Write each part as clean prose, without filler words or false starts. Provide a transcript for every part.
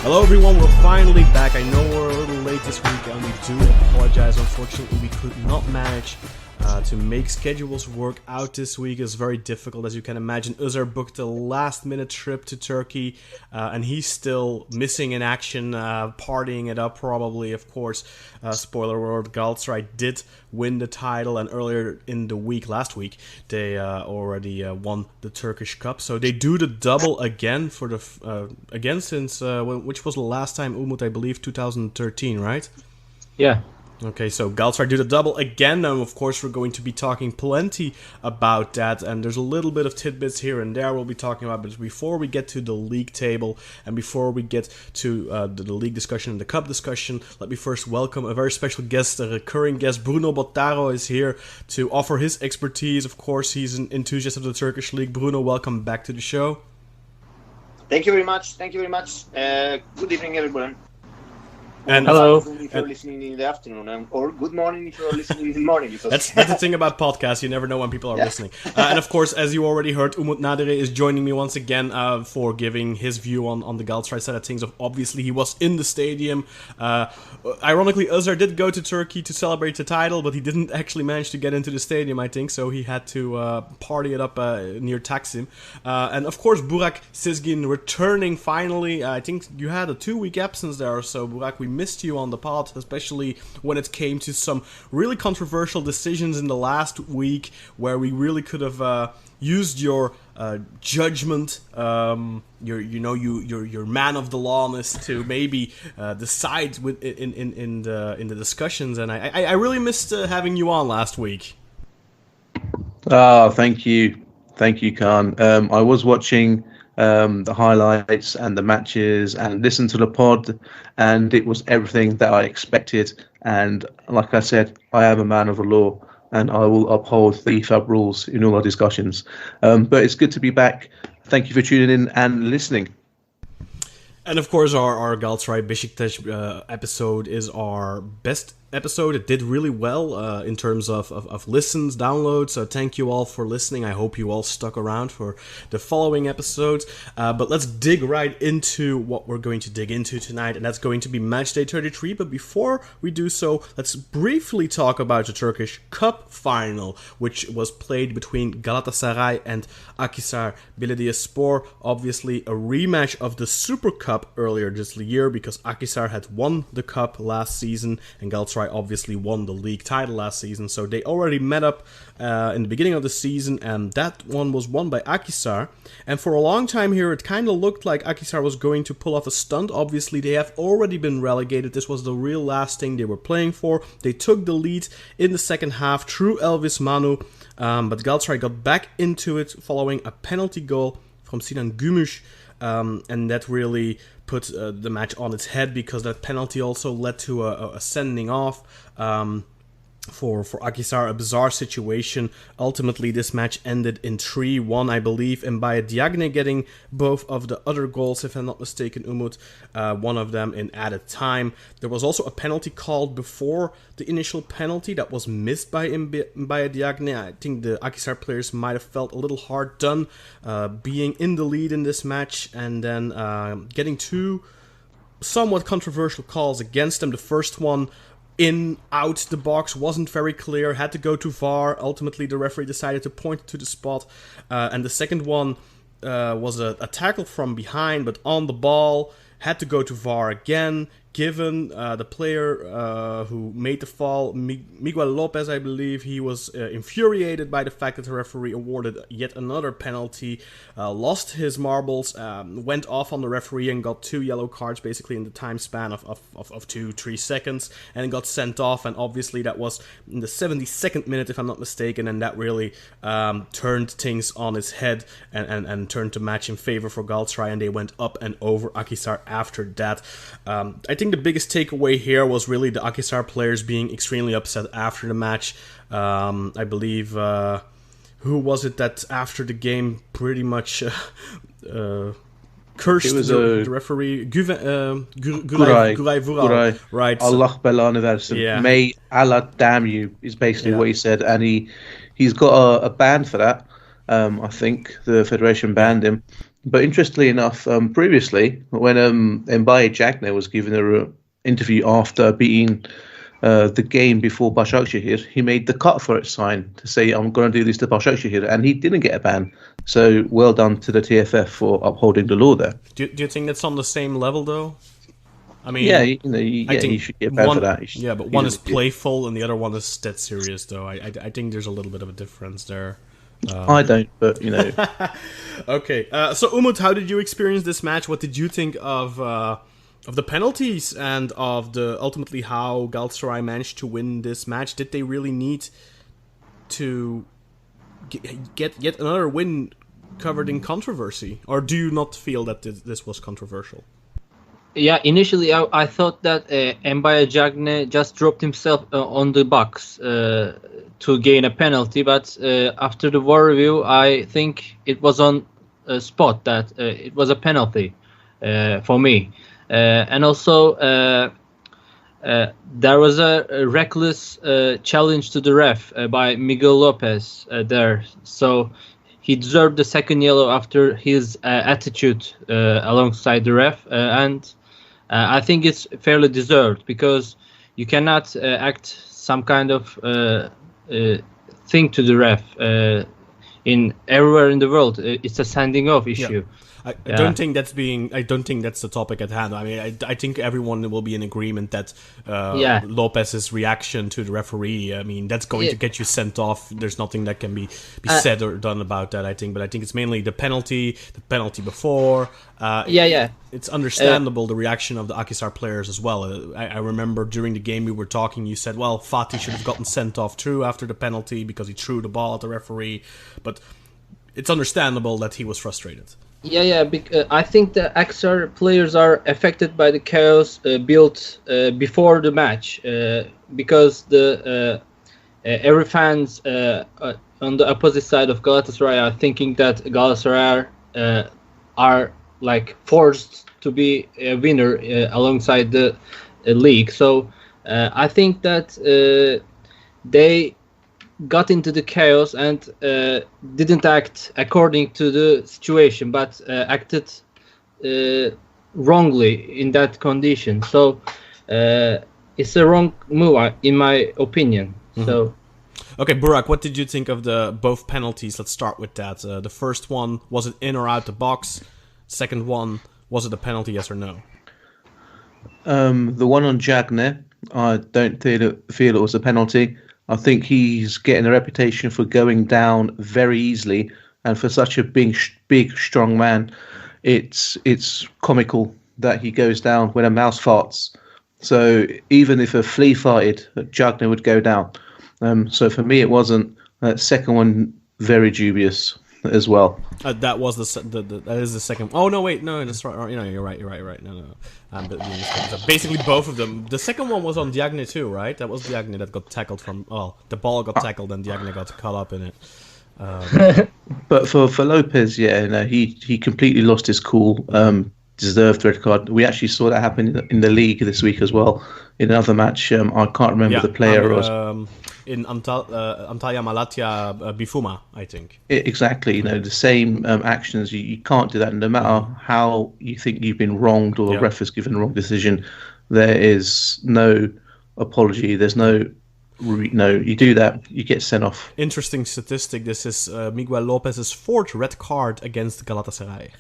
Hello everyone, we're finally back. I know we're a little late this week and we do apologize. Unfortunately, we could not manage to make schedules work out this week. It's very difficult, as you can imagine. Özer booked a last-minute trip to Turkey, and he's still missing in action, partying it up probably, of course. Spoiler alert, Galatasaray did win the title, and earlier in the week, last week, they already won the Turkish Cup. So they do the double again for the again since which was the last time, Umut, I believe 2013, right? Yeah. Okay, so Galatasaray do the double again, and of course we're going to be talking plenty about that, and there's a little bit of tidbits here and there we'll be talking about, but before we get to the league table, and before we get to the league discussion and the cup discussion, let me first welcome a very special guest, a recurring guest. Bruno Bottaro is here to offer his expertise. Of course, he's an enthusiast of the Turkish league. Bruno, welcome back to the show. Thank you very much. Good evening, everyone. And hello. If you're listening in the afternoon, or good morning if you're listening in the morning. Because that's the thing about podcasts. You never know when people are listening. And of course, as you already heard, Umun Naderi is joining me once again for giving his view on the Galatasaray side of things. Obviously, he was in the stadium. Ironically, Özer did go to Turkey to celebrate the title, but he didn't actually manage to get into the stadium, I think. So he had to party it up near Taksim. And of course, Burak Sezgin returning finally. I think you had a 2-week absence there or so, Burak. We missed you on the pod, especially when it came to some really controversial decisions in the last week where we really could have used your judgment, your man of the lawness to maybe decide in the discussions, and I really missed having you on last week. Oh, thank you, Kaan. I was watching the highlights and the matches and listened to the pod, and it was everything that I expected. And like I said, I am a man of the law, and I will uphold the EFAB rules in all our discussions. But it's good to be back. Thank you for tuning in and listening. And of course, our Galatasaray Beşiktaş episode is our best episode. It did really well in terms of listens, downloads. So thank you all for listening. I hope you all stuck around for the following episodes. But let's dig right into what we're going to dig into tonight, and that's going to be Match Day 33. But before we do so, let's briefly talk about the Turkish Cup final, which was played between Galatasaray and Akhisar Belediyespor. Obviously, a rematch of the Super Cup earlier this year, because Akhisar had won the cup last season and Galatasaray obviously won the league title last season, so they already met up in the beginning of the season, and that one was won by Akhisar. And for a long time here, it kind of looked like Akhisar was going to pull off a stunt. Obviously, they have already been relegated. This was the real last thing they were playing for. They took the lead in the second half through Elvis Manu, but Galatasaray got back into it following a penalty goal from Sinan Gümüş. And that really put the match on its head, because that penalty also led to a sending off for Akhisar, a bizarre situation. Ultimately, this match ended in 3-1, I believe, and by Diagne getting both of the other goals, if I'm not mistaken, Umut, one of them in added time. There was also a penalty called before the initial penalty that was missed by Diagne. I think the Akhisar players might have felt a little hard done being in the lead in this match, and then getting two somewhat controversial calls against them. The first one, in, out the box, wasn't very clear, had to go to VAR. Ultimately, the referee decided to point to the spot. And the second one was a tackle from behind, but on the ball, had to go to VAR again, given the player who made the fall, Miguel Lopez, I believe. He was infuriated by the fact that the referee awarded yet another penalty, lost his marbles, went off on the referee and got 2 yellow cards basically in the time span of 2-3 seconds, and got sent off. And obviously that was in the 72nd minute, if I'm not mistaken, and that really turned things on its head and turned the match in favor for Galatasaray, and they went up and over Akhisar after that. I think the biggest takeaway here was really the Akhisar players being extremely upset after the match. I believe, who was it that after the game pretty much cursed the referee? Gulay Vural. Right. Allah belanı versin. Yeah. May Allah damn you is basically what he said, and he's got a ban for that. I think the federation banned him. But interestingly enough, previously, when M.I.A was given an interview after beating the game before Başakşehir, he made the cut for it sign to say, I'm going to do this to Başakşehir, and he didn't get a ban. So well done to the TFF for upholding the law there. Do you think that's on the same level, though? I mean, Yeah, he should get banned for that. But one is playful and the other one is dead serious, though. I think there's a little bit of a difference there. I don't, but Okay, so Umut, how did you experience this match? What did you think of the penalties and of the ultimately how Galatasaray managed to win this match? Did they really need to get yet another win covered in controversy, or do you not feel that this was controversial? Yeah, initially I thought that M.I.A just dropped himself on the box to gain a penalty, but after the VAR review, I think it was on spot that it was a penalty for me. And also, there was a reckless challenge to the ref by Miguel Lopez there. So he deserved the second yellow after his attitude alongside the ref. And I think it's fairly deserved, because you cannot act some kind of thing to the ref in everywhere in the world. It's a sending off issue. Yeah. I don't think that's the topic at hand. I mean, I think everyone will be in agreement that Lopez's reaction to the referee, I mean, that's going to get you sent off. There's nothing that can be said or done about that, I think. But I think it's mainly the penalty before. It's understandable, the reaction of the Akhisar players as well. I remember during the game we were talking, you said, well, Fatih should have gotten sent off too after the penalty because he threw the ball at the referee. But it's understandable that he was frustrated. I think the Akhisar players are affected by the chaos built before the match, because the every fans on the opposite side of Galatasaray are thinking that Galatasaray are like forced to be a winner alongside the league. So I think that they got into the chaos and didn't act according to the situation, but acted wrongly in that condition. So it's a wrong move, in my opinion. Mm-hmm. So, okay, Burak, what did you think of the both penalties? Let's start with that. The first one, was it in or out the box? Second one, was it a penalty, yes or no? The one on Cagney, I don't feel it was a penalty. I think he's getting a reputation for going down very easily, and for such a big, strong man, it's comical that he goes down when a mouse farts. So even if a flea farted, Cagney would go down. So for me, it wasn't. Second one, very dubious as well. That was that is the second. Oh no, wait, no, that's right. You're right. No. Basically, both of them. The second one was on Cagney too, right? That was Cagney that got tackled from. Well, the ball got tackled and Cagney got caught up in it. But for Lopez, he completely lost his cool. Deserved red card. We actually saw that happen in the league this week as well. In another match, I can't remember the player. In Antalya Malatya Bifuma, I think. Exactly, the same actions. You can't do that. No matter how you think you've been wronged or a ref has given a wrong decision, there is no apology. There's no. You do that, you get sent off. Interesting statistic. This is Miguel Lopez's fourth red card against Galatasaray.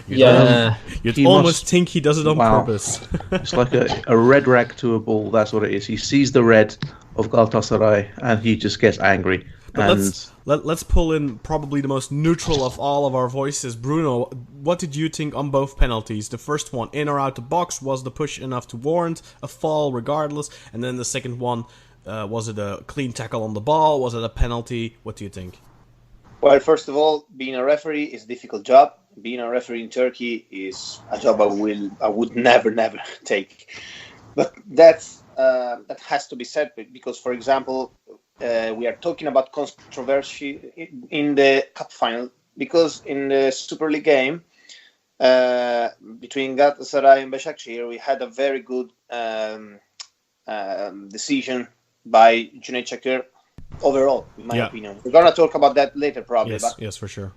You'd almost think he does it on purpose. It's like a red rag to a ball. That's what it is. He sees the red of Galatasaray and he just gets angry. But let's pull in probably the most neutral of all of our voices. Bruno, what did you think on both penalties? The first one, in or out the box, was the push enough to warrant a fall regardless? And then the second one, was it a clean tackle on the ball? Was it a penalty? What do you think? Well, first of all, being a referee is a difficult job. Being a referee in Turkey is a job I would never take. But that has to be said, because, for example, we are talking about controversy in the cup final, because in the Super League game between Galatasaray and Başakşehir, we had a very good decision by Cüneyt Çakır overall, in my Yeah. opinion. We're gonna talk about that later, probably. Yes, But yes, for sure.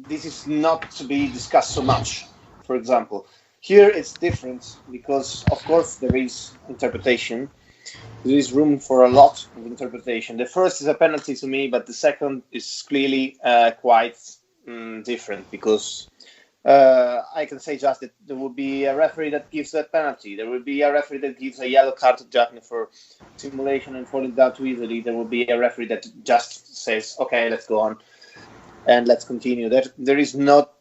this is not to be discussed so much. For example, here it's different because, of course, there is interpretation. There is room for a lot of interpretation. The first is a penalty to me, but the second is clearly quite different because I can say just that there will be a referee that gives that penalty. There will be a referee that gives a yellow card to Jackney for simulation and falling down too easily. There will be a referee that just says, okay, let's go on and let's continue. There is not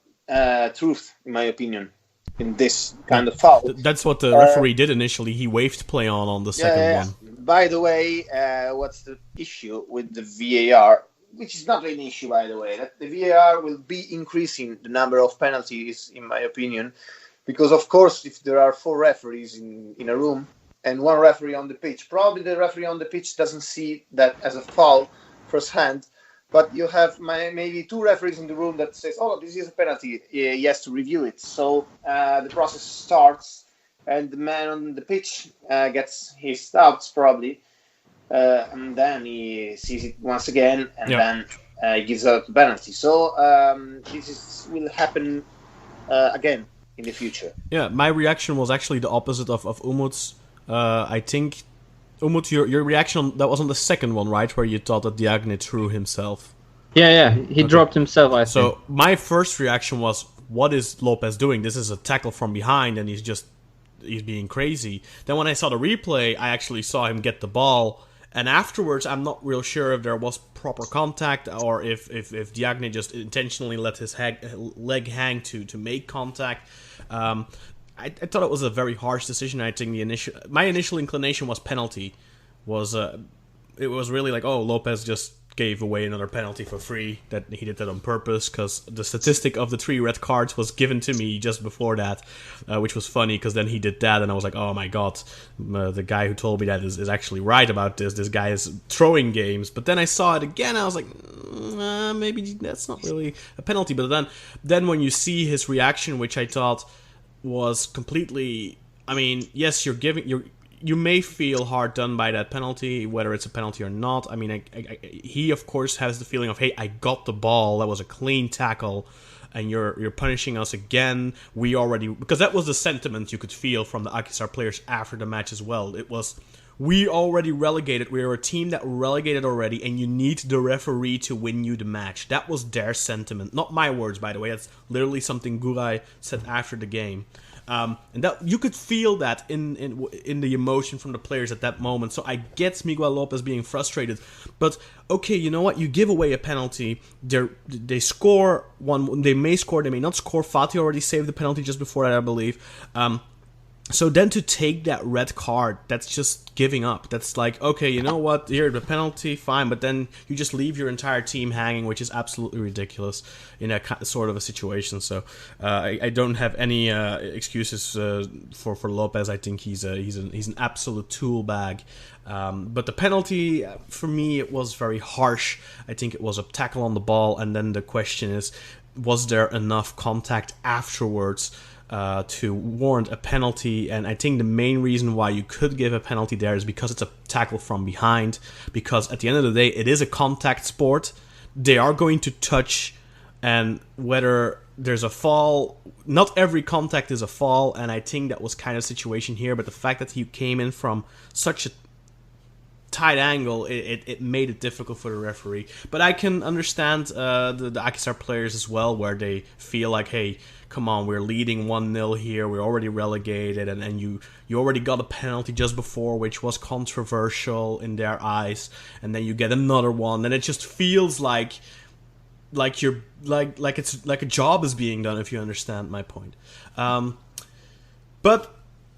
truth, in my opinion, in this kind of foul. That's what the referee did initially. He waved play on the second one. By the way, what's the issue with the VAR? Which is not really an issue, by the way. That the VAR will be increasing the number of penalties, in my opinion, because, of course, if there are 4 referees in a room and 1 referee on the pitch, probably the referee on the pitch doesn't see that as a foul firsthand, but you have maybe 2 referees in the room that says, oh, this is a penalty. He has to review it. So the process starts, and the man on the pitch gets his doubts, probably. And then he sees it once again, and then he gives out the penalty. So will happen again in the future. Yeah, my reaction was actually the opposite of Umut's. I think, Umut, your reaction, that was on the second one, right? Where you thought that Diagne threw himself. Yeah, he dropped himself, I think. So my first reaction was, what is Lopez doing? This is a tackle from behind, and he's being crazy. Then when I saw the replay, I actually saw him get the ball. And afterwards, I'm not real sure if there was proper contact or if Diagne just intentionally let his leg hang to make contact. I thought it was a very harsh decision. I think my initial inclination was penalty. It was really like, oh, Lopez just gave away another penalty for free, that he did that on purpose, because the statistic of the 3 red cards was given to me just before that, which was funny, because then he did that, and I was like, oh my god, the guy who told me that is actually right about this guy is throwing games. But then I saw it again, and I was like, maybe that's not really a penalty. But then when you see his reaction, which I thought was completely, I mean, yes, you may feel hard done by that penalty, whether it's a penalty or not. I mean, he of course has the feeling of, hey, I got the ball, that was a clean tackle, and you're punishing us again. Because that was the sentiment you could feel from the Akhisar players after the match as well. It was, we already relegated, we are a team that relegated already, and you need the referee to win you the match. That was their sentiment, not my words, by the way. That's literally something Guray said after the game. And that you could feel that in the emotion from the players at that moment. So I get Miguel Lopez being frustrated, but okay, you know what? You give away a penalty. They score one. They may score. They may not score. Fatih already saved the penalty just before that, I believe. So then to take that red card, that's just giving up. That's like, okay, you know what? Here, the penalty, fine. But then you just leave your entire team hanging, which is absolutely ridiculous in that sort of a situation. So I don't have any excuses for Lopez. I think he's an absolute tool bag. But the penalty, for me, it was very harsh. I think it was a tackle on the ball. And then the question is, was there enough contact afterwards to warrant a penalty? And I think the main reason why you could give a penalty there is because it's a tackle from behind, because at the end of the day it is a contact sport. They are going to touch, and whether there's a fall, not every contact is a fall, and I think that was kind of the situation here. But the fact that he came in from such a tight angle, it made it difficult for the referee. But I can understand the Akhisar players as well, where they feel like, hey, come on, we're leading 1-0 here, we're already relegated, and you already got a penalty just before, which was controversial in their eyes, and then you get another one, and it just feels like you're it's like a job is being done, if you understand my point. But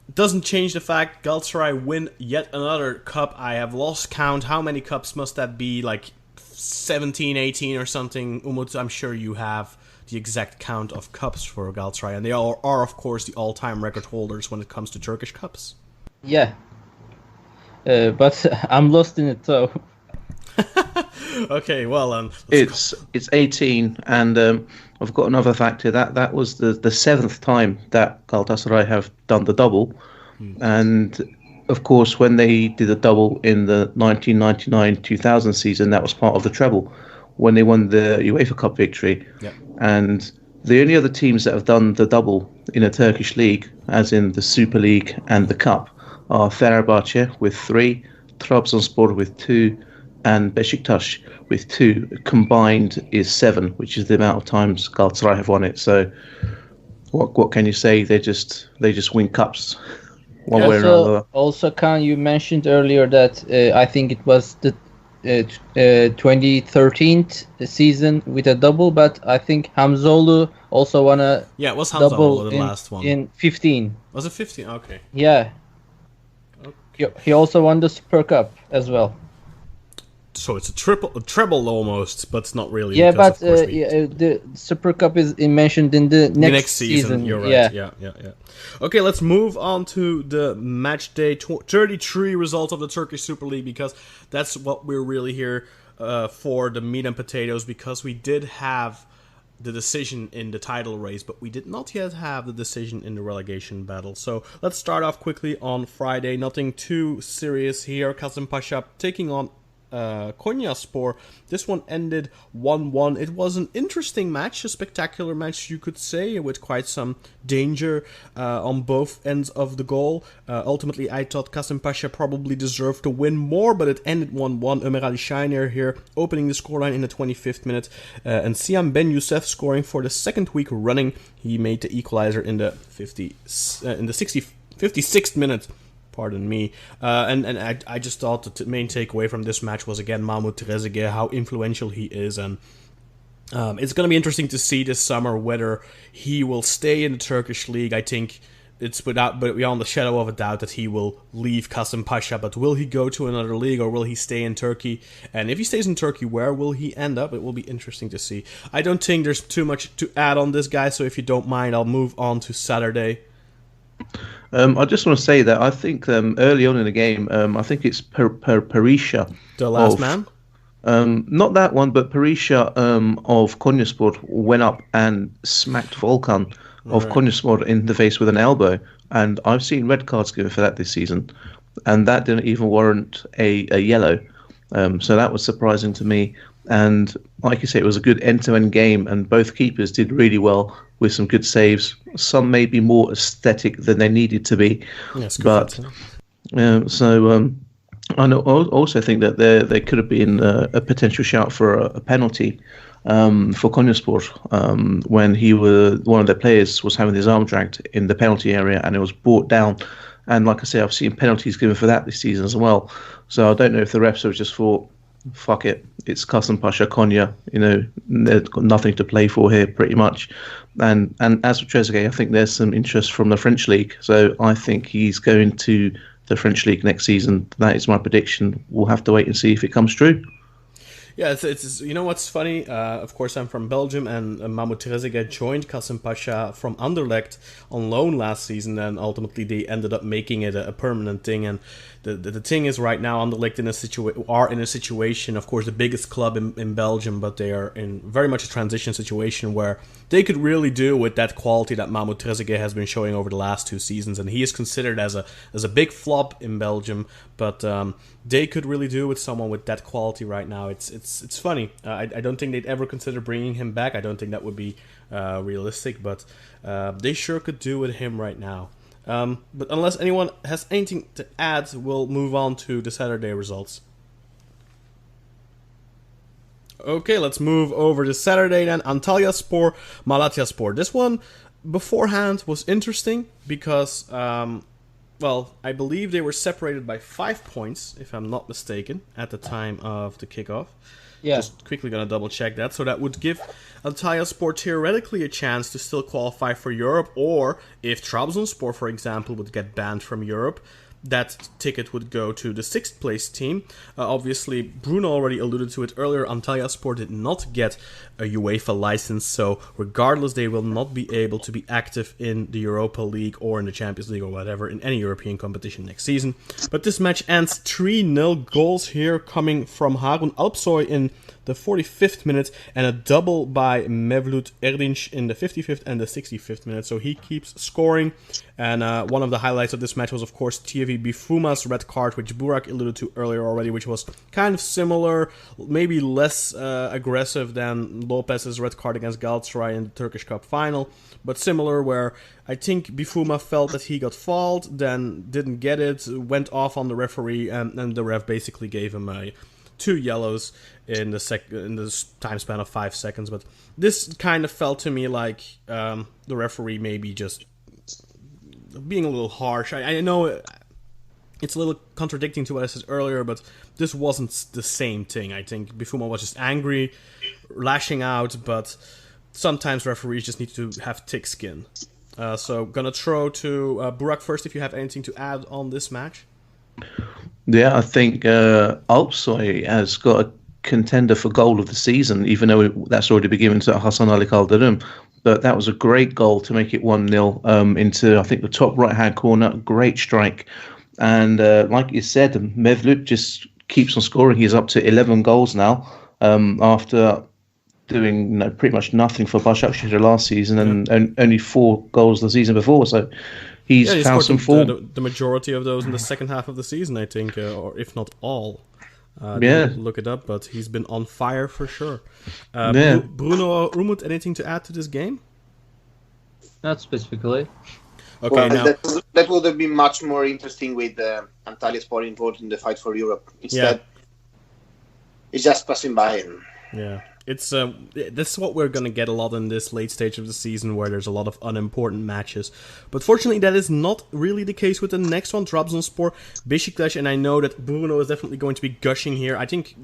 it doesn't change the fact Galatasaray win yet another cup. I have lost count. How many cups must that be? Like 17, 18 or something? Umut, I'm sure you have the exact count of cups for Galatasaray, and they are of course the all-time record holders when it comes to Turkish cups. Yeah, but I'm lost in it, so. Okay, well, it's 18, and I've got another fact here. That was the 7th time that Galatasaray have done the double, and of course, when they did a double in the 1999-2000 season, that was part of the treble when they won the UEFA Cup victory. Yeah. And the only other teams that have done the double in a Turkish league, as in the Super League and the Cup, are Fenerbahce with 3, Trabzonspor with 2, and Beşiktaş with 2. Combined is 7, which is the amount of times Galatasaray have won it. So, what can you say? They just win cups one way or another. Also, Kaan, you mentioned earlier that I think it was the 2013 season with a double, but I think Hamzoğlu also won a it was Hamzoğlu, double the last one. In 15. Was it 15? Okay. Yeah. Okay. He also won the Super Cup as well. So it's a treble almost, but it's not really. Yeah, but the Super Cup is mentioned in the next season. You're right. Yeah. Okay, let's move on to the match day 33 result of the Turkish Super League, because that's what we're really here for, the meat and potatoes, because we did have the decision in the title race, but we did not yet have the decision in the relegation battle. So let's start off quickly on Friday. Nothing too serious here. Kasımpaşa taking on Konyaspor. This one ended 1-1. It was an interesting match, a spectacular match, you could say, with quite some danger on both ends of the goal. Ultimately, I thought Kasımpaşa probably deserved to win more, but it ended 1-1. Ömer Ali Şainer here opening the scoreline in the 25th minute, and Siam Ben Youssef scoring for the second week running. He made the equalizer in the 56th minute. Pardon me. And I just thought the main takeaway from this match was, again, Mahmut Trezeguet, how influential he is. And it's going to be interesting to see this summer whether he will stay in the Turkish league. I think it's beyond the shadow of a doubt that he will leave Kasımpaşa. But will he go to another league, or will he stay in Turkey? And if he stays in Turkey, where will he end up? It will be interesting to see. I don't think there's too much to add on this guy, so if you don't mind, I'll move on to Saturday. I just want to say that I think early on in the game, I think it's Parisha. The last man? Not that one, but Parisha of Konyaspor went up and smacked Volkan of Konyaspor in the face with an elbow. And I've seen red cards given for that this season. And that didn't even warrant a yellow. So that was surprising to me. And like you say, it was a good end-to-end game, and both keepers did really well with some good saves. Some may be more aesthetic than they needed to be. Yes, but I also think that there could have been a potential shout for a penalty for Konyaspor when one of their players was having his arm dragged in the penalty area, and it was brought down. And like I say, I've seen penalties given for that this season as well. So I don't know if the refs have just thought, fuck it, it's Kasımpaşa, Konya, they've got nothing to play for here pretty much. And as for Trezeguet, I think there's some interest from the French league, so I think he's going to the French league next season. That is my prediction. We'll have to wait and see if it comes true. Yeah, it's you know what's funny? Of course, I'm from Belgium, and Mahmut Trezeguet joined Kasımpaşa from Anderlecht on loan last season, and ultimately they ended up making it a permanent thing. And the thing is, right now, Anderlecht are in a situation, of course, the biggest club in Belgium, but they are in very much a transition situation where they could really do with that quality that Mahmut Trezeguet has been showing over the last 2 seasons, and he is considered as a big flop in Belgium, but they could really do with someone with that quality right now. It's funny. I don't think they'd ever consider bringing him back. I don't think that would be realistic, but they sure could do with him right now. But unless anyone has anything to add, we'll move on to the Saturday results. Okay, let's move over to Saturday then. Antalyaspor, Malatyaspor. This one beforehand was interesting because, I believe they were separated by 5 points, if I'm not mistaken, at the time of the kickoff. Yeah. Just quickly going to double check that. So that would give Antalyaspor theoretically a chance to still qualify for Europe, or if Trabzonspor, for example, would get banned from Europe, that ticket would go to the 6th place team. Obviously, Bruno already alluded to it earlier, Antalyaspor did not get a UEFA license, so regardless, they will not be able to be active in the Europa League or in the Champions League or whatever, in any European competition next season. But this match ends 3-0, goals here coming from Harun Alpsoy in the 45th minute, and a double by Mevlut Erdinç in the 55th and the 65th minute, so he keeps scoring. And one of the highlights of this match was, of course, Thierry Levi Bifuma's red card, which Burak alluded to earlier already, which was kind of similar, maybe less aggressive than Lopez's red card against Galatasaray in the Turkish Cup final, but similar, where I think Bifuma felt that he got fouled, then didn't get it, went off on the referee, and the ref basically gave him 2 yellows in the time span of 5 seconds. But this kind of felt to me like the referee maybe just being a little harsh. I know it's a little contradicting to what I said earlier, but this wasn't the same thing. I think Bifuma was just angry, lashing out, but sometimes referees just need to have thick skin. So gonna throw to Burak first, if you have anything to add on this match. Yeah, I think Alpsoy has got a contender for goal of the season, even though that's already been given to Hasan Ali Kaldırım. But that was a great goal to make it 1-0 into, I think, the top right-hand corner. Great strike. And like you said, Mevlüt just keeps on scoring. He's up to 11 goals now after doing pretty much nothing for Başakşehir last season and only 4 goals the season before. So he's found some form. The majority of those in the second half of the season, I think, or if not all. Look it up, but he's been on fire for sure. Bruno, Umut, anything to add to this game? Not specifically. Okay, well, now that would have been much more interesting with Antalyaspor involved in the fight for Europe. Instead, it's just passing by. Yeah, it's this is what we're gonna get a lot in this late stage of the season, where there's a lot of unimportant matches. But fortunately, that is not really the case with the next one, Trabzonspor Beşiktaş. And I know that Bruno is definitely going to be gushing here. I think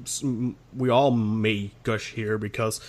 we all may gush here, because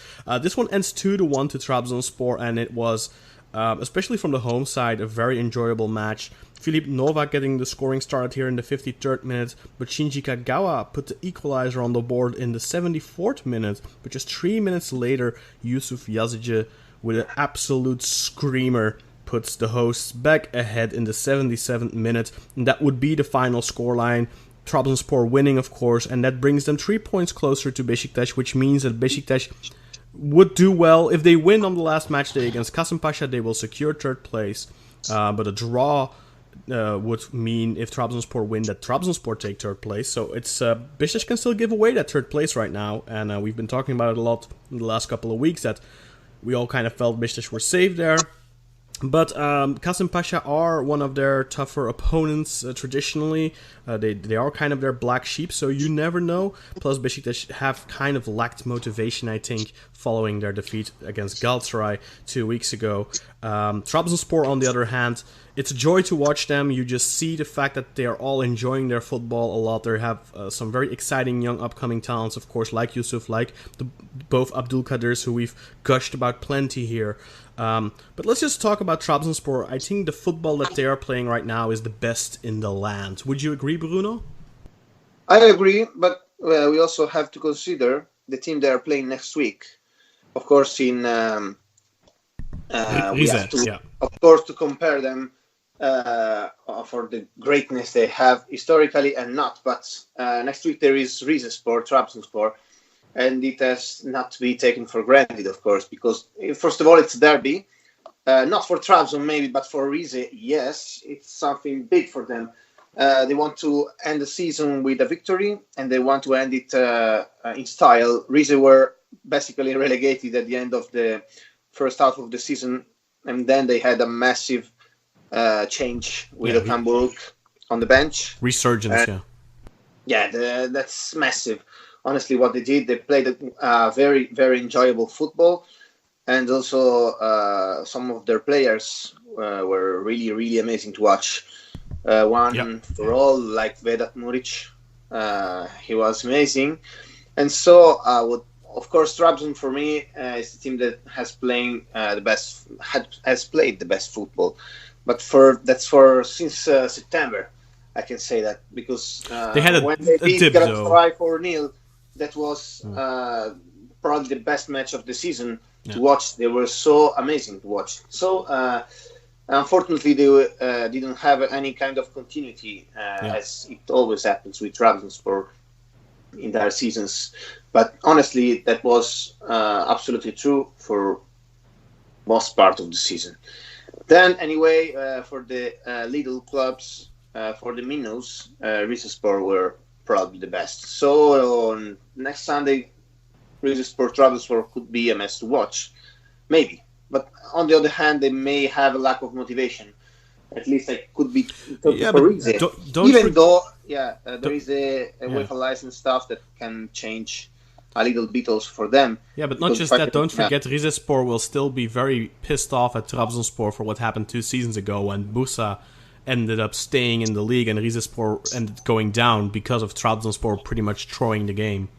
this one ends 2-1 to Trabzonspor, and it was, especially from the home side, a very enjoyable match. Filip Novak getting the scoring started here in the 53rd minute, but Shinji Kagawa put the equalizer on the board in the 74th minute. But just 3 minutes later, Yusuf Yazıcı, with an absolute screamer, puts the hosts back ahead in the 77th minute, and that would be the final scoreline. Trabzonspor winning, of course, and that brings them 3 points closer to Beşiktaş, which means that Beşiktaş would do well. If they win on the last match day against Kasımpaşa, they will secure 3rd place, but a draw would mean, if Trabzonspor win, that Trabzonspor take 3rd place. So it's Beşiktaş can still give away that 3rd place right now, and we've been talking about it a lot in the last couple of weeks, that we all kind of felt Beşiktaş were safe there. But Kasımpaşa are one of their tougher opponents traditionally. They are kind of their black sheep, so you never know. Plus, Beşiktaş have kind of lacked motivation, I think, following their defeat against Galatasaray 2 weeks ago. Trabzonspor, on the other hand, it's a joy to watch them. You just see the fact that they are all enjoying their football a lot. They have some very exciting young upcoming talents, of course, like Yusuf, like both Abdülkadirs, who we've gushed about plenty here. But let's just talk about Trabzonspor. I think the football that they are playing right now is the best in the land. Would you agree, Bruno? I agree, but we also have to consider the team they are playing next week. Of course, we have to, of course, to compare them for the greatness they have historically and not. But next week there is Rizespor, Trabzonspor, and it has not to be taken for granted, of course, because first of all, it's a derby. Not for Trabzon maybe, but for Rize, yes, it's something big for them. They want to end the season with a victory, and they want to end it in style. Rize were basically relegated at the end of the first half of the season, and then they had a massive change with Okan Buruk on the bench. Resurgence, that's massive. Honestly, what they did, they played very, very enjoyable football, and also some of their players were really, really amazing to watch. One for all, like Vedat Muric, he was amazing, and so of course, Trabzon for me is the team that has played the best football, but since September, I can say that, because they had when they beat Galatasaray 4-0. That was probably the best match of the season to watch. They were so amazing to watch. So, unfortunately, they didn't have any kind of continuity, as it always happens with Trabzonspor in their seasons. But honestly, that was absolutely true for most part of the season. Then, anyway, for the little clubs, for the minnows, Rizespor were probably the best. So on next Sunday, Rizespor Trabzonspor could be a mess to watch, maybe. But on the other hand, they may have a lack of motivation. At least I could be talking for Rize. Even though, there is a UEFA license stuff that can change a little bit also for them. Yeah, but not just that. Don't forget, Rizespor will still be very pissed off at Trabzonspor for what happened 2 seasons ago when Busa ended up staying in the league and Rizespor ended going down because of Trabzonspor pretty much throwing the game.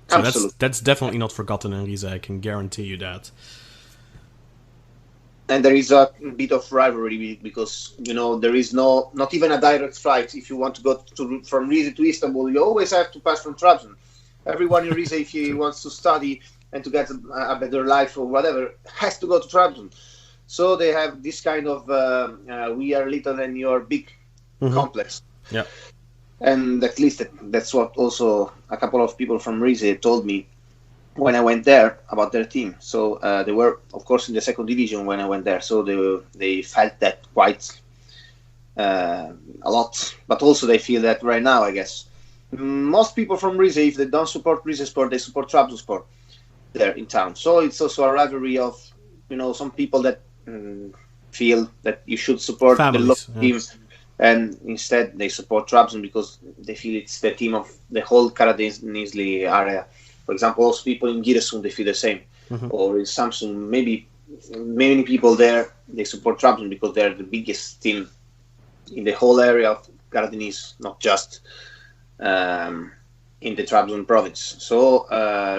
So that's definitely not forgotten in Rize, I can guarantee you that. And there is a bit of rivalry because, there is not even a direct flight. If you want to go from Rize to Istanbul, you always have to pass from Trabzon. Everyone in Rize, if he wants to study and to get a better life or whatever, has to go to Trabzon. So they have this kind of we are little and you are big complex. Yeah. And at least that's what also a couple of people from Rize told me when I went there about their team. So they were, of course, in the second division when I went there. So they felt that quite a lot. But also they feel that right now, I guess. Most people from Rize, if they don't support Rizespor, they support Trabzonspor there in town. So it's also a rivalry of, some people that feel that you should support the local team, and instead they support Trabzon because they feel it's the team of the whole Karadenizli area. For example, also people in Giresun, they feel the same. Or in Samsun, maybe many people there, they support Trabzon because they're the biggest team in the whole area of Karadeniz, not just in the Trabzon province. So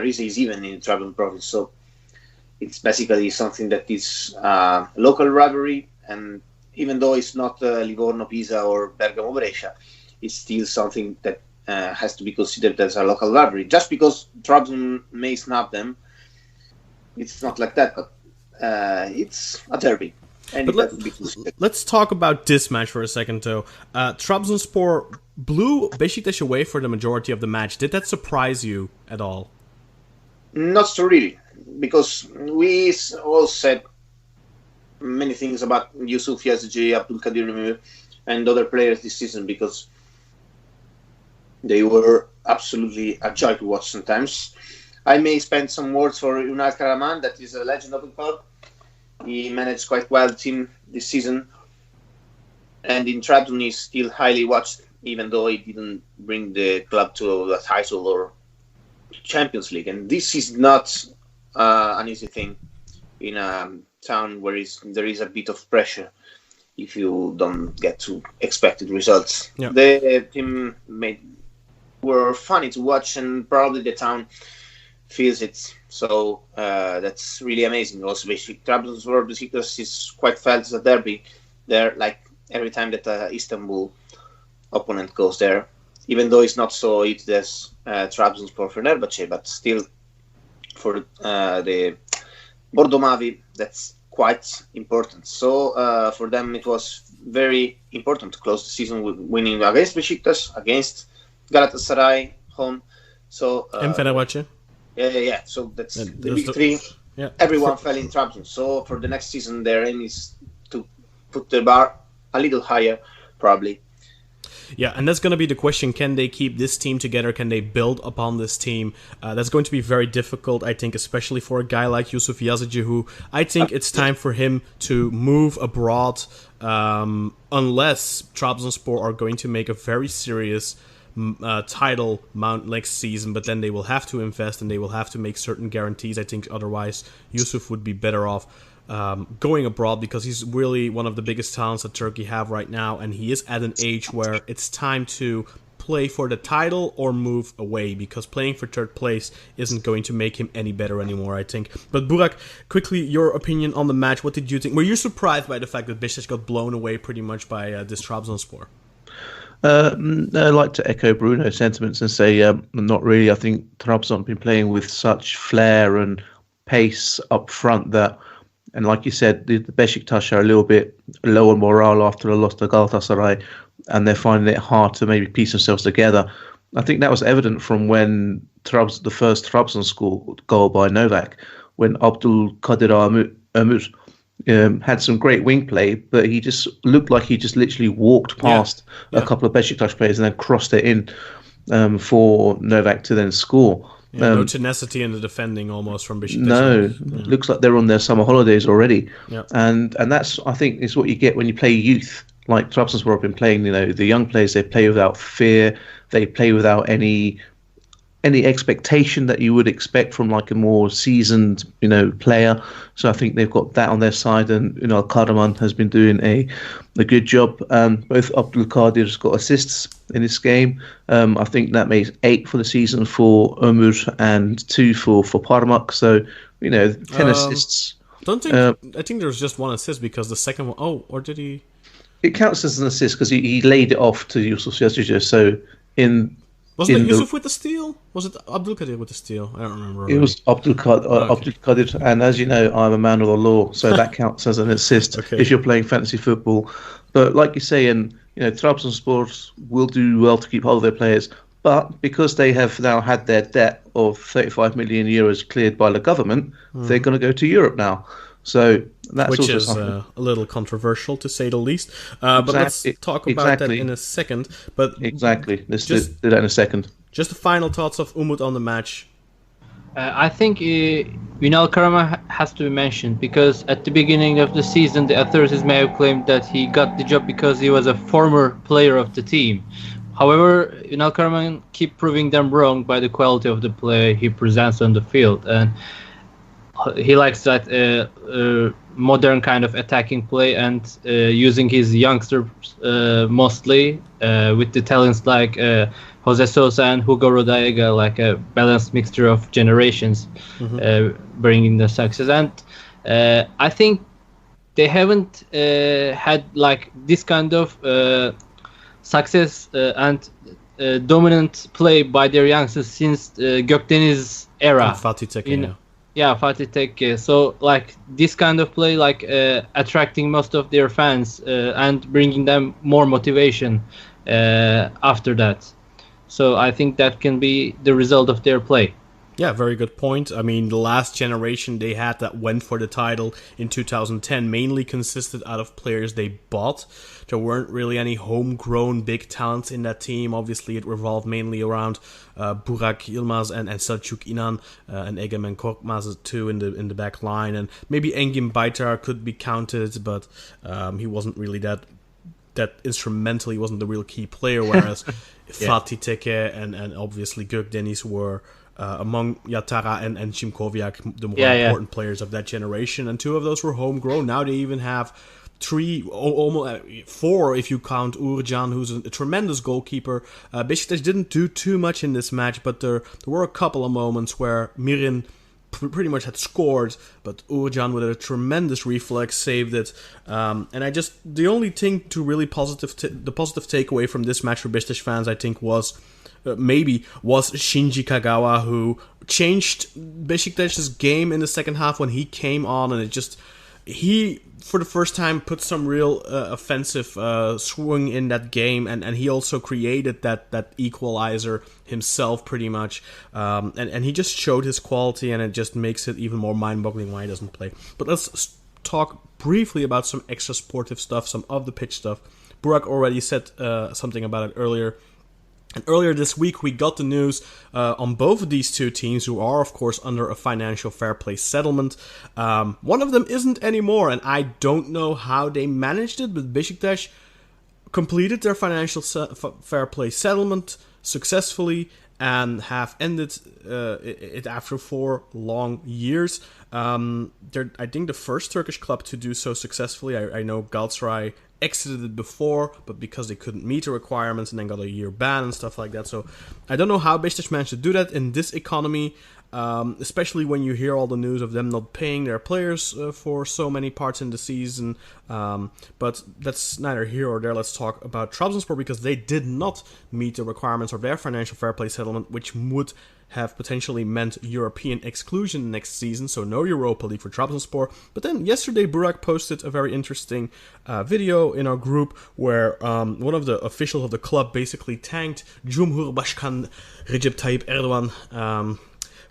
Rize is even in the Trabzon province. So it's basically something that is local rivalry, and even though it's not Livorno-Pisa or Bergamo-Brescia, it's still something that has to be considered as a local rivalry. Just because Trabzon may snap them, it's not like that, but it's a derby. And let's talk about this match for a second, though. Trabzonspor blew Beşiktaş away for the majority of the match. Did that surprise you at all? Not so really, because we all said many things about Yusuf Yazıcı, Abdülkadir and other players this season because they were absolutely a joy to watch sometimes. I may spend some words for Ünal Karaman, that is a legend of the club. He managed quite well the team this season. And in Trabzon, he's still highly watched, even though he didn't bring the club to a title or Champions League. And this is not an easy thing in a town where there is a bit of pressure if you don't get to expected results. Yeah. The team were funny to watch, and probably the town feels it. So that's really amazing. Also, Trabzonspor Beşiktaş is quite felt as a derby there, like every time that Istanbul opponent goes there, even though it's not so easy as Trabzonspor Fenerbahce, but still for the Bordo Mavi, that's quite important. So for them, it was very important to close the season with winning against Beşiktaş, against Galatasaray home. So and Fenerbahce. Yeah. So that's the big three. Yeah. Everyone fell in Trabzon. So for the next season, their aim is to put the bar a little higher, probably. Yeah, and that's going to be the question. Can they keep this team together? Can they build upon this team? That's going to be very difficult, I think, especially for a guy like Yusuf Yazıcı, who I think it's time for him to move abroad unless Trabzonspor are going to make a very serious title mount next season, but then they will have to invest and they will have to make certain guarantees. I think otherwise Yusuf would be better off going abroad because he's really one of the biggest talents that Turkey have right now, and he is at an age where it's time to play for the title or move away, because playing for third place isn't going to make him any better anymore, I think. But Burak, quickly, your opinion on the match. What did you think? Were you surprised by the fact that Beşiktaş got blown away pretty much by this Trabzonspor? I'd like to echo Bruno's sentiments and say not really. I think Trabzon have been playing with such flair and pace up front that, and like you said, the Beşiktaş are a little bit lower morale after a loss to Galatasaray, and they're finding it hard to maybe piece themselves together. I think that was evident from when the first Trabzon goal by Novak, when Abdülkadir Ömür had some great wing play, but he just looked like he just literally walked past a couple of Besiktas players and then crossed it in for Novak to then score. No tenacity in the defending almost from Besiktas. No, looks like they're on their summer holidays already. Yeah. And that's, I think, is what you get when you play youth. Like Trabzonspor have been playing, the young players, they play without fear. They play without any expectation that you would expect from like a more seasoned, player. So I think they've got that on their side, and Karaman has been doing a good job. Both Abdulkadir's got assists in this game. I think that makes 8 for the season for Ömür and 2 for Parmak. So 10 assists. I think there's just 1 assist because the second one. Oh, or did he? It counts as an assist because he laid it off to Yusuf Yazıcı. So Wasn't it Yusuf with the steal? Was it Abdulkadir with the steal? I don't remember. Really. It was Abdulkadir, and as you know, I'm a man of the law, so that counts as an assist if you're playing fantasy football. But like you say, Trabzonspor will do well to keep hold of their players, but because they have now had their debt of 35 million euros cleared by the government, they're going to go to Europe now. So that's which also is a little controversial to say the least. But let's talk about that in a second. But exactly, let's do that in a second. Just the final thoughts of Umut on the match. I think Ünal Karaman has to be mentioned because at the beginning of the season, the authorities may have claimed that he got the job because he was a former player of the team. However, Ünal Karaman keep proving them wrong by the quality of the play he presents on the field, and he likes that modern kind of attacking play and using his youngsters mostly with the talents like Jose Sosa and Hugo Rodallega, like a balanced mixture of generations, bringing the success. And I think they haven't had like this kind of success and dominant play by their youngsters since Gökdeniz's era. Fatih Tekke, Fatih Tekke. So like this kind of play, like attracting most of their fans and bringing them more motivation after that. So I think that can be the result of their play. Yeah, very good point. I mean, the last generation they had that went for the title in 2010 mainly consisted out of players they bought. There weren't really any homegrown big talents in that team. Obviously, it revolved mainly around Burak Yilmaz and Selçuk İnan and Egemen Korkmaz too in the back line. And maybe Engin Baytar could be counted, but he wasn't really that instrumental. He wasn't the real key player, whereas Fatih Tekke and obviously Gökdeniz were among Yatara and Çimkoviak, the more important players of that generation, and 2 of those were homegrown. Now they even have 3, almost 4 if you count Uğurcan, who's a tremendous goalkeeper. Beşiktaş didn't do too much in this match, but there were a couple of moments where Mirin pretty much had scored, but Uğurcan with a tremendous reflex saved it. And the only thing to really the positive takeaway from this match for Beşiktaş fans, I think, was Shinji Kagawa, who changed Beşiktaş's game in the second half when he came on, and he for the first time put some real offensive swing in that game, and he also created that equalizer himself pretty much, and he just showed his quality, and it just makes it even more mind-boggling why he doesn't play. But let's talk briefly about some extra sportive stuff, some of the pitch stuff. Burak already said something about it earlier. And earlier this week, we got the news on both of these 2 teams, who are, of course, under a financial fair play settlement. One of them isn't anymore, and I don't know how they managed it, but Beşiktaş completed their financial fair play settlement successfully and have ended it after 4 long years. They're, I think, the first Turkish club to do so successfully. I know Galatasaray exited it before, but because they couldn't meet the requirements and then got a year ban and stuff like that. So I don't know how Beşiktaş managed to do that in this economy, especially when you hear all the news of them not paying their players for so many parts in the season. But that's neither here or there. Let's talk about Trabzonspor, because they did not meet the requirements of their financial fair play settlement, which would have potentially meant European exclusion next season, so no Europa League for Trabzonspor. But then yesterday Burak posted a very interesting video in our group where one of the officials of the club basically thanked Cumhurbaşkanı Recep Tayyip Erdogan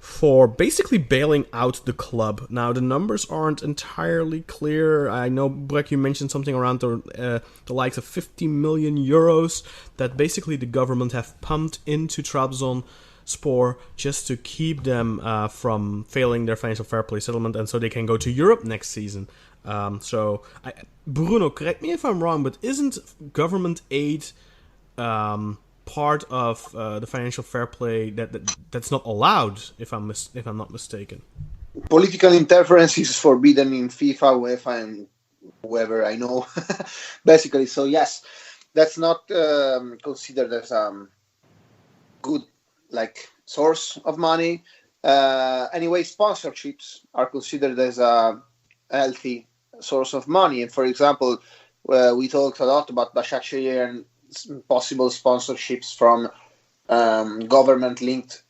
for basically bailing out the club. Now, the numbers aren't entirely clear. I know, Burak, you mentioned something around the likes of 50 million euros that basically the government have pumped into Trabzonspor just to keep them from failing their financial fair play settlement, and so they can go to Europe next season. Bruno, correct me if I'm wrong, but isn't government aid part of the financial fair play that's not allowed, if I'm not mistaken? Political interference is forbidden in FIFA, UEFA, and whoever I know, basically. So yes, that's not considered as a good source of money. Anyway, sponsorships are considered as a healthy source of money. And for example, we talked a lot about Başakşehir and possible sponsorships from government-linked,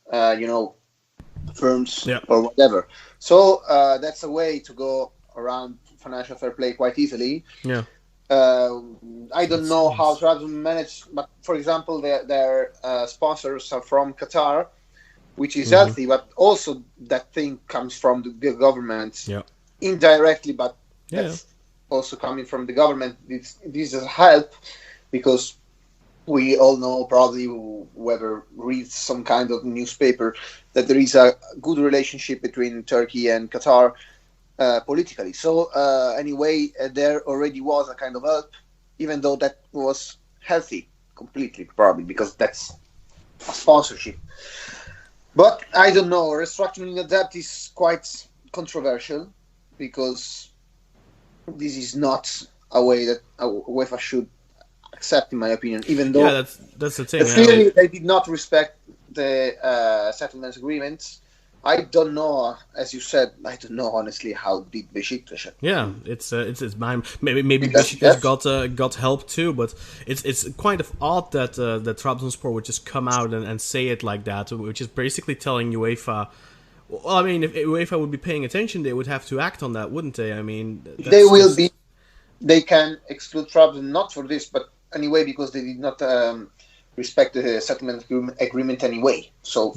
firms or whatever. So that's a way to go around financial fair play quite easily. Yeah. I don't know how Trabzon managed, but for example, their sponsors are from Qatar, which is healthy, but also that thing comes from the government indirectly, but that's also coming from the government. This is help because we all know, probably whoever reads some kind of newspaper, that there is a good relationship between Turkey and Qatar politically. So anyway, there already was a kind of help, even though that was healthy completely, probably because that's a sponsorship. But I don't know, restructuring the debt is quite controversial because this is not a way that UEFA should accept, in my opinion, even though that's the thing. Clearly, they did not respect the settlement agreements. I don't know, as you said, I don't know honestly how did Besiktas. Yeah, it's maybe Besiktas got help too, but it's kind of odd that Trabzonspor would just come out and say it like that, which is basically telling UEFA. Well, I mean, if UEFA would be paying attention, they would have to act on that, wouldn't they? I mean, they will be. They can exclude Trabzon not for this, but anyway, because they did not respect the settlement agreement anyway. So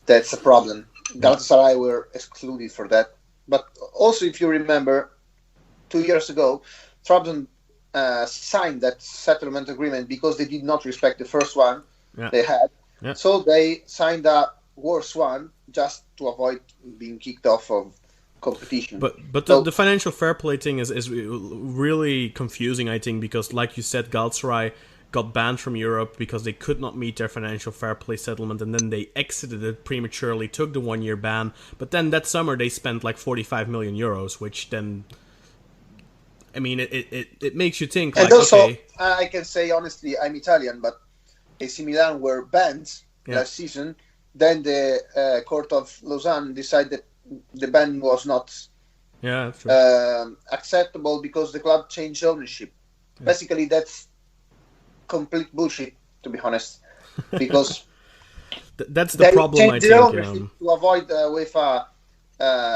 that's a problem. Galatasaray were excluded for that. But also, if you remember, 2 years ago, Trabzon signed that settlement agreement because they did not respect the first one they had. Yeah. So they signed a worse one just to avoid being kicked off of competition. But the financial fair play thing is really confusing, I think, because like you said, Galatasaray got banned from Europe because they could not meet their financial fair play settlement, and then they exited it prematurely, took the 1 year ban, but then that summer they spent like 45 million euros, which then, I mean, it makes you think, like, and also, okay. I can say honestly, I'm Italian, but AC Milan were banned last season. Then the Court of Lausanne decided that the ban was not acceptable because the club changed ownership. Yeah. Basically, that's complete bullshit, to be honest, because that's the problem. I think to avoid the UEFA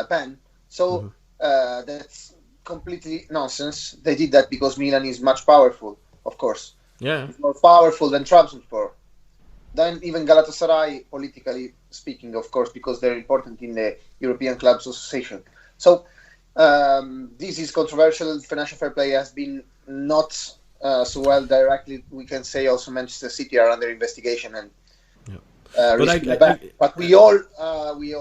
ban. So that's completely nonsense. They did that because Milan is much powerful, of course. Yeah, it's more powerful than Trabzonspor. Then even Galatasaray, politically speaking, of course, because they're important in the European Clubs Association. So this is controversial. Financial fair play has been not so well directly. We can say also Manchester City are under investigation and but we all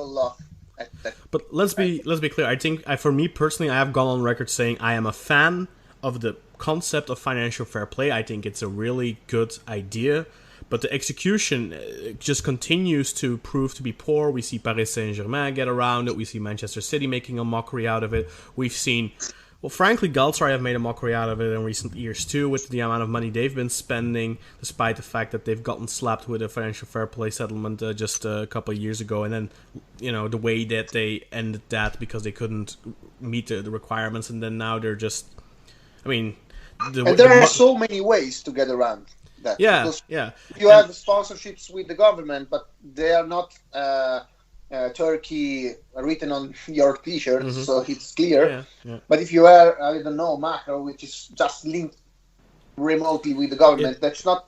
laugh at that. But let's be clear. I think for me personally, I have gone on record saying I am a fan of the concept of financial fair play. I think it's a really good idea. But the execution just continues to prove to be poor. We see Paris Saint-Germain get around it. We see Manchester City making a mockery out of it. We've seen, well, frankly, Galatasaray have made a mockery out of it in recent years too, with the amount of money they've been spending, despite the fact that they've gotten slapped with a financial fair play settlement just a couple of years ago. And then, the way that they ended that because they couldn't meet the requirements, and then now they're just, I mean... there are so many ways to get around that. Yeah. You have sponsorships with the government, but they are not Turkey written on your T-shirt, so it's clear. Yeah. But if you are, I don't know, M.I.A, which is just linked remotely with the government, that's not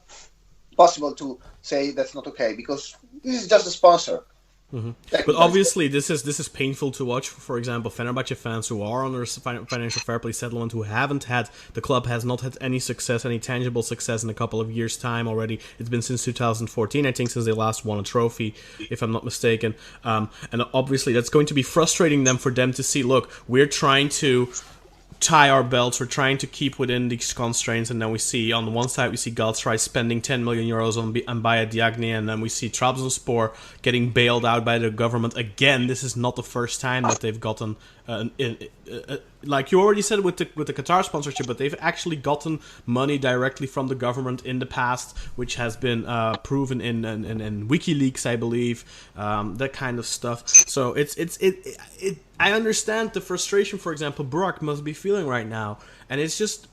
possible to say that's not okay, because this is just a sponsor. But obviously, this is painful to watch. For example, Fenerbahce fans who are under financial fair play settlement, who the club has not had any success, any tangible success in a couple of years' time already. It's been since 2014, I think, since they last won a trophy, if I'm not mistaken. And obviously, that's going to be frustrating for them to see. Look, we're trying to tie our belts, we're trying to keep within these constraints, and then we see on the one side we see Galatasaray spending 10 million euros on Mbaya Diagne, and then we see Trabzonspor getting bailed out by the government again. This is not the first time that they've gotten like you already said with the Qatar sponsorship, but they've actually gotten money directly from the government in the past, which has been proven in WikiLeaks, I believe, that kind of stuff. So it's I understand the frustration, for example, Burak must be feeling right now, and it's just.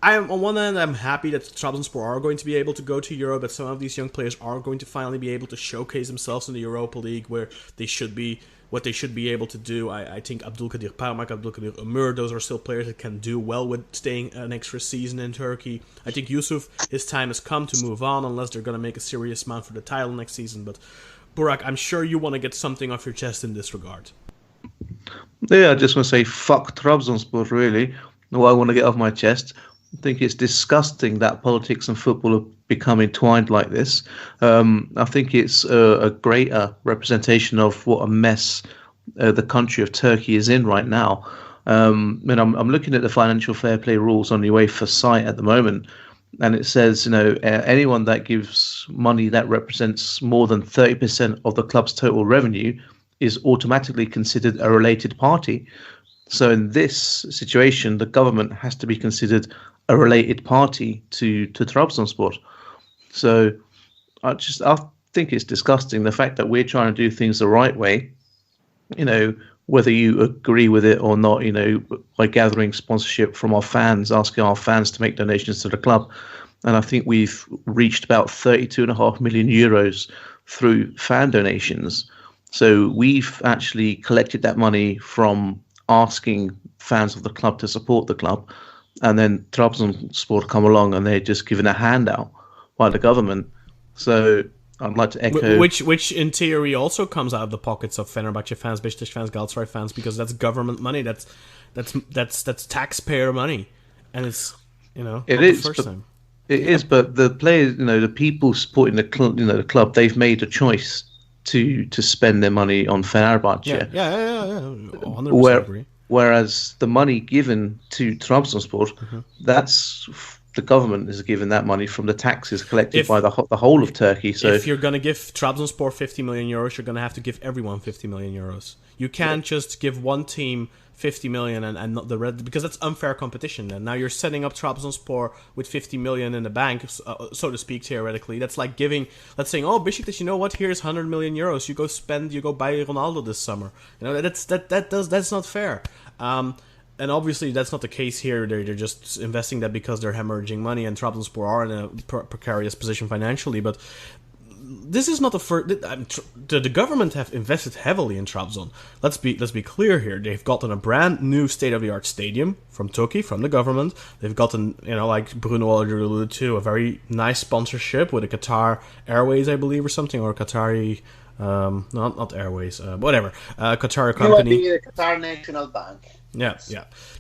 On one hand, I'm happy that Trabzonspor are going to be able to go to Europe, that some of these young players are going to finally be able to showcase themselves in the Europa League, where they should be, what they should be able to do. I think Abdulkadir Parmak, Abdulkadir Ömür, those are still players that can do well with staying an extra season in Turkey. I think Yusuf, his time has come to move on, unless they're going to make a serious amount for the title next season. But Burak, I'm sure you want to get something off your chest in this regard. Yeah, I just want to say fuck Trabzonspor, really. What I want to get off my chest. I think it's disgusting that politics and football have become entwined like this. I think it's a greater representation of what a mess the country of Turkey is in right now. I'm looking at the financial fair play rules on the UEFA site at the moment, and it says, anyone that gives money that represents more than 30% of the club's total revenue is automatically considered a related party. So in this situation, the government has to be considered a related party to Trabzonspor. So I think it's disgusting, the fact that we're trying to do things the right way, whether you agree with it or not, by gathering sponsorship from our fans, asking our fans to make donations to the club. And I think we've reached about 32.5 million euros through fan donations. So we've actually collected that money from asking fans of the club to support the club. And then Trabzonspor come along and they're just given a handout by the government. So I'd like to echo... Which in theory also comes out of the pockets of Fenerbahce fans, Beşiktaş fans, Galatasaray fans, because that's government money, that's taxpayer money. And it's, it is, the first time. It is, but the players, the people supporting the club, they've made a choice to spend their money on Fenerbahce. Yeah. 100% agree. Whereas the money given to Trabzonspor, that's the government is given that money from the taxes collected by the whole of Turkey. So if you're going to give Trabzonspor 50 million euros, you're going to have to give everyone 50 million euros. You can't just give one team 50 million and not the red, because that's unfair competition. And now you're setting up Trabzonspor with 50 million in the bank, so to speak, theoretically. That's like saying, oh, Beşiktaş, you know what? Here's 100 million euros. You go buy Ronaldo this summer. That's not fair. And obviously that's not the case here. They're just investing that because they're hemorrhaging money, and Trabzonspor are in a precarious position financially. But this is not the first. The government have invested heavily in Trabzon. Let's be clear here. They've gotten a brand new state-of-the-art stadium from Turkey, from the government. They've gotten, like Bruno already alluded to, a very nice sponsorship with a Qatar Airways, I believe, or something, or Qatari. Not Airways, whatever. Qatar company. The Qatar National Bank. Yeah,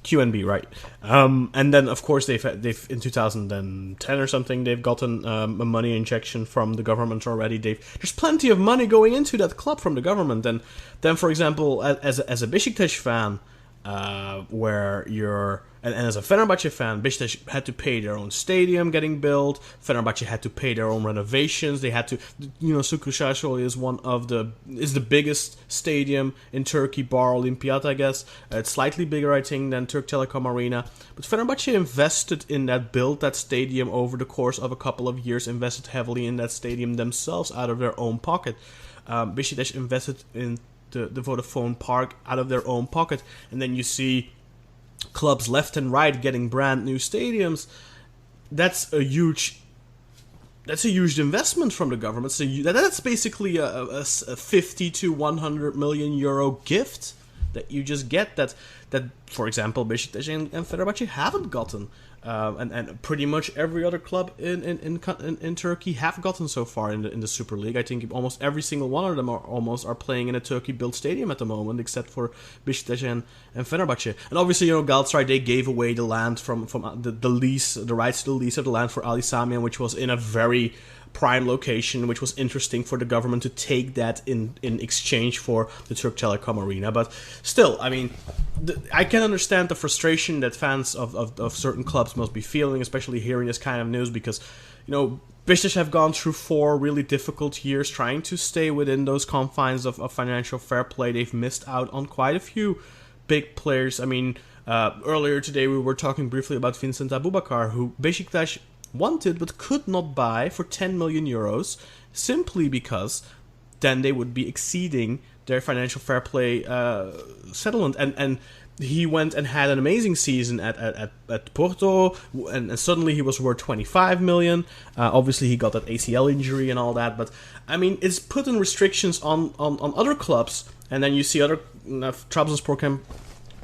QNB, right? And then of course they've in 2010 or something they've gotten a money injection from the government already. There's plenty of money going into that club from the government. And then, for example, as a Beşiktaş fan, where you're and as a Fenerbahce fan, Beşiktaş had to pay their own stadium getting built. Fenerbahce had to pay their own renovations. They had to, Sukruşaşoğlu is the biggest stadium in Turkey, bar Olympiat, I guess. It's slightly bigger, I think, than Türk Telekom Arena. But Fenerbahce invested in built that stadium over the course of a couple of years, invested heavily in that stadium themselves out of their own pocket. Beşiktaş invested in the Vodafone Park out of their own pocket, and then you see clubs left and right getting brand new stadiums. That's a huge investment from the government. So that's basically a 50 to 100 million euro gift that you just get. That for example, Beşiktaş and Fenerbahce haven't gotten. and pretty much every other club in Turkey have gotten so far in the Super League. I think almost every single one of them are playing in a Turkey-built stadium at the moment, except for Beşiktaş and Fenerbahçe. And obviously, Galatasaray, they gave away the land from the lease, the rights to the lease of the land for Ali Samian, which was in a very prime location, which was interesting for the government to take that in exchange for the Turk Telecom Arena. But still, I mean, I can understand the frustration that fans of certain clubs must be feeling, especially hearing this kind of news, because, Beşiktaş have gone through 4 really difficult years trying to stay within those confines of financial fair play. They've missed out on quite a few big players. I mean, earlier today we were talking briefly about Vincent Aboubakar, who Beşiktaş wanted but could not buy for 10 million euros, simply because then they would be exceeding their financial fair play settlement. And he went and had an amazing season at Porto, and suddenly he was worth 25 million. Obviously, he got that ACL injury and all that, but I mean, it's putting restrictions on other clubs, and then you see other Trabzonspor can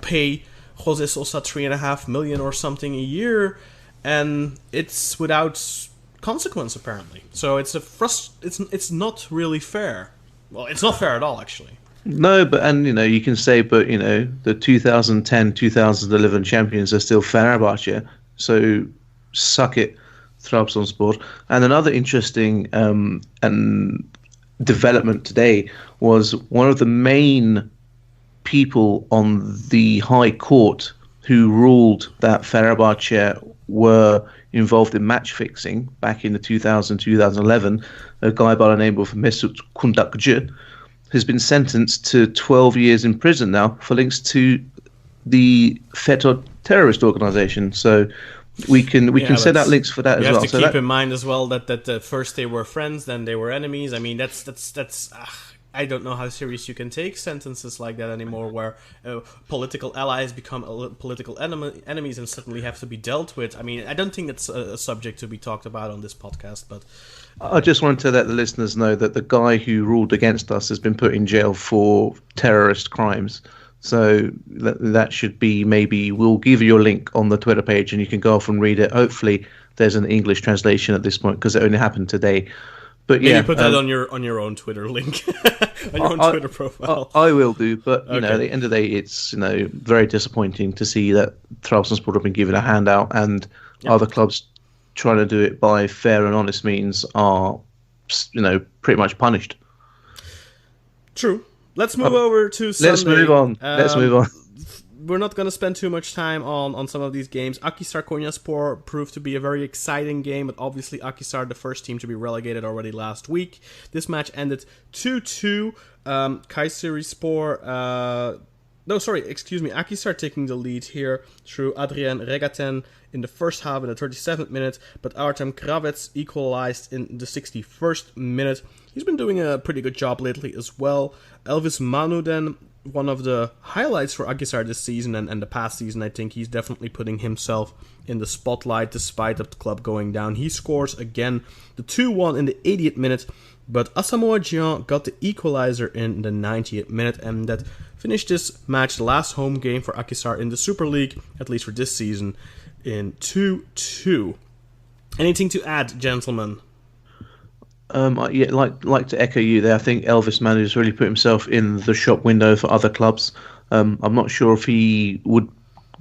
pay Jose Sosa 3.5 million or something a year, and it's without consequence apparently. So it's it's not really fair. Well, it's not fair at all, actually. No, but you can say, but the 2010-2011 champions are still Fenerbahçe, so suck it, Trabzonspor. And another interesting and development today was one of the main people on the High Court who ruled that Fenerbahçe were involved in match fixing back in the 2000-2011, a guy by the name of Mesut Kundakçı, has been sentenced to 12 years in prison now for links to the FETÖ terrorist organization. So we can set out links for that as well. You have to keep in mind as well that first they were friends, then they were enemies. I mean, that's I don't know how serious you can take sentences like that anymore, where political allies become political enemies and suddenly have to be dealt with. I mean, I don't think that's a subject to be talked about on this podcast, but I just wanted to let the listeners know that the guy who ruled against us has been put in jail for terrorist crimes. So that should be, maybe we'll give you a link on the Twitter page and you can go off and read it. Hopefully there's an English translation at this point, because it only happened today. But maybe put that on your own Twitter link, on your own Twitter profile. I will do, but at the end of the day, it's very disappointing to see that Trabzonspor have been given a handout, and other clubs trying to do it by fair and honest means are, pretty much punished. True. Let's move over to Sunday. Let's move on. We're not going to spend too much time on some of these games. Akhisar Konyaspor proved to be a very exciting game, but obviously Akhisar, the first team to be relegated already last week. This match ended 2-2. Akhisar taking the lead here through Adrien Regaten in the first half in the 37th minute, but Artem Kravets equalized in the 61st minute. He's been doing a pretty good job lately as well. Elvis Manu then, one of the highlights for Akhisar this season and the past season. I think he's definitely putting himself in the spotlight despite the club going down. He scores again the 2-1 in the 80th minute, but Asamoah Gyan got the equalizer in the 90th minute, and that finished this match, the last home game for Akhisar in the Super League, at least for this season, in 2-2. Anything to add, gentlemen? Like to echo you there. I think Elvis Manu has really put himself in the shop window for other clubs. I'm not sure if he would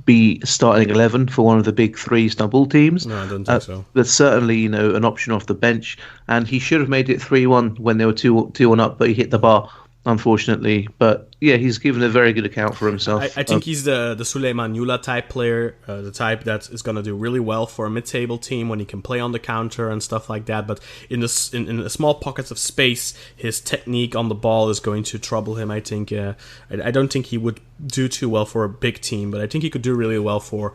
be starting 11 for one of the big 3 Istanbul teams. No, I don't think so. But certainly, an option off the bench, and he should have made it 3-1 when they were 2-1 up, but he hit the bar, unfortunately. But yeah, he's given a very good account for himself. I think he's the Suleyman Yula type player, the type that is going to do really well for a mid-table team when he can play on the counter and stuff like that. But in the small pockets of space, his technique on the ball is going to trouble him. I think. I don't think he would do too well for a big team, but I think he could do really well for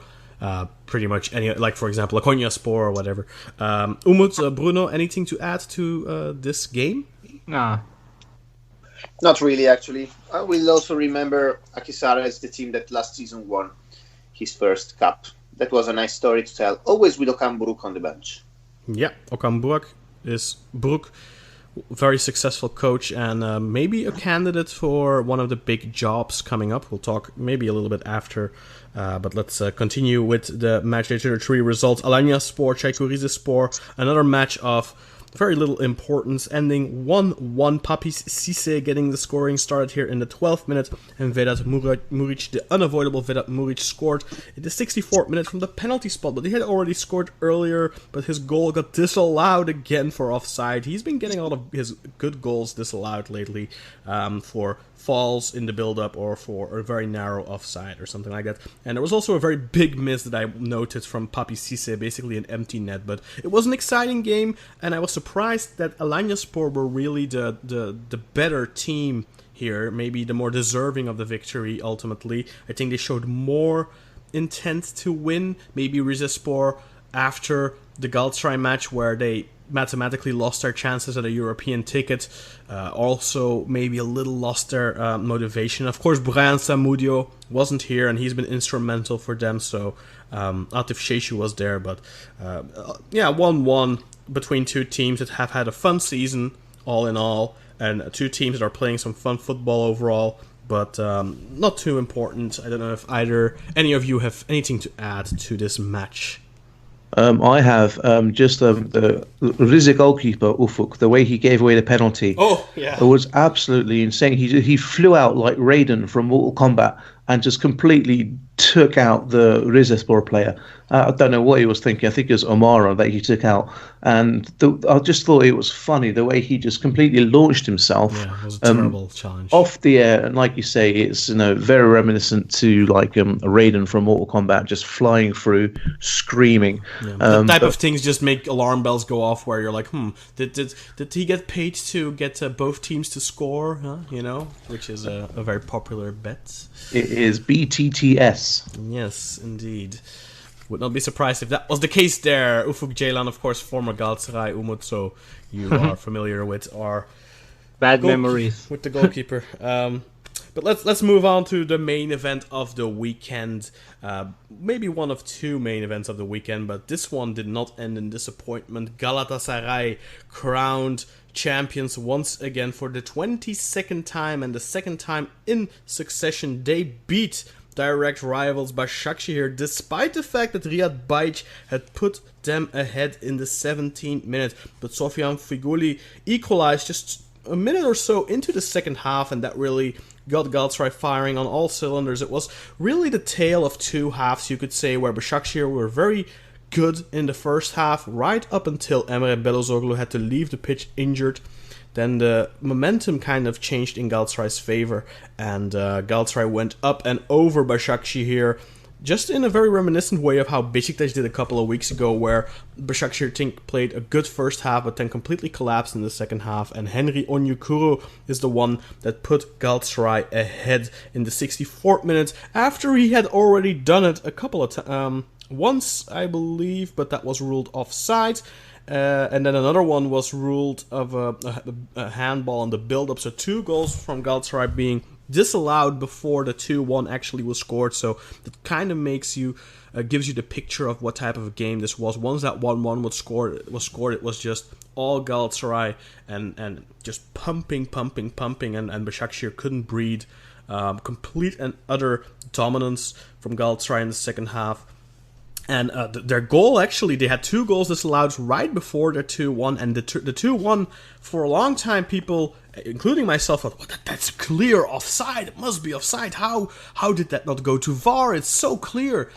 pretty much any, like for example, a Konyaspor or whatever. Umut, Bruno, anything to add to this game? Nah. Not really, actually. I will also remember Akhisar as the team that last season won his first cup. That was a nice story to tell, always with Okan Buruk on the bench. Yeah, Okan Buruk very successful coach and maybe a candidate for one of the big jobs coming up. We'll talk maybe a little bit after, but let's continue with the match day 3 results. Alanyaspor, Çaykur Rizespor, another match of very little importance, ending 1-1. Papis Cisse getting the scoring started here in the 12th minute, and Vedat Muric, the unavoidable Vedat Muric, scored in the 64th minute from the penalty spot, but he had already scored earlier, but his goal got disallowed again for offside. He's been getting a lot of his good goals disallowed lately for falls in the build-up or for a very narrow offside or something like that. And there was also a very big miss that I noted from Papi Cisse, basically an empty net. But it was an exciting game, and I was surprised that Alanyaspor were really the better team here, maybe the more deserving of the victory ultimately. I think they showed more intent to win. Maybe Rizespor, after the Galatasaray match where they mathematically lost their chances at a European ticket, also maybe a little lost their motivation. Of course, Brian Samudio wasn't here, and he's been instrumental for them, so Atif Sheshu was there, but 1-1 between two teams that have had a fun season, all in all, and two teams that are playing some fun football overall, but not too important. I don't know if any of you have anything to add to this match. I have just the Rize goalkeeper, Ufuk, the way he gave away the penalty. Oh, yeah. It was absolutely insane. He flew out like Raiden from Mortal Kombat and just completely took out the Rizespor player. I don't know what he was thinking. I think it was Omara that he took out. And I just thought it was funny the way he just completely launched himself. Yeah, it was a terrible challenge. Off the air. And like you say, it's very reminiscent to like a Raiden from Mortal Kombat, just flying through, screaming. Yeah, that type of things just make alarm bells go off where you're like, did he get paid to get both teams to score? Huh? Which is a very popular bet. It is BTTS. Yes, indeed. Would not be surprised if that was the case there. Ufuk Ceylan, of course, former Galatasaray Umut, so you are familiar with our bad memories with the goalkeeper. But let's move on to the main event of the weekend. Maybe one of two main events of the weekend, but this one did not end in disappointment. Galatasaray crowned champions once again for the 22nd time, and the second time in succession. They beat direct rivals Başakşehir, despite the fact that Riyad Baic had put them ahead in the 17th minute. But Sofyan Figuli equalized just a minute or so into the second half, and that really got Galatasaray firing on all cylinders. It was really the tale of two halves, you could say, where Başakşehir were very good in the first half, right up until Emre Belözoğlu had to leave the pitch injured. Then the momentum kind of changed in Galatasaray's favor, and Galatasaray went up and over Başakşehir, just in a very reminiscent way of how Beşiktaş did a couple of weeks ago, where Başakşehir played a good first half, but then completely collapsed in the second half, and Henry Onyekuru is the one that put Galatasaray ahead in the 64th minute, after he had already done it a couple of times, once, I believe, but that was ruled offside. And then another one was ruled of a handball on the build-up. So 2 goals from Galatasaray being disallowed before the 2-1 actually was scored. So that kind of gives you the picture of what type of a game this was. Once that 1-1 was scored, it was just all Galatasaray and just pumping, and Başakşehir couldn't breathe. Complete and utter dominance from Galatasaray in the second half. And their goal, actually, they had 2 goals disallowed right before their 2-1. And the 2-1, for a long time, people, including myself, thought, that's clear offside. It must be offside. How did that not go to VAR? It's so clear.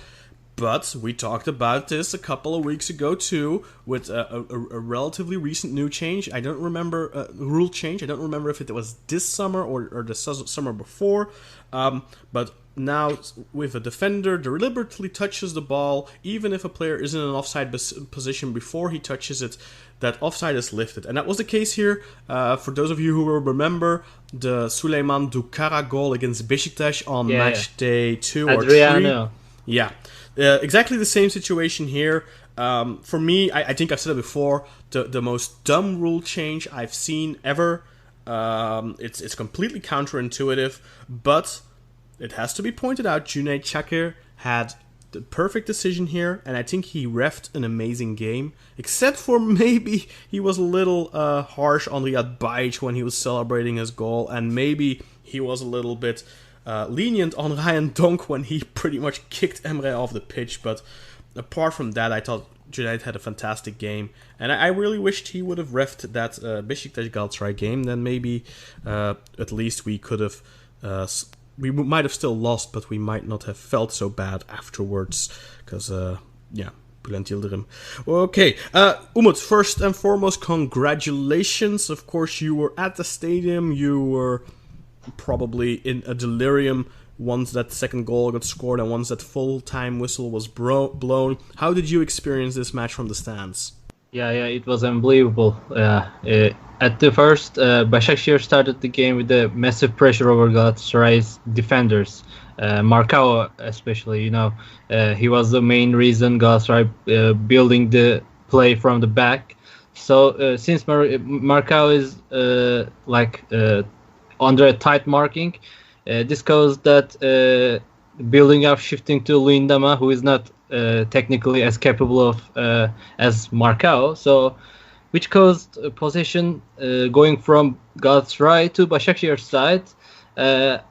But we talked about this a couple of weeks ago, too, with a relatively recent new change. I don't remember, rule change. I don't remember if it was this summer or the summer before. But now, with a defender, deliberately touches the ball, even if a player is in an offside position before he touches it, that offside is lifted. And that was the case here. For those of you who will remember, the Süleyman Dukara goal against Beşiktaş on match day 2 Adriano. or 3. Yeah, exactly the same situation here. For me, I think I've said it before, the most dumb rule change I've seen ever. It's completely counterintuitive, but it has to be pointed out, Cüneyt Çakır had the perfect decision here, and I think he refed an amazing game. Except for maybe he was a little harsh on Riyad Bajic when he was celebrating his goal, and maybe he was a little bit lenient on Ryan Donk when he pretty much kicked Emre off the pitch. But apart from that, I thought Cüneyt had a fantastic game, and I really wished he would have refed that Beşiktaş Galatasaray game. Then maybe at least we could have. We might have still lost, but we might not have felt so bad afterwards. Because, Bülent Yıldırım. Okay, Umut, first and foremost, congratulations. Of course, you were at the stadium. You were probably in a delirium once that second goal got scored and once that full-time whistle was blown. How did you experience this match from the stands? Yeah, it was unbelievable. At the first, Başakşehir started the game with a massive pressure over Galatasaray's defenders. Marcao especially, he was the main reason Galatasaray building the play from the back. So since Marcao is under a tight marking, this caused that building up shifting to Luyendama, who is not technically as capable of as Marcao, which caused possession going from Galatasaray to Başakşehir's side.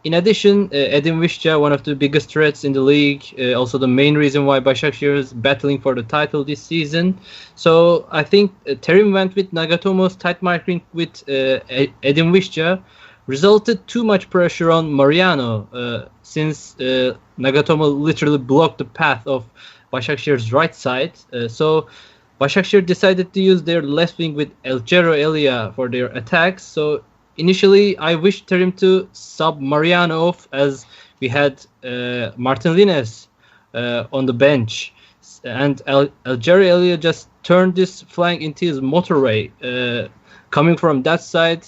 In addition, Edin Visca, one of the biggest threats in the league, also the main reason why Başakşehir is battling for the title this season. So I think Terim went with Nagatomo's tight marking with Edin Visca, resulted too much pressure on Mariano, since Nagatomo literally blocked the path of Başakşehir's right side. So Başakşehir decided to use their left wing with Elcero Elia for their attacks. So initially, I wished Terim to sub Mariano off, as we had Martin Lines on the bench. And Elcero Elia just turned this flank into his motorway, coming from that side.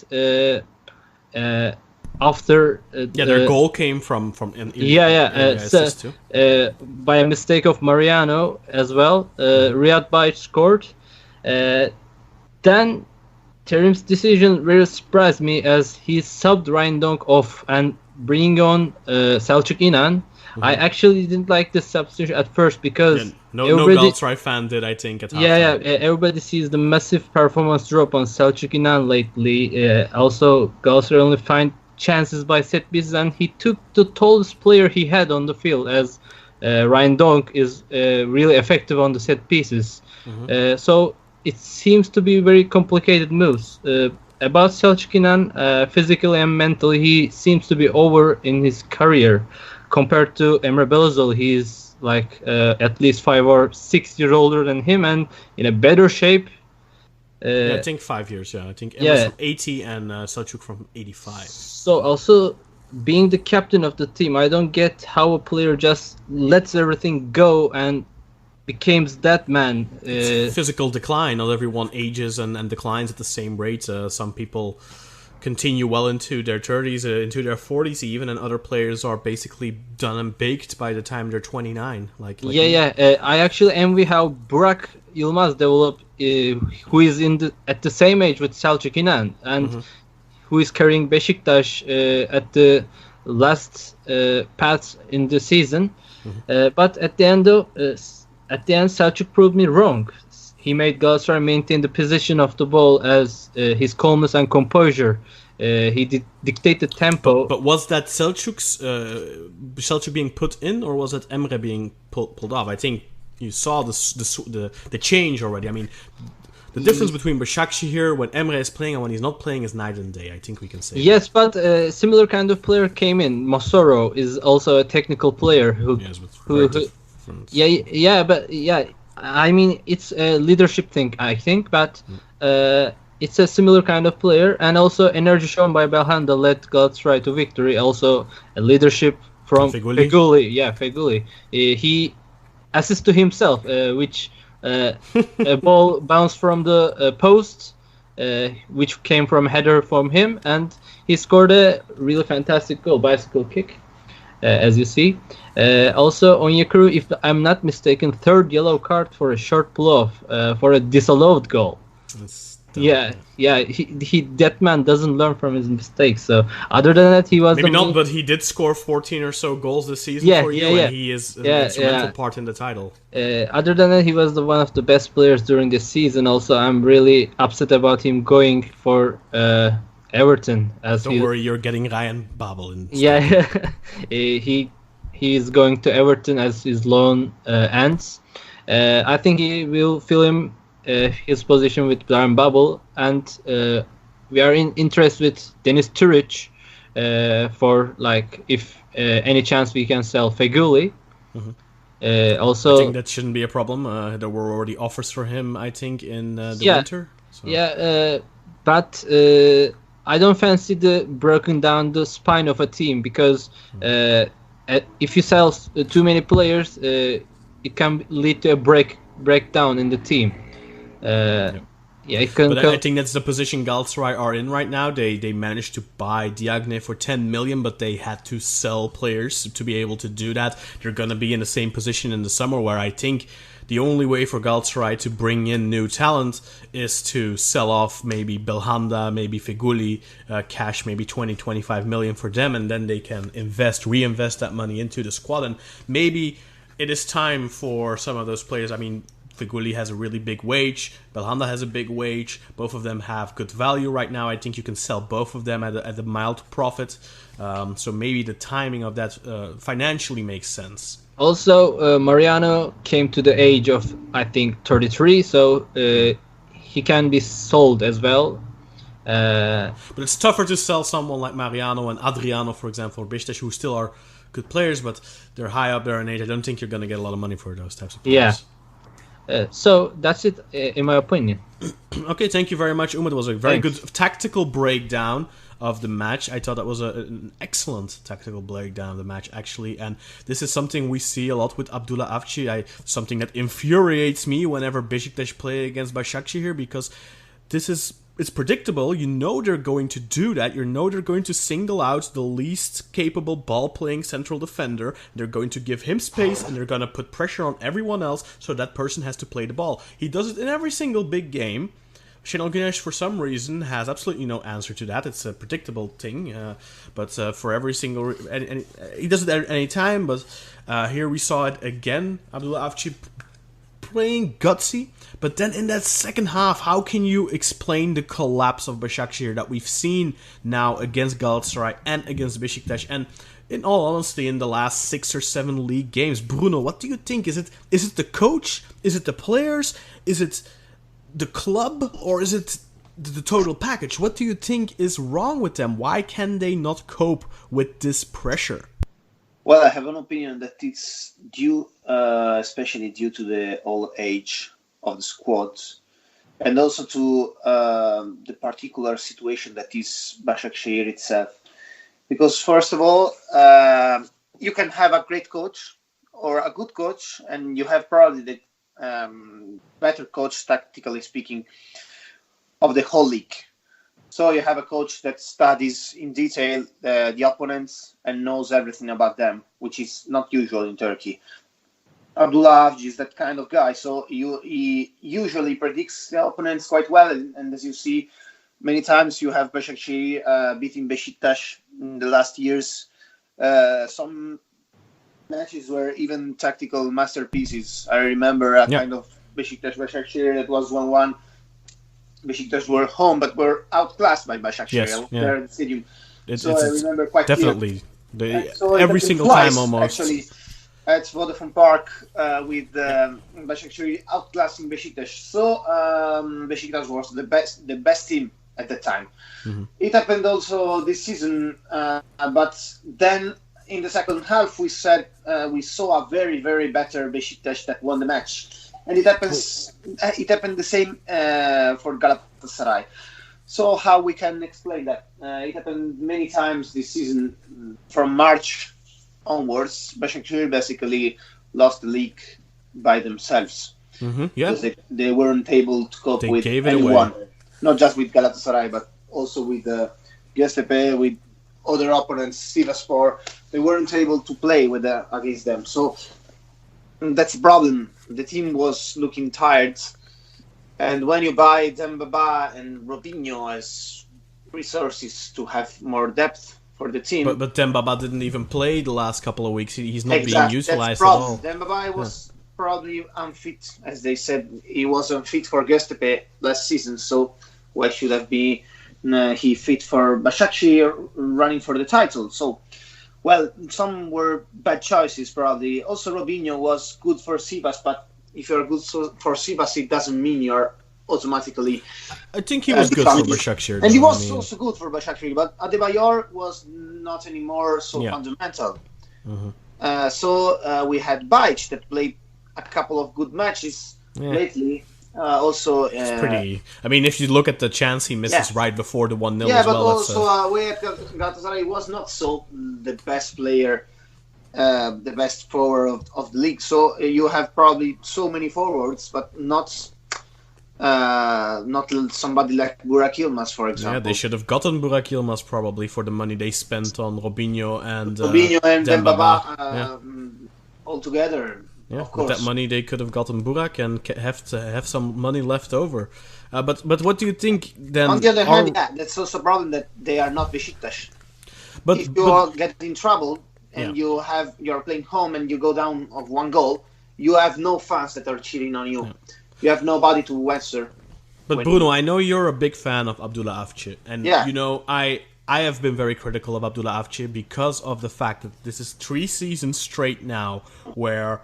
After their goal came from assist too. By a mistake of Mariano as well, Riyad Bajic scored. Then Terim's decision really surprised me, as he subbed Ryan Donk off and bringing on Selçuk İnan. Mm-hmm. I actually didn't like this substitution at first because no Galatasaray fan did, I think, at halftime. Everybody sees the massive performance drop on Selçuk İnan lately. Also, Galatasaray only find chances by set pieces, and he took the tallest player he had on the field, as Ryan Donk is really effective on the set pieces. Mm-hmm. So it seems to be very complicated moves. About Selçuk İnan, physically and mentally, he seems to be over in his career. Compared to Emre Belözoğlu, he's at least 5 or 6 years older than him and in a better shape. I think 5 years, I think Emre's from 80 and Selçuk from 85. So also, being the captain of the team, I don't get how a player just lets everything go and becomes that man. It's physical decline. Not everyone ages and declines at the same rate. Some people continue well into their 30s, into their 40s even, and other players are basically done and baked by the time they're 29. I actually envy how Burak Yılmaz developed, who is at the same age with Selçuk İnan, and mm-hmm. who is carrying Beşiktaş at the last path in the season. Mm-hmm. But at the end, Selçuk proved me wrong. He made Galatasaray maintain the position of the ball as his calmness and composure. He dictated tempo. But was that Selçuk being put in, or was it Emre being pulled off? I think you saw the change already. I mean, the difference between Başakşehir when Emre is playing and when he's not playing is night and day. I think we can say. Yes, but a similar kind of player came in. Mosoro is also a technical player who. I mean, it's a leadership thing, I think, but it's a similar kind of player, and also energy shown by Belhanda led Galatasaray to victory. Also, a leadership from Feguli. Feguli. He assists to himself, which a ball bounced from the post, which came from a header from him, and he scored a really fantastic goal, bicycle kick. As you see. Also, Onyekuru, if I'm not mistaken, third yellow card for a short pull-off for a disallowed goal. Yeah. That man doesn't learn from his mistakes. So other than that, he was maybe not, but he did score 14 or so goals this season for you, and he is an instrumental part in the title. Other than that, he was one of the best players during this season. Also, I'm really upset about him going for Everton. Don't worry, you're getting Ryan Babel in. Yeah, he is going to Everton as his loan ends. I think he will fill his position with Ryan Babel, and we are in interest with Deniz Türic for like if any chance we can sell Feghouli. Also, I think that shouldn't be a problem. There were already offers for him, I think, in the winter. So. Yeah, but I don't fancy the broken down the spine of a team because if you sell too many players, it can lead to a breakdown in the team. It can. But I think that's the position Galatasaray are in right now. They managed to buy Diagne for 10 million, but they had to sell players to be able to do that. They're going to be in the same position in the summer, where I think the only way for Galatasaray to bring in new talent is to sell off maybe Belhanda, maybe Feghouli, cash maybe 20-25 million for them, and then they can reinvest that money into the squad. And maybe it is time for some of those players. I mean, Feghouli has a really big wage. Belhanda has a big wage. Both of them have good value right now. I think you can sell both of them at a mild profit. So maybe the timing of that financially makes sense. Also, Mariano came to the age of, I think, 33, so he can be sold as well. But it's tougher to sell someone like Mariano and Adriano, for example, or Beşiktaş, who still are good players, but they're high up there in age. I don't think you're going to get a lot of money for those types of players. Yeah. So that's it, in my opinion. Okay, thank you very much, Umut. It was a very good tactical breakdown of the match. I thought that was an excellent tactical breakdown of the match, actually. And this is something we see a lot with Abdullah Avci. Something that infuriates me whenever Beşiktaş play against Başakşehir, because it's predictable. You know they're going to do that. You know they're going to single out the least capable ball-playing central defender. They're going to give him space, and they're going to put pressure on everyone else, so that person has to play the ball. He does it in every single big game. Şenol Güneş, for some reason, has absolutely no answer to that. It's a predictable thing, but for every single... he does it at any time, but here we saw it again. Abdullah Avci playing gutsy, but then in that second half, how can you explain the collapse of Başakşehir that we've seen now against Galatasaray and against Beşiktaş? And in all honesty, in the last 6 or 7 league games, Bruno, what do you think? Is it the coach? Is it the players? Is it the club, or is it the total package? What do you think is wrong with them? Why can they not cope with this pressure? Well, I have an opinion that it's due, especially due to the old age of the squad, and also to the particular situation that is Başakşehir itself. Because first of all, you can have a great coach or a good coach, and you have probably the better coach, tactically speaking, of the whole league. So you have a coach that studies in detail the opponents and knows everything about them, which is not usual in Turkey. Abdullah Avci is that kind of guy, so he usually predicts the opponents quite well, and as you see, many times you have Başakşehir beating Beşiktaş in the last years. Some matches were even tactical masterpieces. I remember a kind of Beşiktaş-Başakşehir that was 1-1. Beşiktaş were home, but were outclassed by Başakşehir there in the stadium. I remember quite definitely every single time almost. Actually, at Vodafone Park with Başakşehir outclassing Beşiktaş. So Beşiktaş was the best team at the time. Mm-hmm. It happened also this season, but then in the second half we saw a very, very better Beşiktaş that won the match. And it happened the same for Galatasaray. So how we can explain that? It happened many times this season. From March onwards, Başakşehir basically lost the league by themselves. Mm-hmm. Yeah. Because they weren't able to cope with anyone. Not just with Galatasaray, but also with Göztepe, with other opponents, Sivasspor. They weren't able to play against them. So that's a problem. The team was looking tired, And when you buy Dembaba and Robinho as resources to have more depth for the team, But Dembaba didn't even play the last couple of weeks. He's not being that's utilized the at problem. all. Dembaba was probably unfit, as they said. He was unfit for Göztepe last season, so why should have been he fit for Başakşehir running for the title? So, well, some were bad choices probably. Also, Robinho was good for Sivas, but if you're good for Sivas, it doesn't mean you're automatically. I think he was good for Başakşehir. And he was also good for Başakşehir, but Adebayor was not anymore so fundamental. So we had Bajic that played a couple of good matches lately. Also, it's pretty. I mean, if you look at the chance he misses right before the 1-0 as well. Yeah, but also we at Galatasaray was not so the best player, the best forward of the league. So you have probably so many forwards, but not somebody like Burak Yilmaz, for example. Yeah, they should have gotten Burak Yilmaz probably for the money they spent on Robinho and Dembaba altogether. Yeah, of course. With that money they could have gotten Burak and have some money left over. But what do you think then? On the other hand, that's also a problem that they are not Besiktas. But if you get in trouble and you're playing home and you go down of 1 goal, you have no fans that are cheering on you. Yeah. You have nobody to answer. But Bruno, I know you're a big fan of Abdullah Avci, and you know I have been very critical of Abdullah Avci because of the fact that this is 3 seasons straight now where.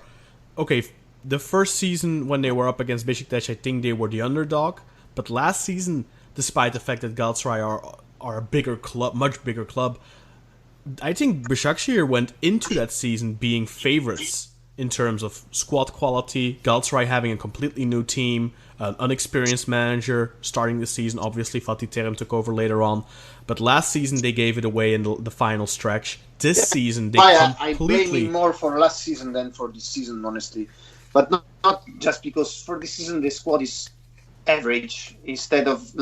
Okay, the first season when they were up against Besiktas, I think they were the underdog. But last season, despite the fact that Galatasaray are a bigger club, much bigger club, I think Başakşehir went into that season being favorites in terms of squad quality. Galatasaray having a completely new team, an unexperienced manager starting the season. Obviously, Fatih Terim took over later on. But last season, they gave it away in the final stretch. This season, they completely... I blame him more for last season than for this season, honestly. But not just because for this season, the squad is average instead of,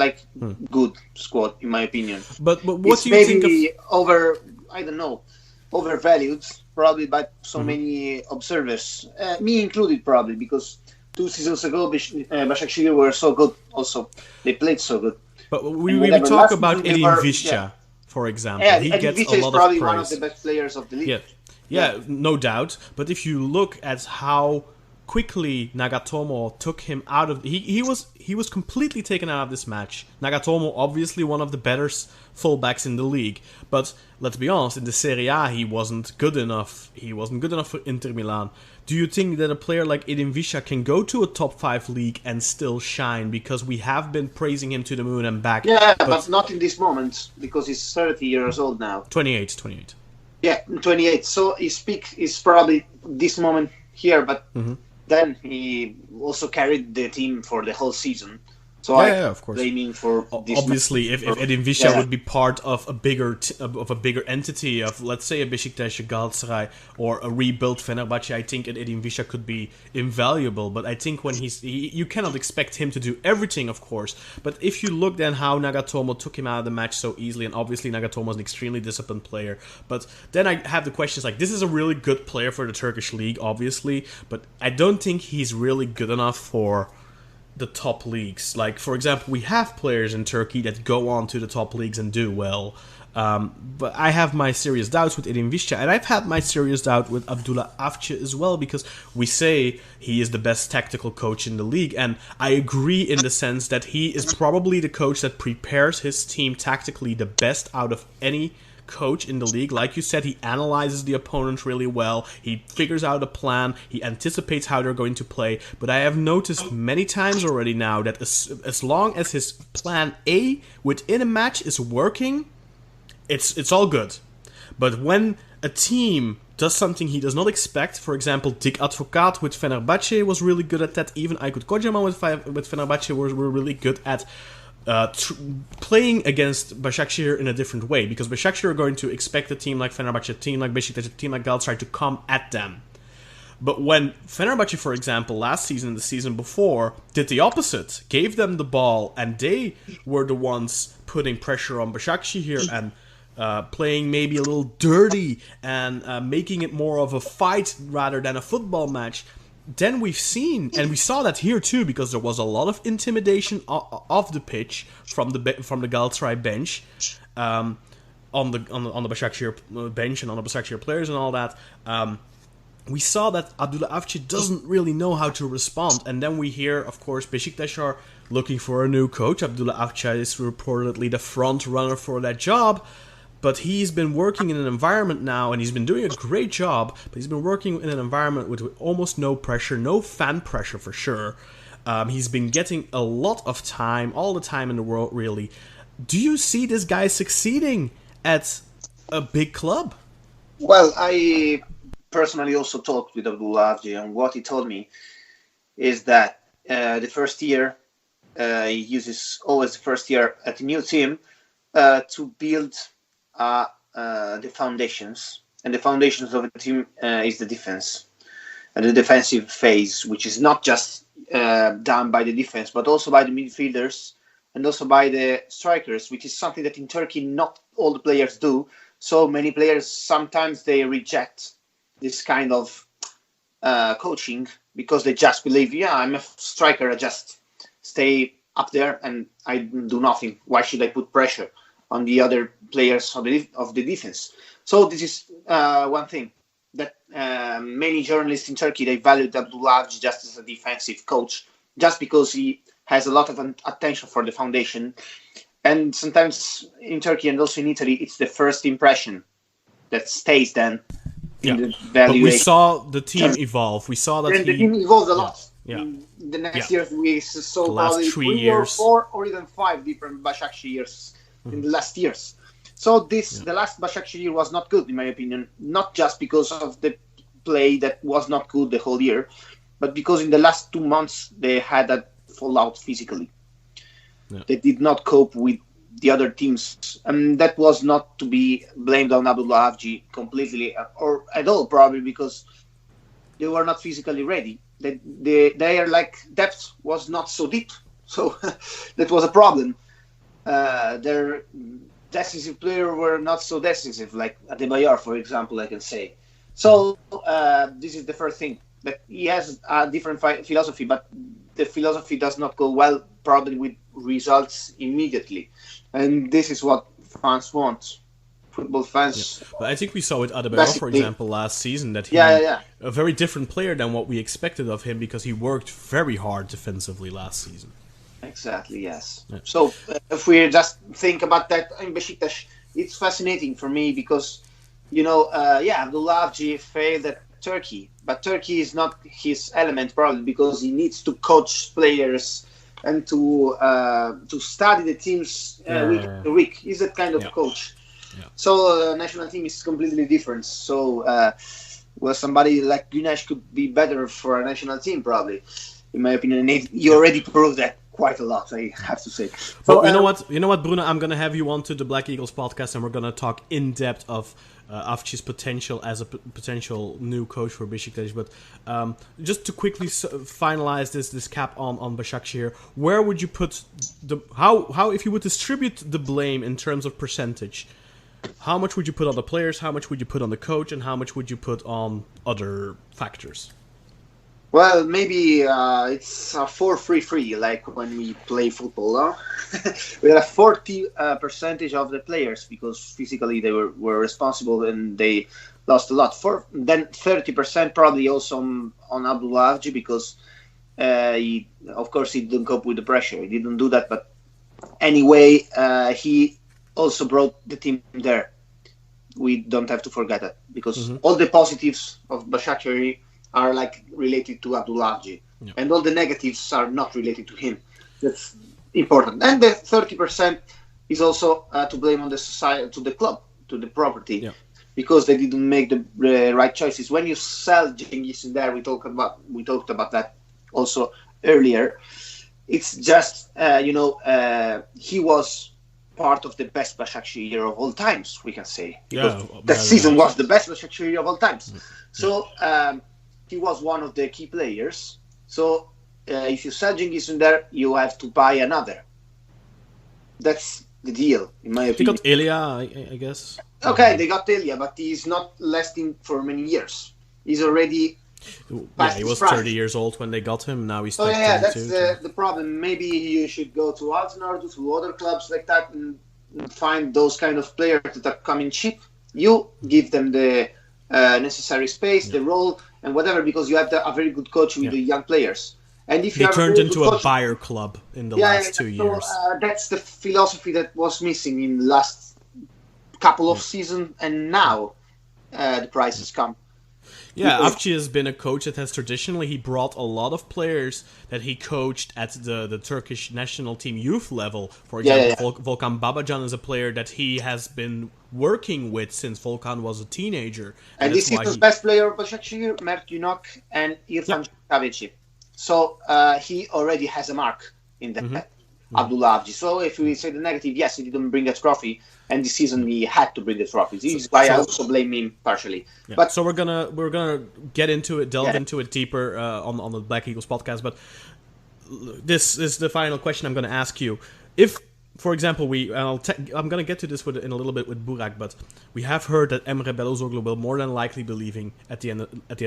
good squad, in my opinion. But what do you think of... overvalued, probably by so many observers. Me included, probably, because 2 seasons ago, Başakşehir were so good also. They played so good. But we talk about Edin Visca, for example. Yeah, he Edin gets Visca a is lot probably of praise. one of the best players of the league. Yeah, no doubt. But if you look at how quickly Nagatomo took him out of... He was completely taken out of this match. Nagatomo, obviously one of the better fullbacks in the league. But let's be honest, in the Serie A, he wasn't good enough. He wasn't good enough for Inter Milan. Do you think that a player like Edin Visca can go to a top 5 league and still shine? Because we have been praising him to the moon and back. Yeah, but not in this moment, because he's 30 years old now. 28. Yeah, 28. So his peak is probably this moment here, but then he also carried the team for the whole season. So of course. Blame him for this. Obviously, if Edin Visca would be part of a bigger entity of, let's say, a Besiktas, a Galatasaray, or a rebuilt Fenerbahce, I think Edin Visca could be invaluable. But I think when you cannot expect him to do everything, of course. But if you look then how Nagatomo took him out of the match so easily, and obviously Nagatomo is an extremely disciplined player. But then I have the questions like, this is a really good player for the Turkish league, obviously, but I don't think he's really good enough for the top leagues. Like, for example, we have players in Turkey that go on to the top leagues and do well. But I have my serious doubts with Edin Visca, and I've had my serious doubt with Abdullah Avci as well, because we say he is the best tactical coach in the league, and I agree in the sense that he is probably the coach that prepares his team tactically the best out of any coach in the league. Like you said, he analyzes the opponent really well, he figures out a plan, he anticipates how they're going to play. But I have noticed many times already now that as long as his plan A within a match is working, it's all good. But when a team does something he does not expect, for example, Dick Advocaat with Fenerbahce was really good at that, even Aykut Kocaman with Fenerbahce were really good at playing against Başakşehir in a different way, because Başakşehir are going to expect a team like Fenerbahce, a team like Beşiktaş, a team like Galatasaray to come at them. But when Fenerbahce, for example, last season and the season before, did the opposite, gave them the ball, and they were the ones putting pressure on Başakşehir and playing maybe a little dirty and making it more of a fight rather than a football match, then we've seen, and we saw that here too, because there was a lot of intimidation off the pitch from the Galatasaray bench, on the Başakşehir bench and on the Başakşehir players and all that. We saw that Abdullah Avci doesn't really know how to respond, and then we hear, of course, Beşiktaş are looking for a new coach. Abdullah Avci is reportedly the front runner for that job. But he's been working in an environment now, and he's been doing a great job, but he's been working in an environment with almost no pressure, no fan pressure for sure. He's been getting a lot of time, all the time in the world, really. Do you see this guy succeeding at a big club? Well, I personally also talked with Abdullah Avci, and what he told me is that the first year, he uses always the first year at a new team to build the foundations, and the foundations of a team is the defense and the defensive phase, which is not just done by the defense, but also by the midfielders and also by the strikers, which is something that in Turkey not all the players do. So many players, sometimes they reject this kind of coaching because they just believe, yeah, I'm a striker, I just stay up there and I do nothing. Why should I put pressure on the other players of the defense? So this is one thing that many journalists in Turkey, they valued Abdullah Avci just as a defensive coach, just because he has a lot of attention for the foundation. And sometimes in Turkey and also in Italy, it's the first impression that stays then in the valuation. But we saw the team evolve. We saw that the team evolved a lot. Yeah. In the next years, we saw the last probably 3 years, or 4 or even 5 different Başakşehir years in the last years. So the last Başakşehir year was not good, in my opinion, not just because of the play that was not good the whole year, but because in the last 2 months they had a fallout physically. Yeah. They did not cope with the other teams, and that was not to be blamed on Abdullah Avci completely or at all, probably because they were not physically ready. Their depth was not so deep, so that was a problem. Their decisive players were not so decisive, like M.I.A, for example, I can say. So this is the first thing, that he has a different philosophy, but the philosophy does not go well, probably with results immediately. And this is what fans want. Football fans. Yeah. But I think we saw with Adebayor, for example, last season, that he a very different player than what we expected of him, because he worked very hard defensively last season. Exactly, yes. Yeah. So if we just think about that in Beşiktaş, it's fascinating for me because, Abdullah Avci failed at Turkey, but Turkey is not his element, probably because he needs to coach players and to study the teams week to week. He's that kind of coach. Yeah. So national team is completely different. So somebody like Güneş could be better for a national team, probably, in my opinion. And you already proved that quite a lot, I have to say. So you know what, Bruno, I'm gonna have you on to the Black Eagles podcast, and we're gonna talk in depth of Avci's potential as a potential new coach for Beşiktaş. But just to quickly finalize this cap on Başakşehir, where would you put how if you would distribute the blame in terms of percentage? How much would you put on the players? How much would you put on the coach? And how much would you put on other factors? Well, maybe it's a 4-3-3, like when we play football. No? We had a 40% of the players because physically they were responsible and they lost a lot. Then 30% probably also on Abdullah Avci because he didn't cope with the pressure. He didn't do that, but anyway, he also brought the team there. We don't have to forget that because all the positives of Başakşehir are related to Abdullah Avci, and all the negatives are not related to him. That's important. And the 30% is also to blame on the society, to the club, to the property, because they didn't make the right choices. When you sell Cengiz in there, we talked about that also earlier. It's just he was part of the best Başakşehir year of all times, we can say. Because that season was the best Başakşehir year of all times. So he was one of the key players. So if you sell Cengiz in there, you have to buy another. That's the deal, in my opinion. They got Ilya, I guess. Okay, they got Ilya, but he's not lasting for many years. He's already Yeah, he was 30 years old when they got him. Now he's so like yeah, 32. That's the problem. Maybe you should go to Arsenal, to other clubs like that, and find those kind of players that are coming cheap. You give them the necessary space, the role, and whatever, because you have a very good coach with the young players. And if they you turned into a buyer club in the last 2 years. That's the philosophy that was missing in the last couple of seasons, and now the prices come. Yeah, Avci has been a coach that has traditionally, he brought a lot of players that he coached at the Turkish national team youth level. For example, Volkan Babacan is a player that he has been working with since Volkan was a teenager. And this is the best player of Başakşehir, Mert Günok and İrfan Kahveci. So he already has a mark in that. Abdullah Avci. So if we say the negative, yes, he didn't bring a trophy, and this season he had to bring the trophy. This is why I also blame him partially. Yeah. But so we're gonna get into it, delve into it deeper on the Black Eagles podcast. But this is the final question I'm gonna ask you. If, for example, I'm gonna get to this in a little bit with Burak, but we have heard that Emre Belözoğlu will more than likely be leaving at the end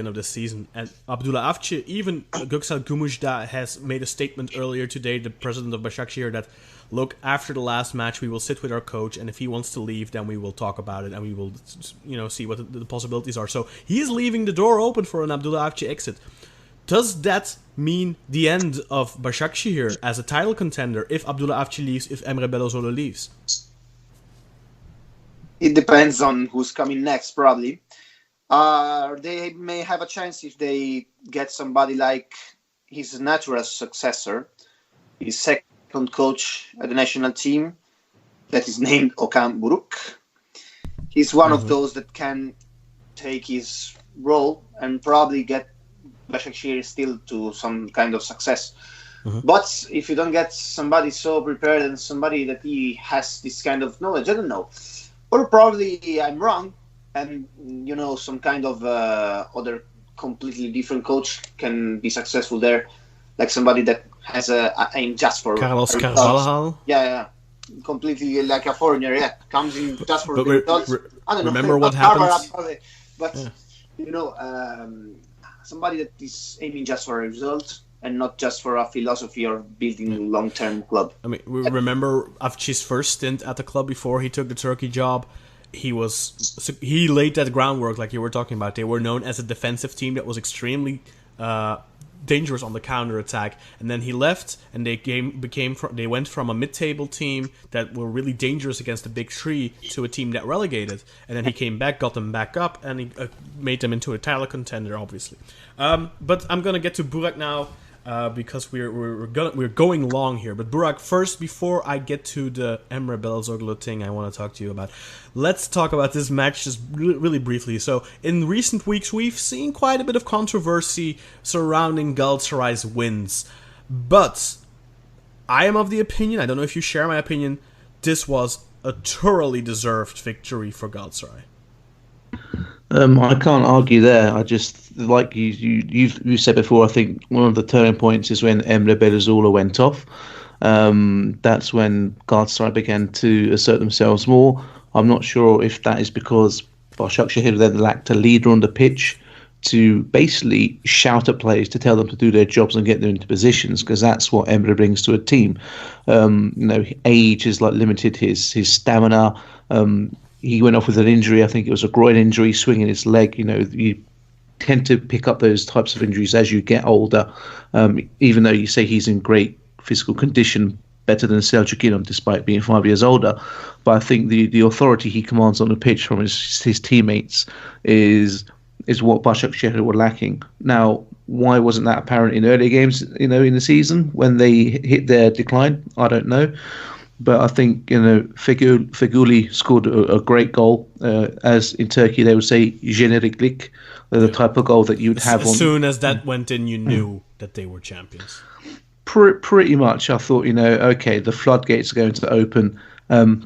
of the season, and Abdullah Avci, even Göksel Gümüşdağ has made a statement earlier today, the president of Başakşehir, that look, after the last match we will sit with our coach, and if he wants to leave, then we will talk about it, and we will, see what the possibilities are. So he is leaving the door open for an Abdullah Avci exit. Does that mean the end of Başakşehir as a title contender if Abdullah Avci leaves, if Emre Belözoğlu leaves? It depends on who's coming next, probably. They may have a chance if they get somebody like his natural successor, his second coach at the national team, that is named Okan Buruk. He's one of those that can take his role and probably get Başakşehir still to some kind of success. But if you don't get somebody so prepared and somebody that he has this kind of knowledge, I don't know. Or probably I'm wrong, and some kind of other completely different coach can be successful there, like somebody that has a aim just for Carlos Carvalhal. Yeah, completely like a foreigner. Yeah, comes in just for the results. I don't know. Remember what happened? But somebody that is aiming just for a result and not just for a philosophy or building a long-term club. I mean, we remember Avci's first stint at the club before he took the Turkey job. He laid that groundwork like you were talking about. They were known as a defensive team that was extremely dangerous on the counter-attack, and then he left, and they went from a mid-table team that were really dangerous against the big three to a team that relegated, and then he came back, got them back up, and he made them into a title contender, obviously. But I'm gonna get to Burak now, because we're going long here. But Burak, first, before I get to the Emre Belözoğlu thing I want to talk to you about, let's talk about this match just really briefly. So, in recent weeks, we've seen quite a bit of controversy surrounding Galatasaray's wins. But I am of the opinion, I don't know if you share my opinion, this was a thoroughly deserved victory for Galatasaray. I can't argue there. I just, like you said before, I think one of the turning points is when Emre Belözoğlu went off. That's when Galatasaray began to assert themselves more. I'm not sure if that is because Başakşehir then lacked a leader on the pitch to basically shout at players to tell them to do their jobs and get them into positions, because that's what Emre brings to a team. Age has limited his stamina. He went off with an injury. I think it was a groin injury, swinging his leg. You tend to pick up those types of injuries as you get older. Even though you say he's in great physical condition, better than Selçuk İnan, despite being 5 years older. But I think the authority he commands on the pitch from his teammates is what Başakşehir were lacking. Now, why wasn't that apparent in earlier games? In the season when they hit their decline, I don't know. But I think Feguli scored a great goal. As in Turkey they would say, jeneriklik, the type of goal that you would have. As soon as that went in, you knew that they were champions. Pretty much, I thought, okay, the floodgates are going to open.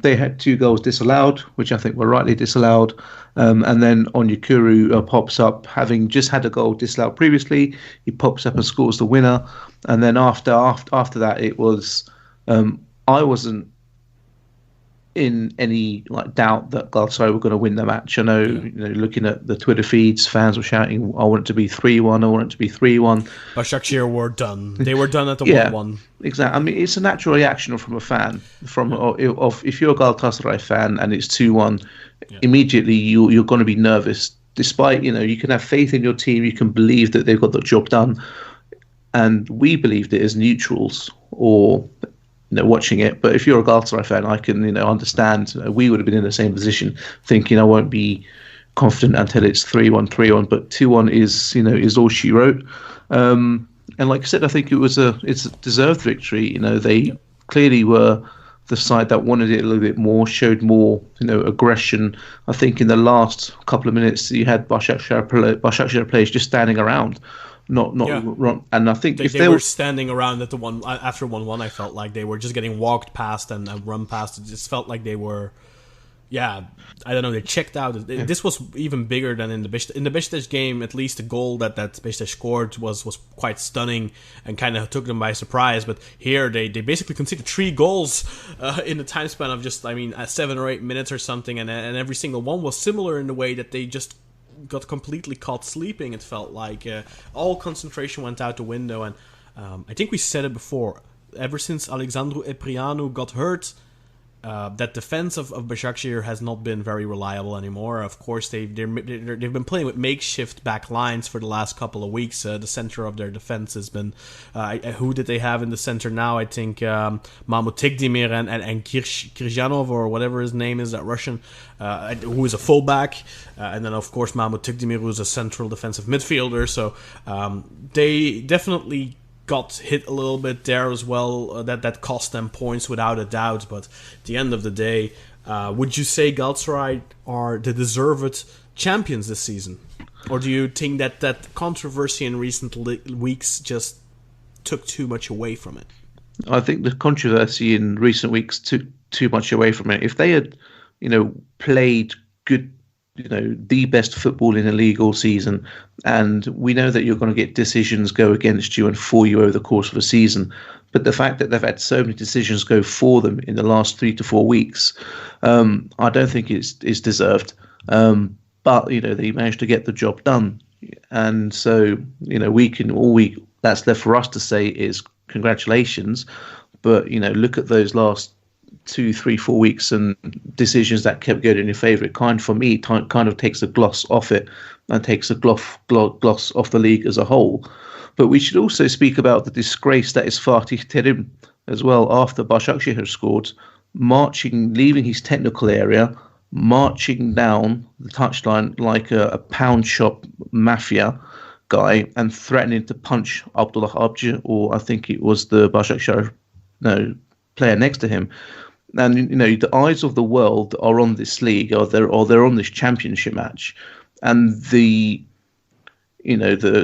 They had 2 goals disallowed, which I think were rightly disallowed. And then Onyekuru pops up, having just had a goal disallowed previously. He pops up and scores the winner. And then after that, it was. in any doubt that Galatasaray were going to win the match. I know, looking at the Twitter feeds, fans were shouting, "I want it to be 3-1. I want it to be 3-1." Başakşehir were done. They were done at the 1-1. Exactly. I mean, it's a natural reaction from a fan. Of if you're a Galatasaray fan and it's 2-1, immediately you're going to be nervous. Despite you can have faith in your team, you can believe that they've got the job done, and we believed it as neutrals or. Watching it, but if you're a Galatasaray fan, I can understand. We would have been in the same position, thinking I won't be confident until it's 3-1, 3-1. But 2-1 is all she wrote. And like I said, I think it's a deserved victory. They clearly were the side that wanted it a little bit more, showed more aggression. I think in the last couple of minutes, you had Başakşehir players just standing around. Not run, and I think if they were standing around at the one after 1-1, I felt like they were just getting walked past and run past. It just felt like they were, I don't know, they checked out. This was even bigger than in the Beşiktaş game. At least the goal that Beşiktaş scored was quite stunning and kind of took them by surprise. But here they basically conceded 3 goals in the time span of just 7 or 8 minutes or something, and every single one was similar in the way that they just got completely caught sleeping. It felt like all concentration went out the window, and I think we said it before. Ever since Alexandru Eprianu got hurt, that defense of Başakşehir has not been very reliable anymore. Of course, they've been playing with makeshift back lines for the last couple of weeks. The center of their defense has been who did they have in the center now? I think Mahmut Tekdemir and Kirjanov, or whatever his name is, that Russian, who is a fullback, and then of course Mahmut Tekdemir, who is a central defensive midfielder. So they definitely got hit a little bit there as well. That cost them points without a doubt. But at the end of the day, would you say Galatasaray are the deserved champions this season? Or do you think that controversy in recent weeks just took too much away from it? I think the controversy in recent weeks took too much away from it. If they had, played good, the best football in the league all season, and we know that you're going to get decisions go against you and for you over the course of a season, but the fact that they've had so many decisions go for them in the last 3 to 4 weeks, I don't think it's deserved. But they managed to get the job done, and so that's left for us to say is congratulations. But look at those last 2, 3, 4 weeks and decisions that kept going in your favour. It kind of takes a gloss off it and takes a gloss off the league as a whole. But we should also speak about the disgrace that is Fatih Terim as well. After Başakşehir had scored, leaving his technical area, marching down the touchline like a pound shop mafia guy and threatening to punch Abdullah Avci, or I think it was the Başakşehir player next to him. And the eyes of the world are on this league, or they're on this championship match, and the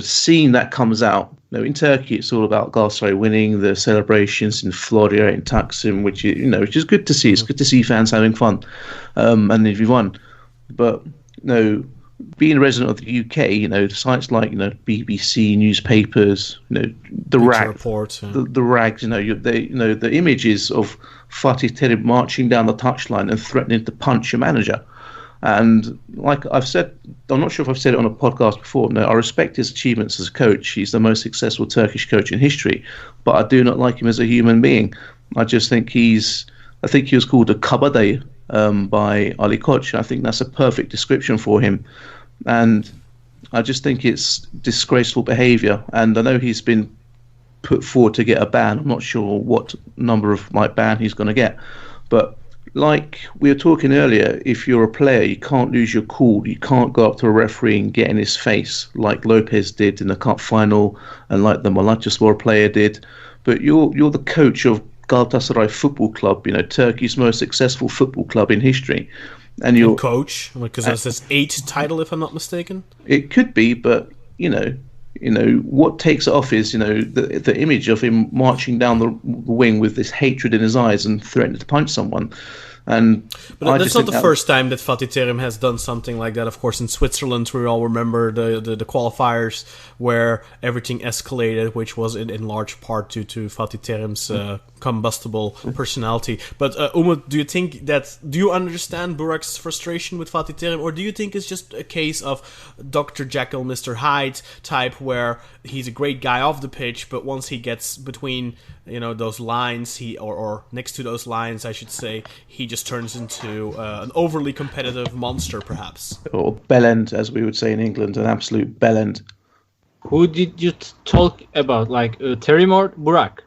scene that comes out. In Turkey, it's all about Galatasaray winning, the celebrations in Florya, in Taksim, which is good to see. It's good to see fans having fun, and if you won. But being a resident of the UK, sites like BBC, newspapers, the rags, the rags, the images of Fatih Terim marching down the touchline and threatening to punch a manager. And like I've said, I'm not sure if I've said it on a podcast before. No, I respect his achievements as a coach. He's the most successful Turkish coach in history, but I do not like him as a human being. I just think he was called a kabadayı by Ali Koç. I think that's a perfect description for him. And I just think it's disgraceful behaviour. And I know he's been put forward to get a ban. I'm not sure what number of ban he's going to get. But like we were talking earlier, if you're a player, you can't lose your cool. You can't go up to a referee and get in his face like Lopez did in the cup final and like the Malatyaspor player did. But you're the coach of Galatasaray Football Club, Turkey's most successful football club in history. And you're coach, because there's this 8 title, if I'm not mistaken. It could be, but what takes it off is the image of him marching down the wing with this hatred in his eyes and threatening to punch someone. And but that's not the first time that Fatih Terim has done something like that. Of course, in Switzerland, we all remember the qualifiers where everything escalated, which was in large part due to Fatih Terim's combustible personality. But Umut, do you understand Burak's frustration with Fatih Terim, or do you think it's just a case of Dr. Jekyll, Mr. Hyde type, where he's a great guy off the pitch, but once he gets between those lines, or next to those lines, I should say, he just turns into an overly competitive monster, perhaps. Or bellend, as we would say in England, an absolute bellend. Who did you talk about, like Terim or Burak?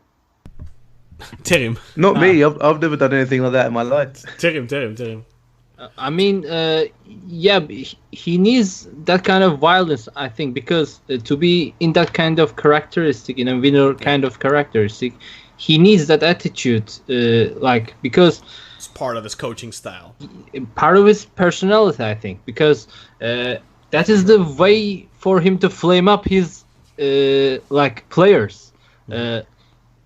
Terim. Not me. I've never done anything like that in my life. Terim. I mean, yeah, he needs that kind of violence, I think, because to be in that kind of characteristic, in a winner kind of characteristic, he needs that attitude, because it's part of his coaching style, part of his personality, I think, because that is the way for him to flame up his players.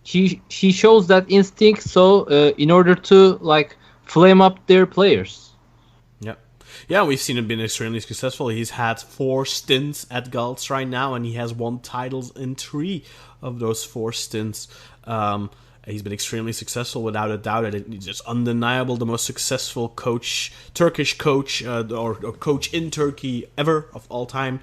He shows that instinct, so in order to flame up their players. Yeah, we've seen him being extremely successful. He's had 4 stints at Galatasaray now, and he has won titles in 3 of those 4 stints. He's been extremely successful, without a doubt. It's just undeniable, the most successful Turkish coach, or coach in Turkey ever of all time.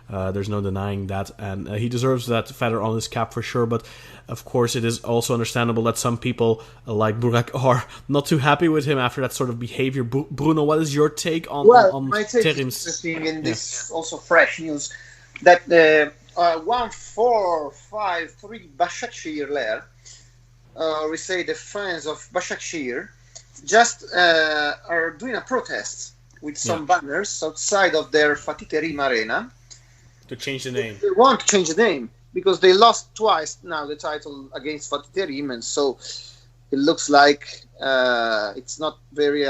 There's no denying that, and he deserves that feather on his cap for sure. But of course, it is also understandable that some people like Burak are not too happy with him after that sort of behavior. Bruno, what is your take on my take Terim's? is interesting in this also fresh news that 1453 Başakşehirler, we say the fans of Başakşehir, just are doing a protest with some banners outside of their Fatih Terim arena. To change the name. They want to change the name because they lost twice now the title against Fatih Terim, and so it looks like it's not very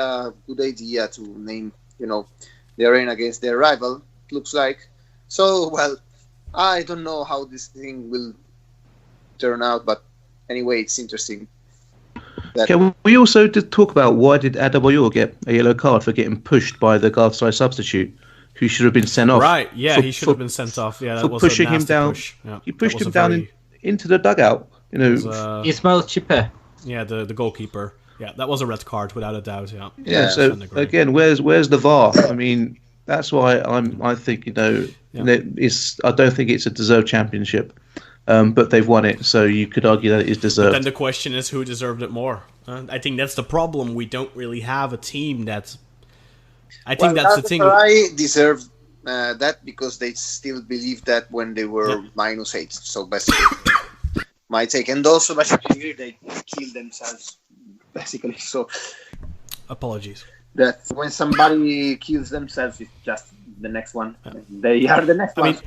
good idea to name the arena against their rival. It looks like so. Well, I don't know how this thing will turn out, but anyway, it's interesting. Okay, we also did talk about why did Adebayor get a yellow card for getting pushed by the Galatasaray substitute, who should have been sent off. Right, yeah, he should have been sent off. Yeah, that for was pushing a nasty him down. Push. Yeah, he pushed him down into the dugout. Ismail Chipe. Yeah, the goalkeeper. Yeah, that was a red card without a doubt. Yeah. Yeah. So again, where's the VAR? I mean, that's why I think it's. I don't think it's a deserved championship, but they've won it, so you could argue that it is deserved. But then the question is, who deserved it more? I think that's the problem. We don't really have a team that's. I think that's the thing. Galatasaray deserved that because they still believed that when they were -8. So basically, my take. And also, basically, they killed themselves, basically. So, apologies. That when somebody kills themselves, it's just the next one. They are the next one.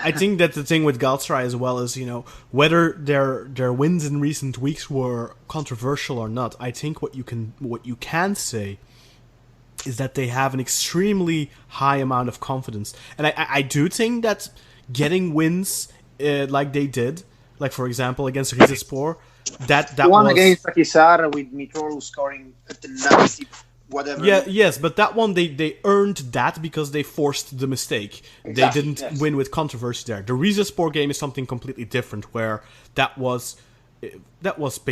I think that the thing with Galatasaray as well is, whether their wins in recent weeks were controversial or not. I think what you can say is that they have an extremely high amount of confidence. And I do think that getting wins like they did, like for example against Rizespor, that one was... against Akhisar with Mitroglou scoring at the 90th, whatever. Yeah, yes, but that one they earned that because they forced the mistake. Exactly, they didn't win with controversy there. The Rizespor game is something completely different, where that was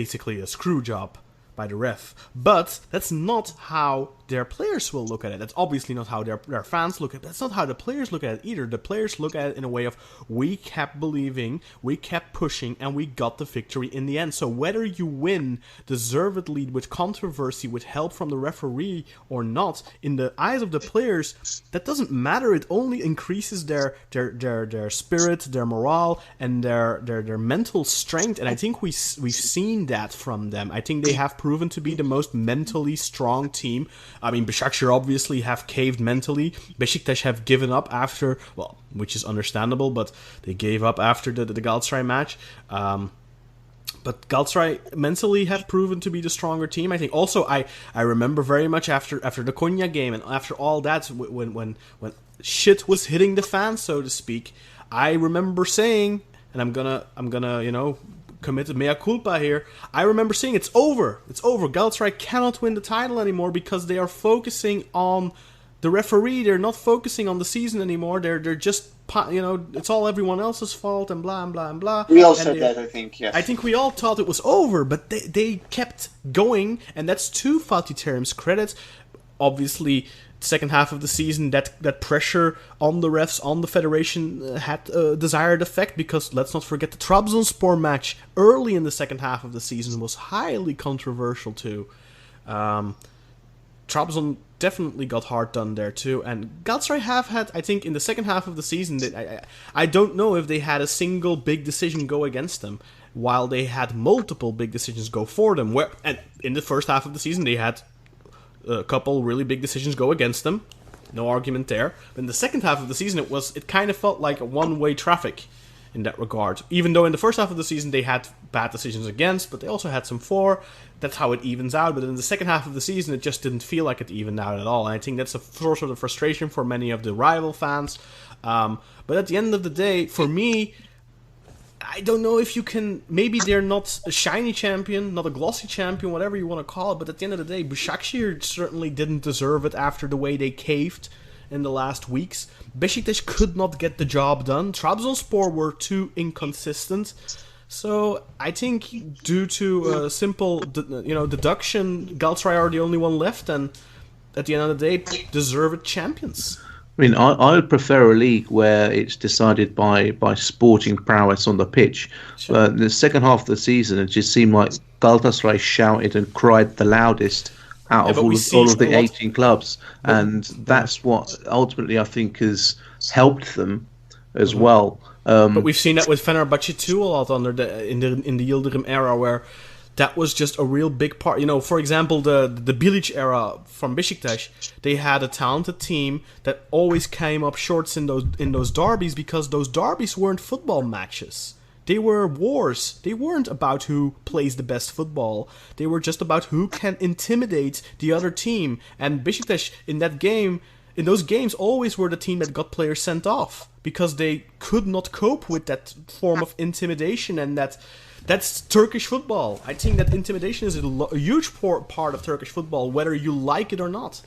basically a screw job by the ref. But that's not how their players will look at it. That's obviously not how their fans look at it. That's not how the players look at it either. The players look at it in a way of, we kept believing, we kept pushing, and we got the victory in the end. So whether you win deservedly with controversy, with help from the referee or not, in the eyes of the players, that doesn't matter. It only increases their spirit, their morale, and their mental strength. And I think we've seen that from them. I think they have proven to be the most mentally strong team. I mean, Başakşehir obviously have caved mentally. Beşiktaş have given up after, well, which is understandable, but they gave up after the Galatasaray match. But Galatasaray mentally have proven to be the stronger team. I think also I remember very much after the Konya game and after all that, when shit was hitting the fan, so to speak, I remember saying, and I'm gonna committed mea culpa here. I remember saying it's over. It's over. Galatasaray cannot win the title anymore because they are focusing on the referee. They're not focusing on the season anymore. They're just, it's all everyone else's fault and blah and blah and blah. We all said that, I think. Yes. I think we all thought it was over, but they kept going, and that's to Fatih Terim's credit. Obviously, second half of the season, that pressure on the refs, on the federation had a desired effect, because let's not forget the Trabzonspor match early in the second half of the season was highly controversial too. Trabzon definitely got hard done there too, and Galatasaray have had, I think, in the second half of the season, I don't know if they had a single big decision go against them, while they had multiple big decisions go for them. And in the first half of the season, they had a couple really big decisions go against them. No argument there. But in the second half of the season, it kind of felt like a one-way traffic in that regard. Even though in the first half of the season they had bad decisions against, but they also had some for. That's how it evens out. But in the second half of the season, it just didn't feel like it evened out at all. And I think that's a source of the frustration for many of the rival fans. But at the end of the day, for me, I don't know if you can. Maybe they're not a shiny champion, not a glossy champion, whatever you want to call it. But at the end of the day, Başakşehir certainly didn't deserve it after the way they caved in the last weeks. Beşiktaş could not get the job done. Trabzonspor were too inconsistent. So I think due to simple, deduction, Galatasaray are the only one left, and at the end of the day, deserved champions. I mean, I would prefer a league where it's decided by sporting prowess on the pitch. Sure. The second half of the season, it just seemed like Galatasaray shouted and cried the loudest out of all of the 18 clubs. And that's what ultimately I think has helped them as well. But we've seen that with Fenerbahce too a lot in the Yildirim era, where that was just a real big part. For example, the Bilic era from Beşiktaş, they had a talented team that always came up short in those derbies, because those derbies weren't football matches. They were wars. They weren't about who plays the best football. They were just about who can intimidate the other team. And Beşiktaş in those games always were the team that got players sent off, because they could not cope with that form of intimidation, and that's Turkish football. I think that intimidation is a huge part of Turkish football, whether you like it or not.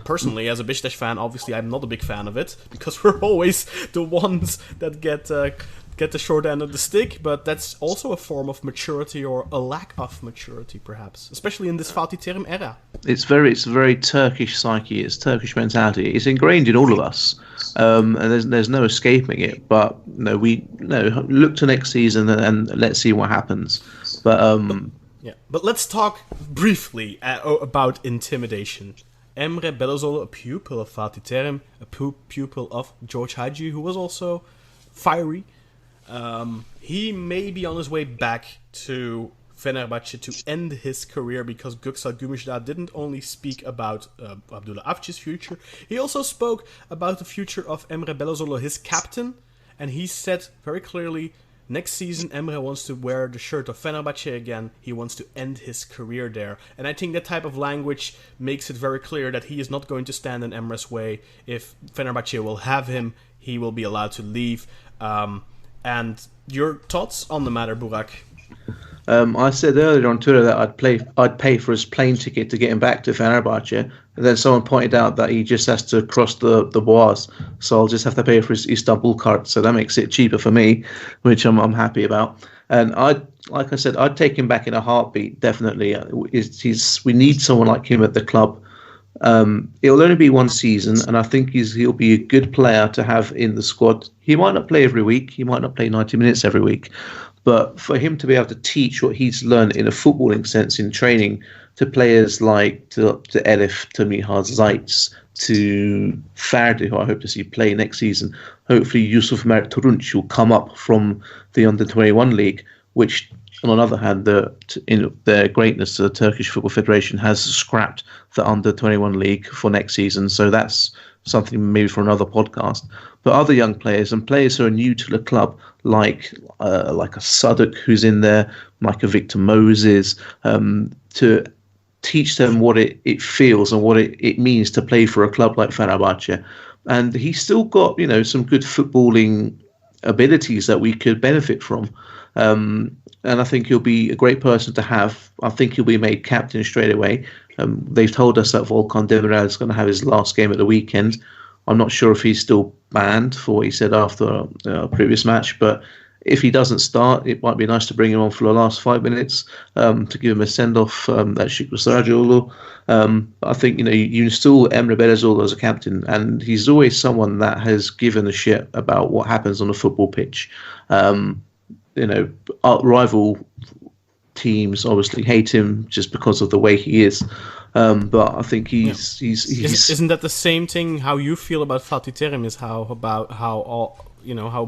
Personally, as a Beşiktaş fan, obviously I'm not a big fan of it, because we're always the ones that get the short end of the stick, but that's also a form of maturity, or a lack of maturity, perhaps, especially in this Fatih Terim era. It's very Turkish psyche. It's Turkish mentality. It's ingrained in all of us, and there's no escaping it. But we look to next season and let's see what happens. But let's talk briefly about intimidation. Emre Belözoğlu, a pupil of Fatih Terim, a pupil of George Hagi, who was also fiery. He may be on his way back to Fenerbahce to end his career, because Göksel Gümüşdağ didn't only speak about Abdullah Avci's future, he also spoke about the future of Emre Belözoğlu, his captain, and he said very clearly, next season Emre wants to wear the shirt of Fenerbahce again. He wants to end his career there. And I think that type of language makes it very clear that he is not going to stand in Emre's way. If Fenerbahce will have him, he will be allowed to leave. And your thoughts on the matter, Burak? I said earlier on Twitter that I'd pay for his plane ticket to get him back to Fenerbahce, and then someone pointed out that he just has to cross the Boğaz, so I'll just have to pay for his Istanbul card. So that makes it cheaper for me, which I'm happy about. And like I said, I'd take him back in a heartbeat. Definitely, we need someone like him at the club. It'll only be one season, and I think he'll be a good player to have in the squad. He might not play every week, he might not play 90 minutes every week, but for him to be able to teach what he's learned in a footballing sense in training to players like to Elif, to Miha Zayt, to Ferdi, who I hope to see play next season. Hopefully Yusuf Mert Turunç will come up from the Under-21 league, which on the other hand, in their greatness, the Turkish Football Federation has scrapped the Under-21 league for next season. So that's something maybe for another podcast. But other young players and players who are new to the club, like a Sadık who's in there, like a Victor Moses, to teach them what it feels and what it means to play for a club like Fenerbahce. And he's still got some good footballing abilities that we could benefit from. And I think he'll be a great person to have. I think he'll be made captain straight away. They've told us that Volkan Demirel is going to have his last game at the weekend. I'm not sure if he's still banned for what he said after a previous match, but if he doesn't start, it might be nice to bring him on for the last 5 minutes to give him a send-off at Şükrü. I think, you install Emre Belözoğlu as a captain, and he's always someone that has given a shit about what happens on a football pitch. Rival teams obviously hate him just because of the way he is. But I think he's Isn't that the same thing how you feel about Fatih Terim is how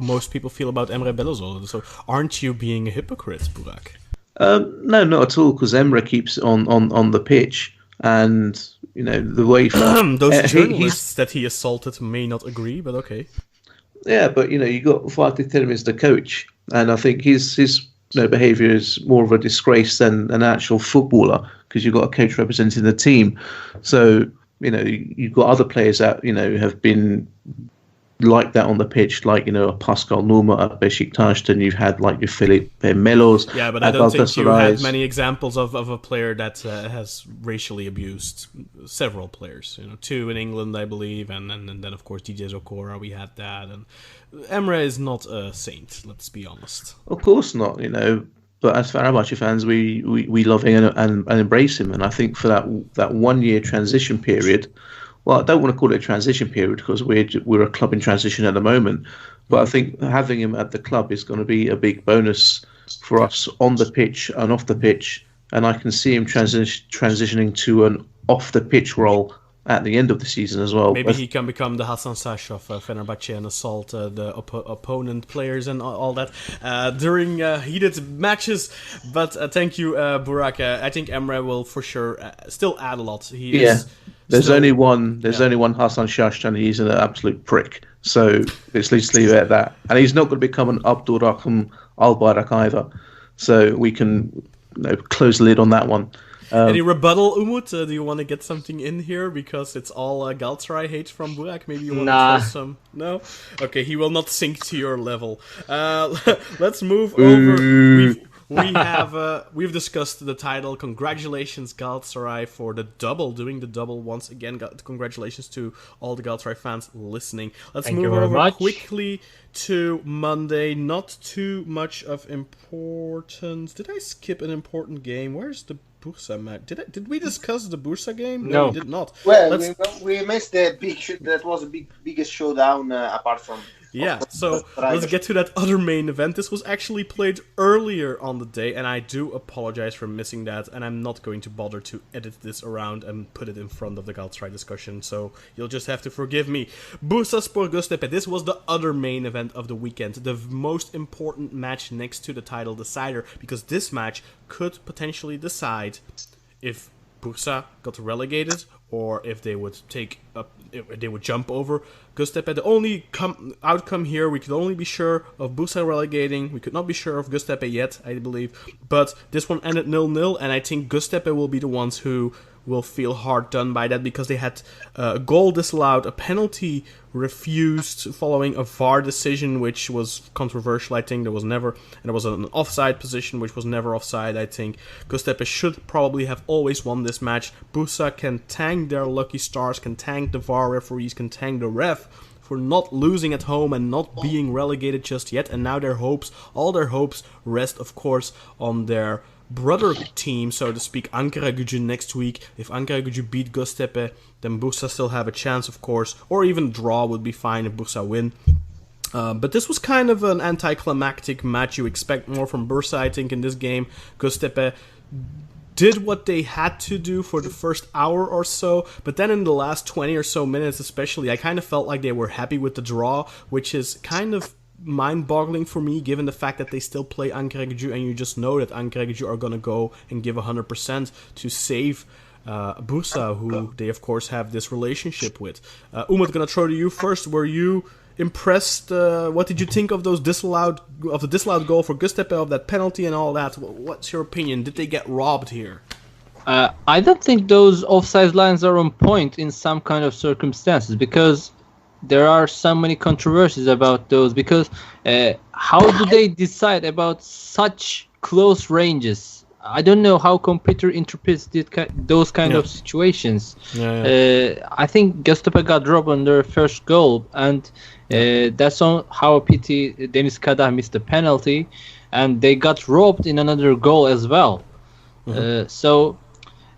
most people feel about Emre Belözoğlu? So aren't you being a hypocrite, Burak? No, not at all, because Emre keeps on the pitch, and the way those journalists that he assaulted may not agree, but okay. Yeah, but you got Fatih Terim as the coach, and I think his behaviour is more of a disgrace than an actual footballer, because you've got a coach representing the team. So you've got other players that have been like that on the pitch, like a Pascal Nouma at Beşiktaş, then you've had like your Felipe Melos. Yeah, but I don't think you had many examples of a player that has racially abused several players. 2 in England, I believe, and then of course DJ Zokora, we had that, and Emre is not a saint. Let's be honest. Of course not, But as Fenerbahçe fans, we love him and embrace him, and I think for that 1 year transition period. Well, I don't want to call it a transition period because we're a club in transition at the moment. But I think having him at the club is going to be a big bonus for us on the pitch and off the pitch. And I can see him transitioning to an off-the-pitch role at the end of the season as well. Maybe he can become the Hasan Sash of Fenerbahçe and assault the opponent players and all that during heated matches. But thank you, Burak. I think Emre will for sure still add a lot. There's only one Hasan Şaş, and he's an absolute prick. So let's leave it at that. And he's not going to become an Abdurrahim Albayrak either. So we can close the lid on that one. Any rebuttal, Umut? Do you want to get something in here? Because it's all Galatasaray hate from Burak. Maybe you want to try some? No? Okay, he will not sink to your level. Let's move over. We've discussed the title. Congratulations, Galatasaray, for the double, doing the double once again. Congratulations to all the Galatasaray fans listening. Let's move over quickly to Monday. Not too much of importance. Did I skip an important game? Where's the Bursa match? Did we discuss the Bursa game? No, we did not. Well, we missed the that was the biggest showdown apart from. Yeah, so let's get to that other main event. This was actually played earlier on the day, and I do apologize for missing that, and I'm not going to bother to edit this around and put it in front of the Galatasaray discussion, so you'll just have to forgive me. Bursaspor Göztepe, this was the other main event of the weekend, the most important match next to the title decider, because this match could potentially decide if Bursa got relegated or if they would jump over Göztepe. The only outcome here, we could only be sure of Bursa relegating. We could not be sure of Göztepe yet, I believe. But this one ended 0-0, and I think Göztepe will be the ones who will feel hard done by that, because they had a goal disallowed, a penalty refused following a VAR decision, which was controversial, I think. There was an offside position, which was never offside, I think. Göztepe should probably have always won this match. Bursa can thank their lucky stars, can thank the VAR referees, can thank the ref for not losing at home and not being relegated just yet. And now all their hopes rest, of course, on their brother team, so to speak, Ankaragücü next week. If Ankaragücü beat Göztepe, then Bursa still have a chance, of course, or even draw would be fine if Bursa win. But this was kind of an anticlimactic match. You expect more from Bursa, I think, in this game. Göztepe did what they had to do for the first hour or so, but then in the last 20 or so minutes especially, I kind of felt like they were happy with the draw, which is kind of mind-boggling for me, given the fact that they still play Ankaragücü, and you just know that Ankaragücü are going to go and give 100% to save Bursa, who they of course have this relationship with. Umut, going to throw to you first. Were you impressed? What did you think of the disallowed goal for Göztepe, of that penalty and all that? What's your opinion? Did they get robbed here? I don't think those offside lines are on point in some kind of circumstances, because there are so many controversies about those, because how do they decide about such close ranges? I don't know how computer interprets those kind of situations. I think Göztepe got robbed on their first goal, and that's on how pity Deniz Kadah missed the penalty, and they got robbed in another goal as well. So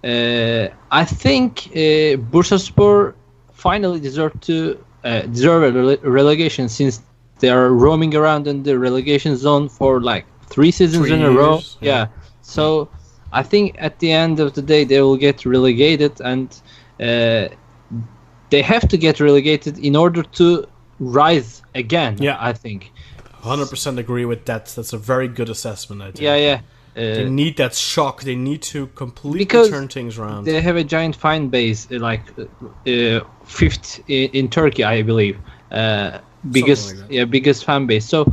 I think Bursaspor finally deserve a relegation, since they are roaming around in the relegation zone for like 3 seasons in a row. Yeah. So I think at the end of the day they will get relegated, and they have to get relegated in order to rise again. Yeah, I think 100% agree with that. That's a very good assessment, I think. Yeah. They need that shock. They need to completely turn things around. They have a giant fan base, like fifth in Turkey, I believe. Biggest fan base. So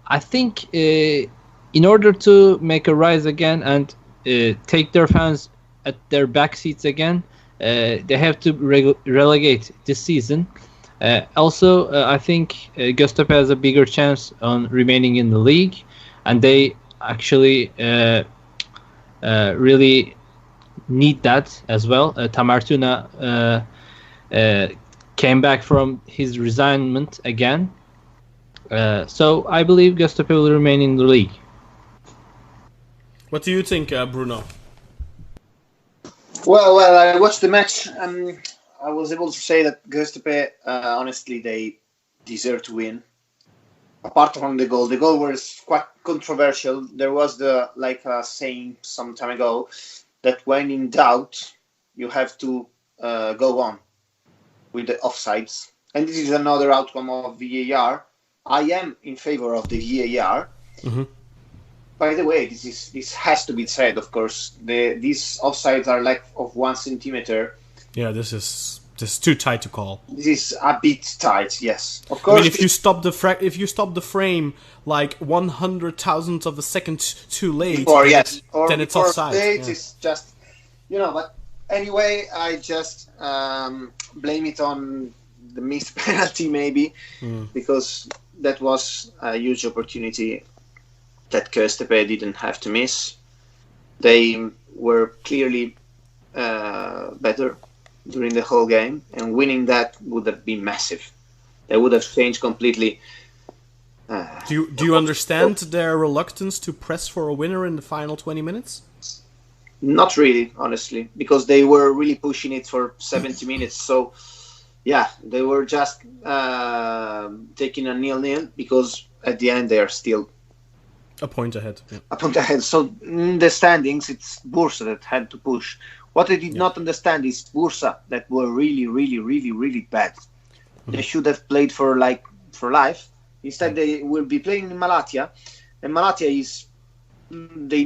I think in order to make a rise again and take their fans at their back seats again, they have to relegate this season. Also, I think Göztepe has a bigger chance on remaining in the league, and they actually really need that as well. Tamer Tuna came back from his resignment again. So I believe Göztepe will remain in the league. What do you think, Bruno? Well, I watched the match, and I was able to say that Göztepe, honestly, they deserve to win. Apart from the goal was quite controversial. There was saying some time ago that when in doubt, you have to go on with the offsides. And this is another outcome of VAR. I am in favor of the VAR. Mm-hmm. By the way, this has to be said, of course. These offsides are like of 1 centimeter. Yeah, this is too tight to call. This is a bit tight, yes. Of course. I mean, if you stop the frame like 100,000th of a second too late, then it's offside. It's just, But anyway, I just blame it on the missed penalty, maybe, because that was a huge opportunity that Göztepe didn't have to miss. They were clearly better during the whole game, and winning that would have been massive. They would have changed completely. Do you understand their reluctance to press for a winner in the final 20 minutes? Not really, honestly, because they were really pushing it for 70 minutes. So, yeah, they were just taking a 0-0 because at the end they are still a point ahead. Yeah. A point ahead. So in the standings, it's Bursa that had to push. What I did not understand is Bursa that were really, really, really, really bad. They should have played for life. Instead, they will be playing in Malatya, and Malatya is. They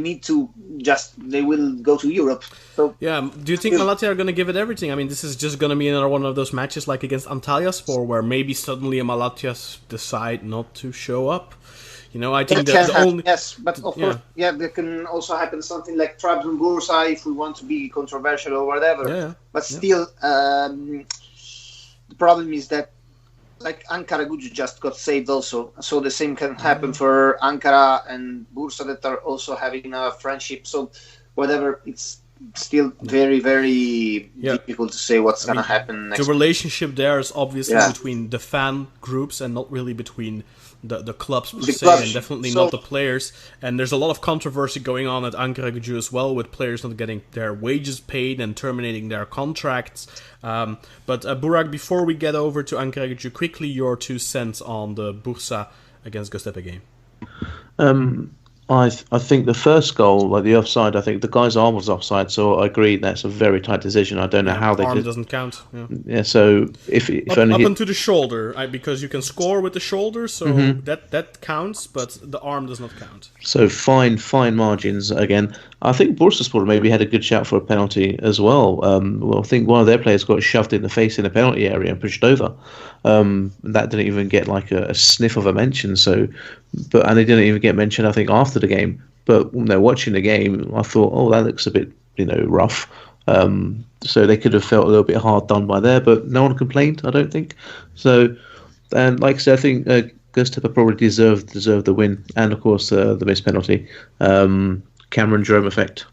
will go to Europe. So yeah, do you think Malatya are going to give it everything? I mean, this is just going to be another one of those matches like against Antalyaspor, where maybe suddenly a Malatya decide not to show up. I think the only... Yes, but of course, there can also happen something like Trabzon Bursa if we want to be controversial or whatever. Yeah. But still, the problem is that Ankara Gücü just got saved also. So the same can happen for Ankara and Bursa that are also having a friendship. So whatever, it's still very, very difficult to say what's going to happen next. The relationship there is obviously between the fan groups and not really between the clubs per se, and definitely not the players. And there's a lot of controversy going on at Ankara Gücü as well, with players not getting their wages paid and terminating their contracts. But Burak, before we get over to Ankara Gücü, quickly your 2 cents on the Bursa against Göztepe game. I think the first goal, like the offside, I think the guy's arm was offside, so I agree that's a very tight decision. I don't know how they arm could... doesn't count. Yeah, so if up onto the shoulder, because you can score with the shoulder, so that counts, but the arm does not count. So fine margins again. I think Bursaspor maybe had a good shout for a penalty as well. I think one of their players got shoved in the face in the penalty area and pushed over. That didn't even get like a sniff of a mention. And they didn't even get mentioned, I think, after the game. But when they're watching the game, I thought, that looks a bit, rough. So they could have felt a little bit hard done by there, but no one complained, I don't think. So, and like I said, I think Göztepe probably deserved the win, and of course the missed penalty. Cameron Jerome effect.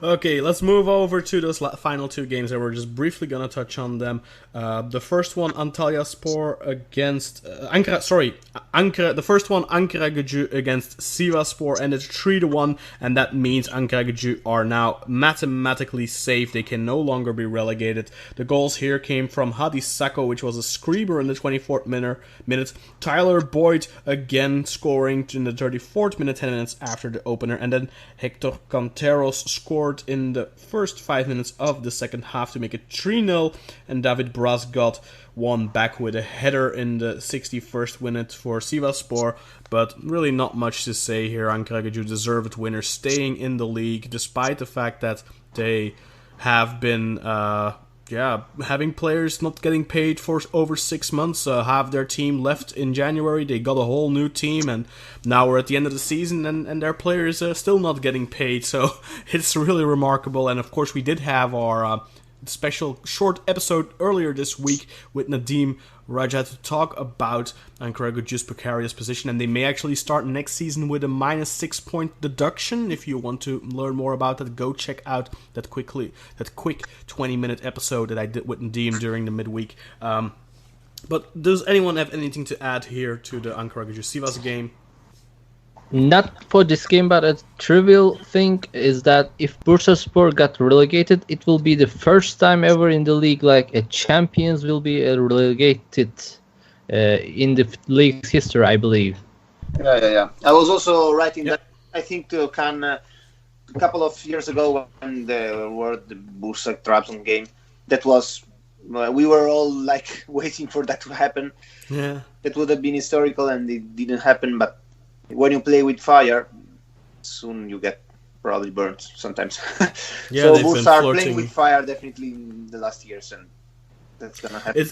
Okay, let's move over to those final two games, and we're just briefly gonna touch on them. The first one, Antalyaspor against Ankara. The first one, Ankaragücü against Sivasspor, ended 3-1, and that means Ankaragücü are now mathematically safe. They can no longer be relegated. The goals here came from Hadi Sako, which was a screamer in the 24th minute. Tyler Boyd again scoring in the 34th minute, 10 minutes after the opener, and then Hector Canteros scored in the first 5 minutes of the second half to make it 3-0, and David Braz got one back with a header in the 61st minute for Sivasspor, but really not much to say here. Ankaragücü deserved winner, staying in the league despite the fact that they have been having players not getting paid for over 6 months. Half their team left in January. They got a whole new team, and now we're at the end of the season, and their players are still not getting paid. So it's really remarkable. And of course, we did have our special short episode earlier this week with Nadim Raja to talk about Ankaragücü's precarious position, and they may actually start next season with a -6 point deduction. If you want to learn more about that, go check out that quick 20-minute episode that I did with Nadim during the midweek. But does anyone have anything to add here to the Ankaragücü Sivas game? Not for this game, but a trivial thing is that if Bursaspor got relegated, it will be the first time ever in the league, like a champions will be relegated in the league's history, I believe. Yeah. I was also writing that. I think Kaan, a couple of years ago when there were the Bursa Trabzon game, that was we were all like waiting for that to happen. Yeah, that would have been historical, and it didn't happen. But when you play with fire, soon you get probably burnt sometimes. Yeah, so they've Bursa been are flirting playing with fire definitely in the last years, and that's gonna happen.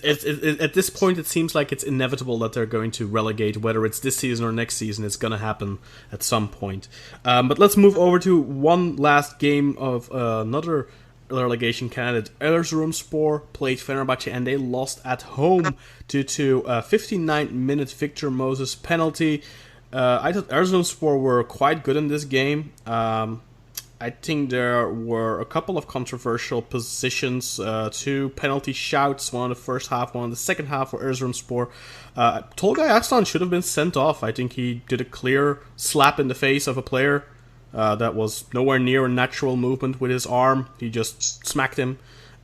At this point, it seems like it's inevitable that they're going to relegate. Whether it's this season or next season, it's gonna happen at some point. But let's move over to one last game of another relegation candidate. Erzurumspor played Fenerbahce, and they lost at home due to a 59-minute Victor Moses penalty. I thought Erzurumspor were quite good in this game. I think there were a couple of controversial positions, 2 penalty shouts, one in the first half, one in the second half for Erzurumspor. Tolgay Aslan should have been sent off. I think he did a clear slap in the face of a player that was nowhere near a natural movement with his arm. He just smacked him.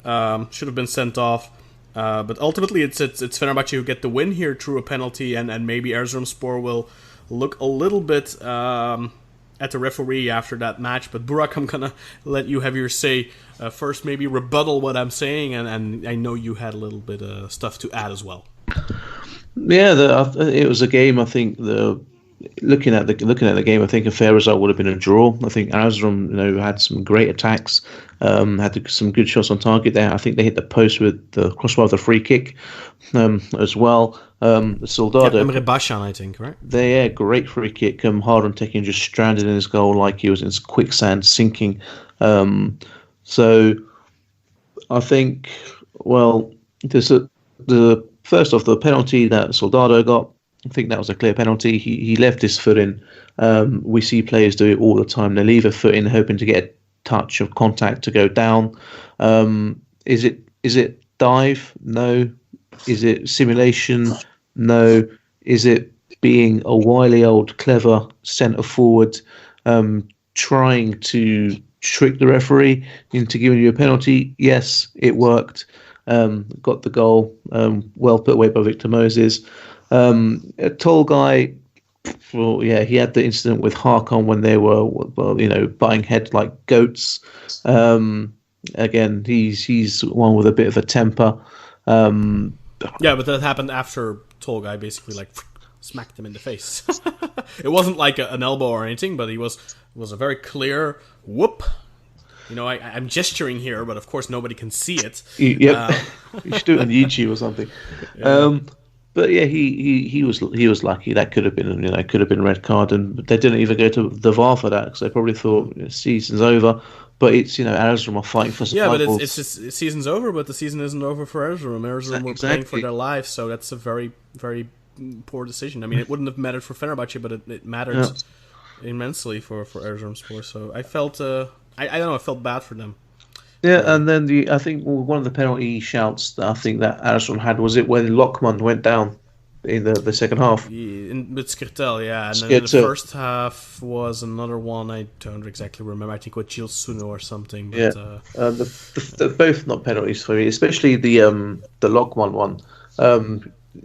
Should have been sent off. But ultimately, it's Fenerbahce who get the win here through a penalty, and maybe Erzurumspor will look a little bit at the referee after that match. But Burak, I'm gonna let you have your say first. Maybe rebuttal what I'm saying, and I know you had a little bit of stuff to add as well. Yeah, it was a game. I think looking at the game, I think a fair result would have been a draw. I think Erzurum, had some great attacks, had some good shots on target there. I think they hit the post with the crossbar of the free kick as well. Soldado, Emre Bashan, I think, right? Great free kick. Harun Tekin just stranded in his goal like he was in quicksand, sinking. So I think, the first off, the penalty that Soldado got, I think that was a clear penalty. He left his foot in. We see players do it all the time. They leave a foot in, hoping to get a touch of contact to go down. Is it dive? No. Is it simulation? No. Is it being a wily old clever centre forward trying to trick the referee into giving you a penalty? Yes, it worked. Got the goal. Well put away by Victor Moses. A tall guy. Well, yeah, he had the incident with Hakan when they were, butting heads like goats. Again, he's one with a bit of a temper. Yeah, but that happened after Tolgay basically smacked him in the face. It wasn't like an elbow or anything, but it was a very clear whoop. I'm gesturing here, but of course nobody can see it. Yep, you should do it on YouTube or something. Yeah. But yeah, he was lucky. That could have been a red card, and they didn't even go to the VAR for that because they probably thought season's over. But it's Erzurum are fighting for survival. Yeah, but it's just season's over, but the season isn't over for Erzurum. Erzurum were playing for their lives, so that's a very, very poor decision. I mean, it wouldn't have mattered for Fenerbahce, but it mattered immensely for Erzurumspor. So I felt, I don't know, I felt bad for them. Yeah, and then I think one of the penalty shouts that I think that Alisson had was it when Lokman went down in the second half. With Skirtel, yeah. And then the first half was another one, I don't exactly remember. I think with Gilles Suno or something. But, they're both not penalties for me, especially the Lokman one.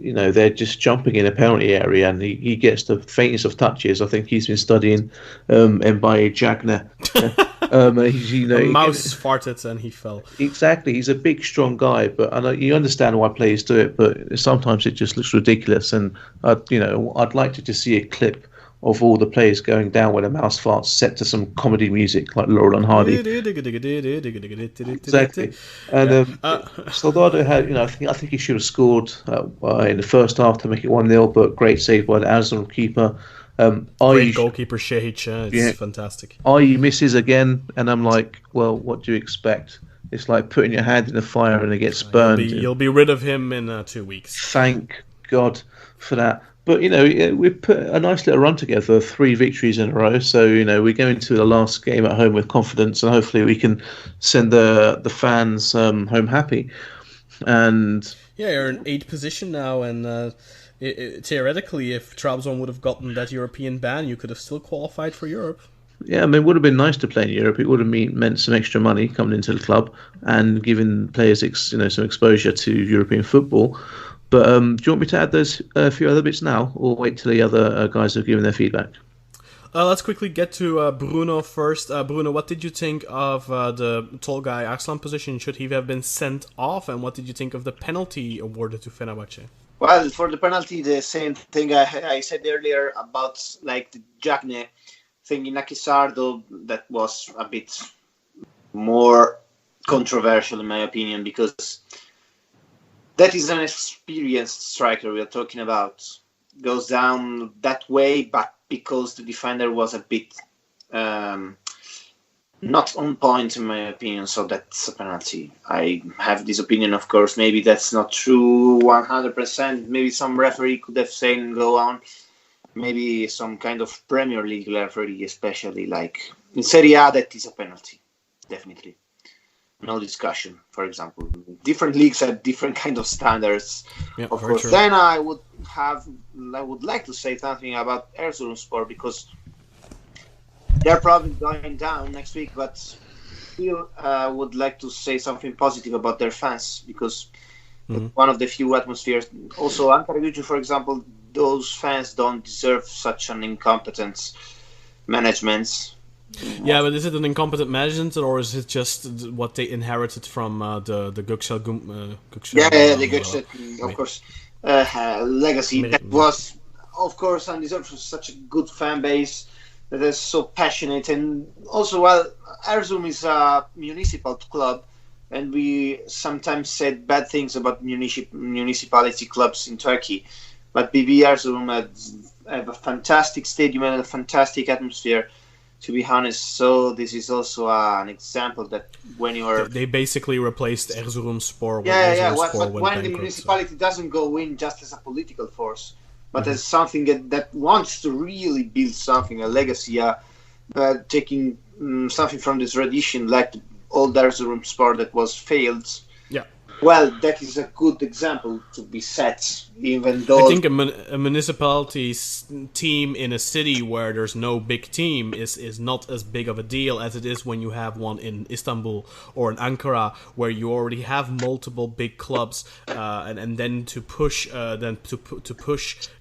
They're just jumping in a penalty area and he gets the faintest of touches. I think he's been studying Mbaye Jagna. A mouse farted and he fell. Exactly, he's a big, strong guy, but you understand why players do it. But sometimes it just looks ridiculous, and I'd like to just see a clip of all the players going down when a mouse farts, set to some comedy music like Laurel and Hardy. Exactly, and Soldado had, I think he should have scored in the first half to make it 1-0, but great save by the Amazon keeper. Great goalkeeper Shehic, it's fantastic. He misses again, and I'm like, well, what do you expect? It's like putting your hand in the fire and it gets burned. You'll be rid of him in 2 weeks. Thank God for that. But we put a nice little run together, 3 victories in a row. So we go into the last game at home with confidence, and hopefully we can send the fans home happy. And you're in 8th position now, and. Theoretically, if Trabzon would have gotten that European ban, you could have still qualified for Europe. Yeah, I mean, it would have been nice to play in Europe. It would have meant some extra money coming into the club and giving players, some exposure to European football. But do you want me to add those few other bits now, or wait till the other guys have given their feedback? Let's quickly get to Bruno first. Bruno, what did you think of the tall guy Arslan position? Should he have been sent off? And what did you think of the penalty awarded to Fenerbahce? Well, for the penalty, the same thing I said earlier about like the Jagne thing in Akisardo, that was a bit more controversial in my opinion, because that is an experienced striker we are talking about. Goes down that way, but because the defender was a bit not on point in my opinion, so that's a penalty. I have this opinion, of course. Maybe that's not true 100%. Maybe some referee could have said go on. Maybe some kind of Premier League referee, especially like in Serie A, that is a penalty. Definitely. No discussion, for example. Different leagues have different kind of standards. Yeah, of course. True. Then I would like to say something about Erzurumspor, because they're probably going down next week, but still would like to say something positive about their fans, because one of the few atmospheres. Also, Ankara Gücü, for example, those fans don't deserve such an incompetent management. Yeah, but is it an incompetent management, or is it just what they inherited from the Göksel? The Göksel, of course, legacy. That was, of course, undeserved for such a good fan base that is so passionate. And also, Erzurum is a municipal club, and we sometimes said bad things about municipality clubs in Turkey. But BB Erzurum have a fantastic stadium and a fantastic atmosphere, to be honest. So this is also an example that when you are... They basically replaced Erzurumspor with but when the municipality doesn't go in just as a political force, but as something that wants to really build something, a legacy, taking something from this tradition, like the old Erzurumspor that was failed. Yeah. Well, that is a good example to be set, even though... I think a municipality's team in a city where there's no big team is not as big of a deal as it is when you have one in Istanbul or in Ankara, where you already have multiple big clubs, and then to push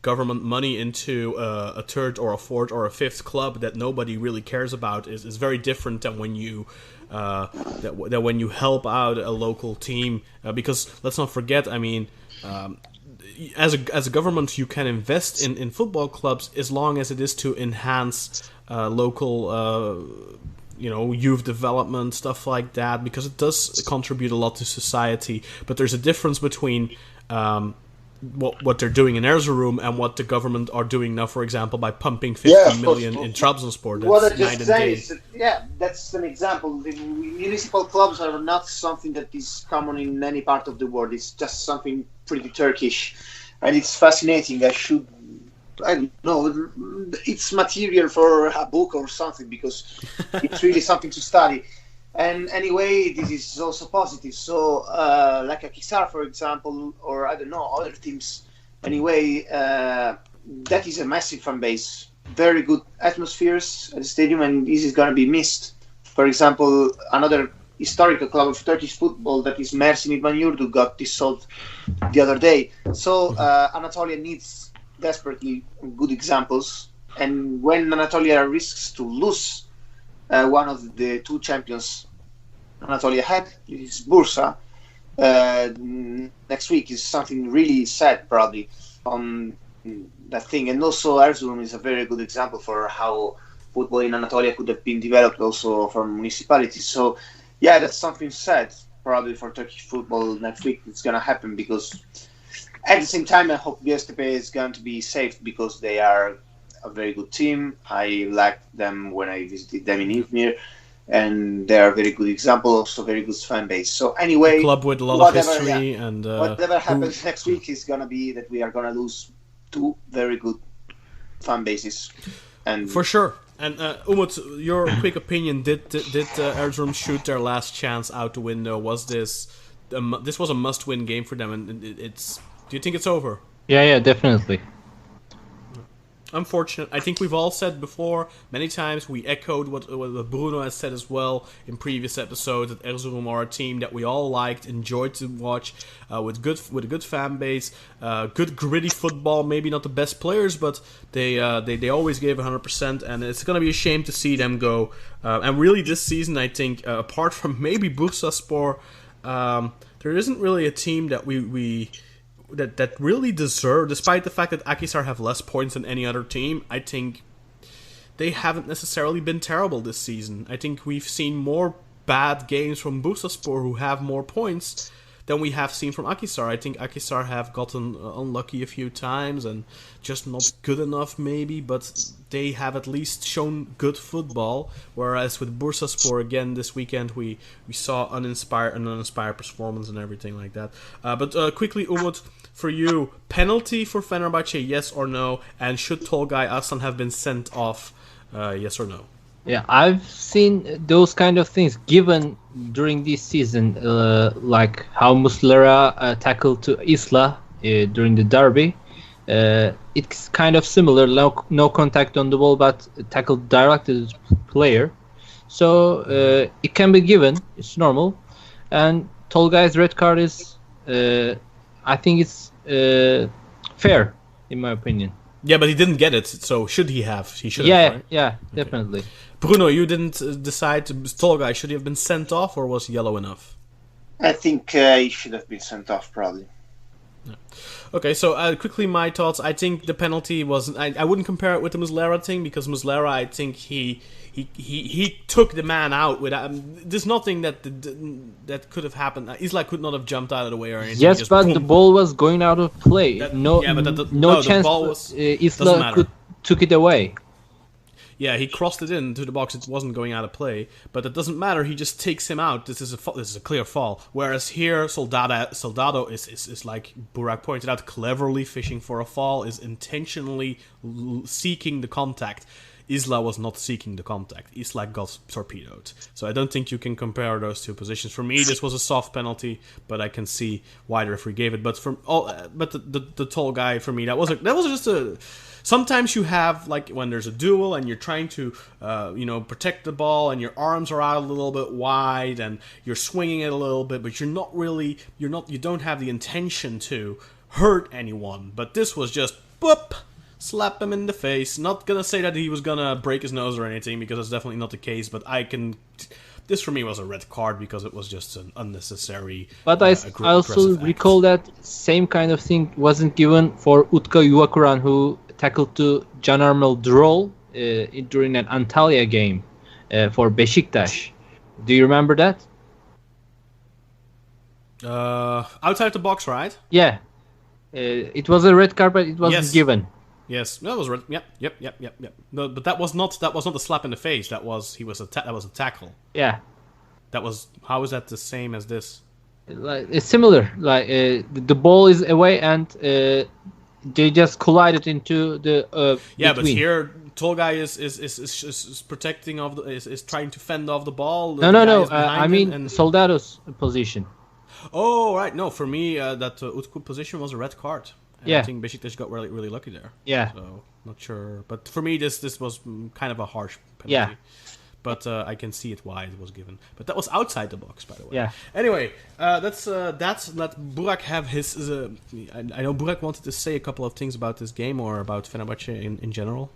government money into a third or a fourth or a fifth club that nobody really cares about is very different than when you... that when you help out a local team, because let's not forget, I mean, as a government, you can invest in football clubs as long as it is to enhance local, youth development, stuff like that, because it does contribute a lot to society. But there's a difference between what they're doing in Erzurum and what the government are doing now, for example, by pumping 50 million in Trabzonspor. That's night and day. That's an example. The municipal clubs are not something that is common in any part of the world. It's just something pretty Turkish. and it's fascinating. I don't know, it's material for a book or something, because it's really something to study. And anyway, this is also positive. So, like a Kisar, for example, or I don't know, other teams. Anyway, that is a massive fan base, very good atmospheres at the stadium, and this is going to be missed. For example, another historical club of Turkish football, that is Mersin İdman Yurdu, got dissolved the other day. So Anatolia needs desperately good examples, and when Anatolia risks to lose one of the two champions Anatolia had, is Bursa, next week, is something really sad, probably, on that thing. And also Erzurum is a very good example for how football in Anatolia could have been developed also from municipalities. So yeah, that's something sad probably for Turkish football next week. It's going to happen, because at the same time I hope Göztepe is going to be saved, because they are a very good team. I liked them when I visited them in Izmir, and they are a very good example, also very good fan base. So anyway, a club with a lot of history, and whatever happens next week is going to be that we are going to lose two very good fan bases. And for sure. And Umut, your quick opinion: Did Erzurum shoot their last chance out the window? Was this this was a must-win game for them? And it's. Do you think it's over? Yeah, definitely. Unfortunate. I think we've all said before many times. We echoed what Bruno has said as well in previous episodes, that Erzurum are a team that we all liked, enjoyed to watch, with a good fan base, good gritty football. Maybe not the best players, but they always gave 100%, and it's gonna be a shame to see them go. And really, this season, I think, apart from maybe Bursaspor, there isn't really a team that that really deserve, despite the fact that Akhisar have less points than any other team. I think they haven't necessarily been terrible this season. I think we've seen more bad games from Bursaspor, who have more points, than we have seen from Akhisar. I think Akhisar have gotten unlucky a few times and just not good enough maybe, but they have at least shown good football, whereas with Bursaspor, again, this weekend we saw an uninspired performance and everything like that. But quickly, Umut, for you, penalty for Fenerbahce, yes or no? And should Tolgay Aslan have been sent off, yes or no? Yeah, I've seen those kind of things given during this season, like how Muslera tackled to Isla during the derby. It's kind of similar, no contact on the ball, but tackled directly to the player. So it can be given, it's normal. And Tolgay's red card is, I think it's fair, in my opinion. Yeah, but he didn't get it, so should he have? He should have, right? Yeah, definitely. Okay. Bruno, you didn't decide Tolgay. Should he have been sent off, or was yellow enough? I think he should have been sent off, probably. Yeah. Okay, so quickly my thoughts. I think the penalty was... I wouldn't compare it with the Muslera thing, because Muslera, I think he took the man out without... there's nothing that could have happened. Isla could not have jumped out of the way or anything. Yes, but the ball was going out of play. No chance Isla took it away. Yeah, he crossed it into the box. It wasn't going out of play, but that doesn't matter. He just takes him out. This is a clear fall. Whereas here, Soldado is like Burak pointed out, cleverly fishing for a fall, is intentionally seeking the contact. Isla was not seeking the contact. Isla got torpedoed. So I don't think you can compare those two positions. For me, this was a soft penalty, but I can see why the referee gave it. But the tall guy, for me, that was just a... Sometimes you have, like, when there's a duel and you're trying to, protect the ball and your arms are out a little bit wide and you're swinging it a little bit, but you don't have the intention to hurt anyone. But this was just, boop, slap him in the face. Not gonna say that he was gonna break his nose or anything, because that's definitely not the case, but this for me was a red card because it was just an unnecessary. But I also recall that same kind of thing wasn't given for Utka Yuvakuran, who tackled to Can Armel Droll during an Antalya game for Beşiktaş. Do you remember that? Outside the box, right? Yeah. It was a red card, but it wasn't given. Yes, that was red. Yep. No, but that was not a slap in the face. That was a tackle. Yeah. How is that the same as this? like it's similar. Like the ball is away and they just collided into the yeah, between. but here Tolga is protecting of the is trying to fend off the ball. No. I mean Soldado's position. Oh right, no. For me, that Utku position was a red card. Yeah. I think Besiktas got really lucky there. Yeah. So not sure, but for me this was kind of a harsh penalty. Yeah. But I can see it why it was given. But that was outside the box, by the way. Yeah. Anyway, let's let Burak have his. I know Burak wanted to say a couple of things about this game or about Fenerbahce in general.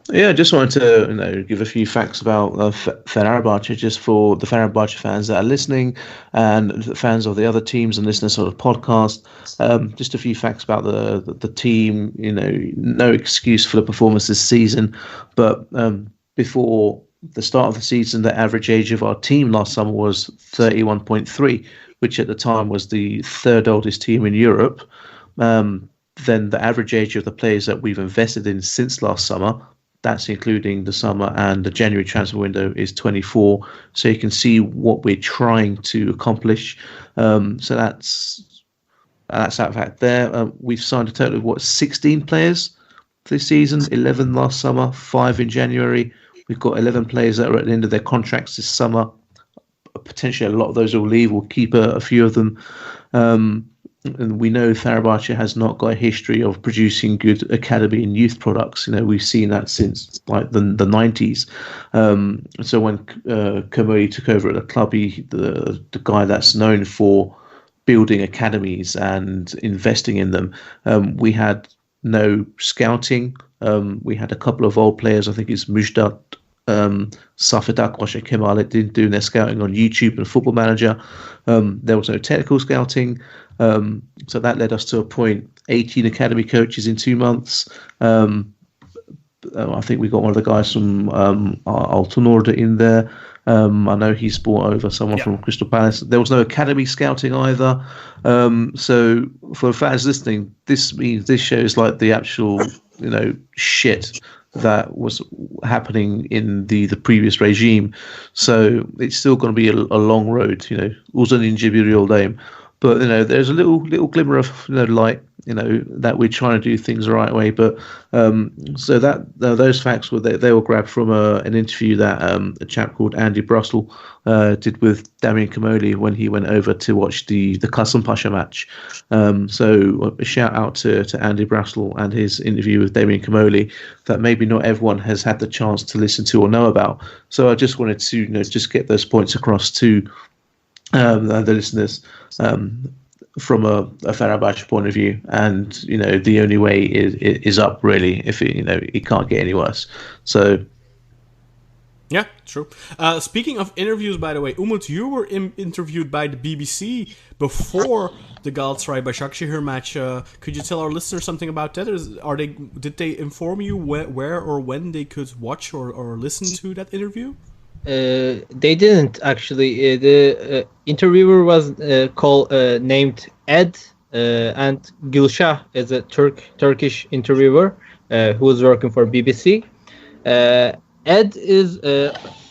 Yeah, I just wanted to give a few facts about Fenerbahce, just for the Fenerbahce fans that are listening and the fans of the other teams and listeners of the podcast. Just a few facts about the team. No excuse for the performance this season, but before the start of the season, the average age of our team last summer was 31.3, which at the time was the third oldest team in Europe. Then the average age of the players that we've invested in since last summer, that's including the summer and the January transfer window, is 24. So you can see what we're trying to accomplish. So that's that fact there. We've signed a total of 16 players this season, 11 last summer, 5 in January. We've got 11 players that are at the end of their contracts this summer. Potentially a lot of those will leave. We'll keep a few of them. And we know Fenerbahce has not got a history of producing good academy and youth products. We've seen that since like the 90s. So when Kamori took over at the club, the guy that's known for building academies and investing in them, we had no scouting. We had a couple of old players. I think it's Mujdat, Safadak, Rocha Kemal, didn't do their scouting on YouTube and Football Manager. There was no technical scouting. So that led us to appoint 18 academy coaches in 2 months. I think we got one of the guys from Altınordu in there. I know he's brought over someone from Crystal Palace. There was no academy scouting either. So for fans listening, this shows like the actual shit that was happening in the previous regime. So it's still going to be a long road. Uzun ince bir yoldayım. But there's a little glimmer of light. That we're trying to do things the right way. But so that those facts they were grabbed from an interview that a chap called Andy Brussel did with Damien Kamoli when he went over to watch the Kasımpaşa match. So a shout out to Andy Brussel and his interview with Damien Kamoli that maybe not everyone has had the chance to listen to or know about. So I just wanted to just get those points across to the listeners. From a Fenerbahce point of view, and the only way is up really. If it can't get any worse. So yeah, true. Speaking of interviews, by the way, Umut, you were interviewed by the BBC before the Galatasaray Başakşehir match. Could you tell our listeners something about that? Did they inform you where or when they could watch or listen to that interview? They didn't actually. The interviewer was named Ed, and Gülşah is a Turkish interviewer who was working for BBC. Ed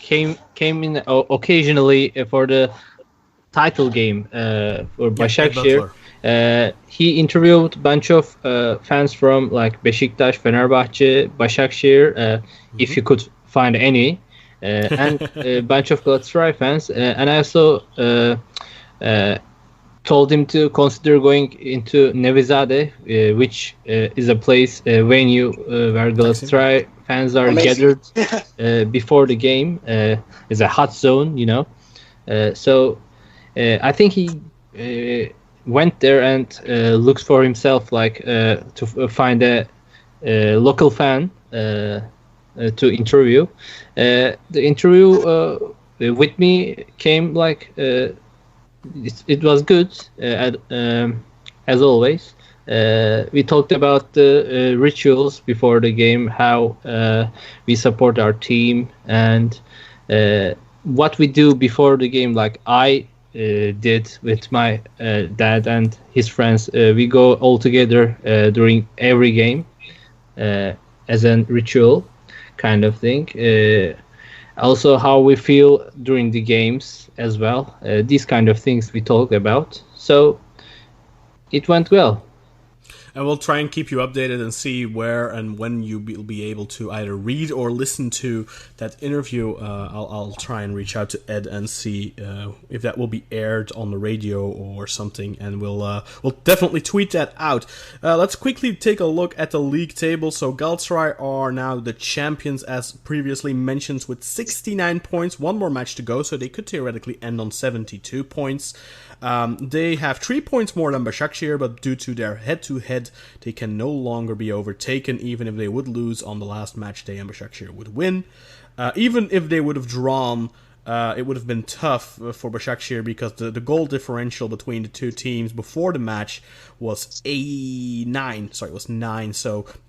came in occasionally for the title game for Başakşehir. He interviewed a bunch of fans from like Beşiktaş, Fenerbahçe, Başakşehir, if you could find any. And a bunch of Galatasaray fans, and I also told him to consider going into Nevizade, which is a venue where Galatasaray fans are gathered before the game. It's a hot zone, so I think he went there and looked for himself, to find a local fan to interview. The interview with me came it was good as always. We talked about the rituals before the game, how we support our team, and what we do before the game. Like I did with my dad and his friends. We go all together during every game as a ritual kind of thing. Also how we feel during the games as well. These kind of things we talked about. So it went well. And we'll try and keep you updated and see where and when you will be able to either read or listen to that interview. I'll try and reach out to Ed and see if that will be aired on the radio or something, and we'll definitely tweet that out. Let's quickly take a look at the league table. So Galatasaray are now the champions, as previously mentioned, with 69 points. One more match to go, so they could theoretically end on 72 points. They have 3 points more than Başakşehir, but due to their head-to-head, they can no longer be overtaken. Even if they would lose on the last match day and Başakşehir would win. Even if they would have drawn, it would have been tough for Başakşehir, because the goal differential between the two teams before the match was 9. So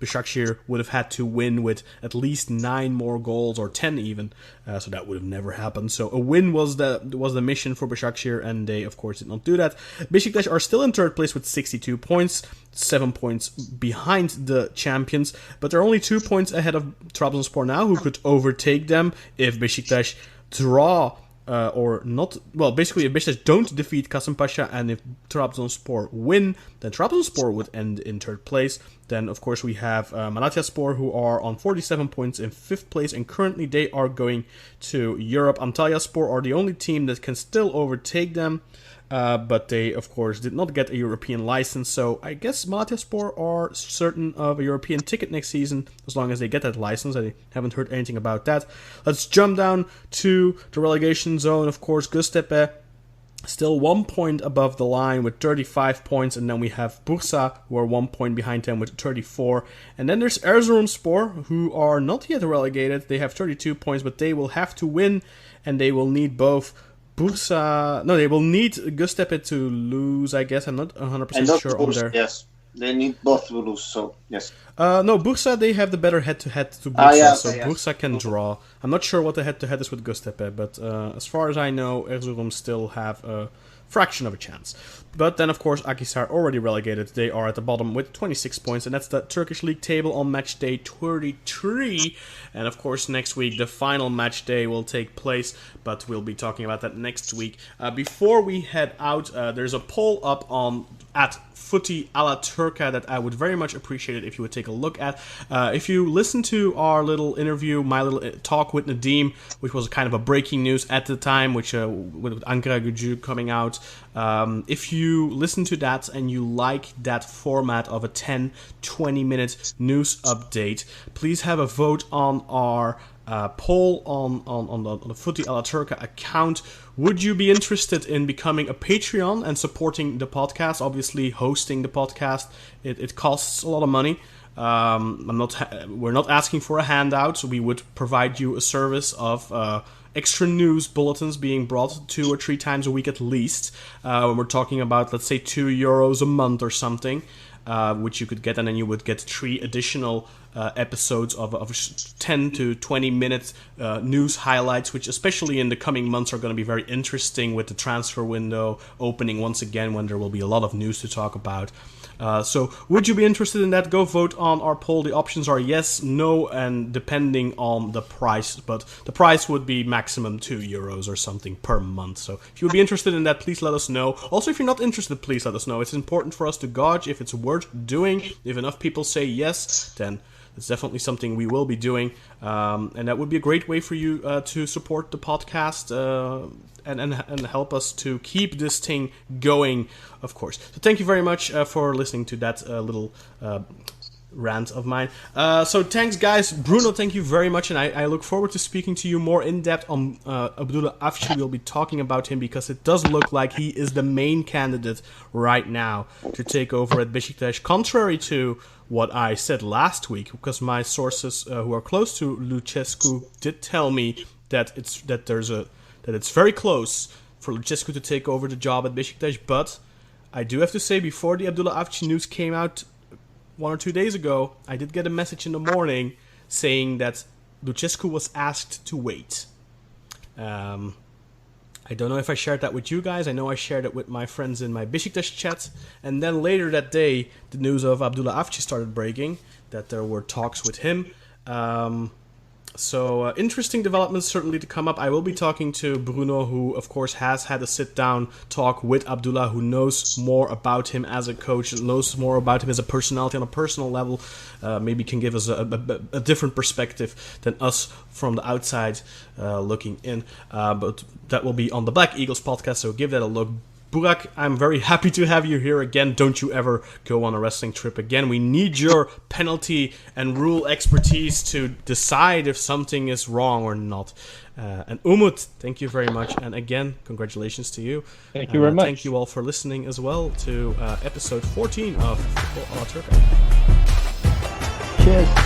Başakşehir would have had to win with at least 9 more goals, or 10 even. So that would have never happened. So a win was the mission for Başakşehir, and they of course did not do that. Beşiktaş are still in third place with 62 points, 7 points behind the champions, but they're only 2 points ahead of Trabzonspor now, who could overtake them if Beşiktaş draw or not. Well, basically, if Beşiktaş don't defeat Kasımpaşa and if Trabzonspor win, then Trabzonspor would end in third place. Then, of course, we have Malatyaspor, who are on 47 points in 5th place, and currently they are going to Europe. Antalyaspor are the only team that can still overtake them, but they, of course, did not get a European license. So I guess Malatyaspor are certain of a European ticket next season, as long as they get that license. I haven't heard anything about that. Let's jump down to the relegation zone. Of course, Göztepe still 1 point above the line with 35 points, and then we have Bursa, who are 1 point behind them with 34. And then there's Erzurumspor, who are not yet relegated. They have 32 points, but they will have to win, and they will need both they will need Göztepe to lose, I guess. I'm not 100% sure on their... Yes, they need both to lose, so yes. No, Bursa, they have the better head-to-head to Bursa, Yeah, so yes. Bursa can draw. I'm not sure what the head-to-head is with Göztepe, but as far as I know, Erzurum still have a fraction of a chance. But then, of course, Akhisar already relegated. They are at the bottom with 26 points, and that's the Turkish league table on match day 33. And, of course, next week, the final match day will take place, but we'll be talking about that next week. Before we head out, there's a poll up on at Footy a la Turca that I would very much appreciate it if you would take a look at. If you listen to our little interview, my little talk with Nadim, which was kind of a breaking news at the time, which with Ankara Gücü coming out, if you listen to that and you like that format of a 10-20 minute news update, please have a vote on our poll on the Footy a la Turca account. Would you be interested in becoming a Patreon and supporting the podcast? Obviously, hosting the podcast, it costs a lot of money. We're not asking for a handout, so we would provide you a service of extra news bulletins being brought 2 or 3 times a week at least. We're talking about, let's say, €2 a month or something, which you could get, and then you would get 3 additional episodes of 10 to 20 minutes news highlights, which especially in the coming months are going to be very interesting with the transfer window opening once again, when there will be a lot of news to talk about. So would you be interested in that? Go vote on our poll. The options are yes, no, and depending on the price, but the price would be maximum €2 or something per month. So if you would be interested in that, please let us know. Also, if you're not interested, please let us know. It's important for us to gauge if it's worth doing. If enough people say yes, then it's definitely something we will be doing, and that would be a great way for you to support the podcast and help us to keep this thing going, of course. So thank you very much for listening to that little rant of mine. So thanks, guys. Bruno, thank you very much, and I look forward to speaking to you more in depth on Abdullah Avci. We'll be talking about him because it does look like he is the main candidate right now to take over at Beşiktaş, contrary to what I said last week, because my sources who are close to Lucescu did tell me that it's very close for Lucescu to take over the job at Beşiktaş. But I do have to say, before the Abdullah Avci news came out 1 or 2 days ago, I did get a message in the morning saying that Lucescu was asked to wait. I don't know if I shared that with you guys. I know I shared it with my friends in my Beşiktaş chat. And then later that day, the news of Abdullah Avci started breaking, that there were talks with him. So interesting developments certainly to come up. I will be talking to Bruno, who of course has had a sit-down talk with Abdullah, who knows more about him as a coach, knows more about him as a personality on a personal level. Maybe can give us a different perspective than us from the outside looking in. But that will be on the Black Eagles podcast, so give that a look. Burak, I'm very happy to have you here again. Don't you ever go on a wrestling trip again. We need your penalty and rule expertise to decide if something is wrong or not. And Umut, thank you very much. And again, congratulations to you. Thank you very much. Thank you all for listening as well to episode 14 of Football a la Turca. Cheers.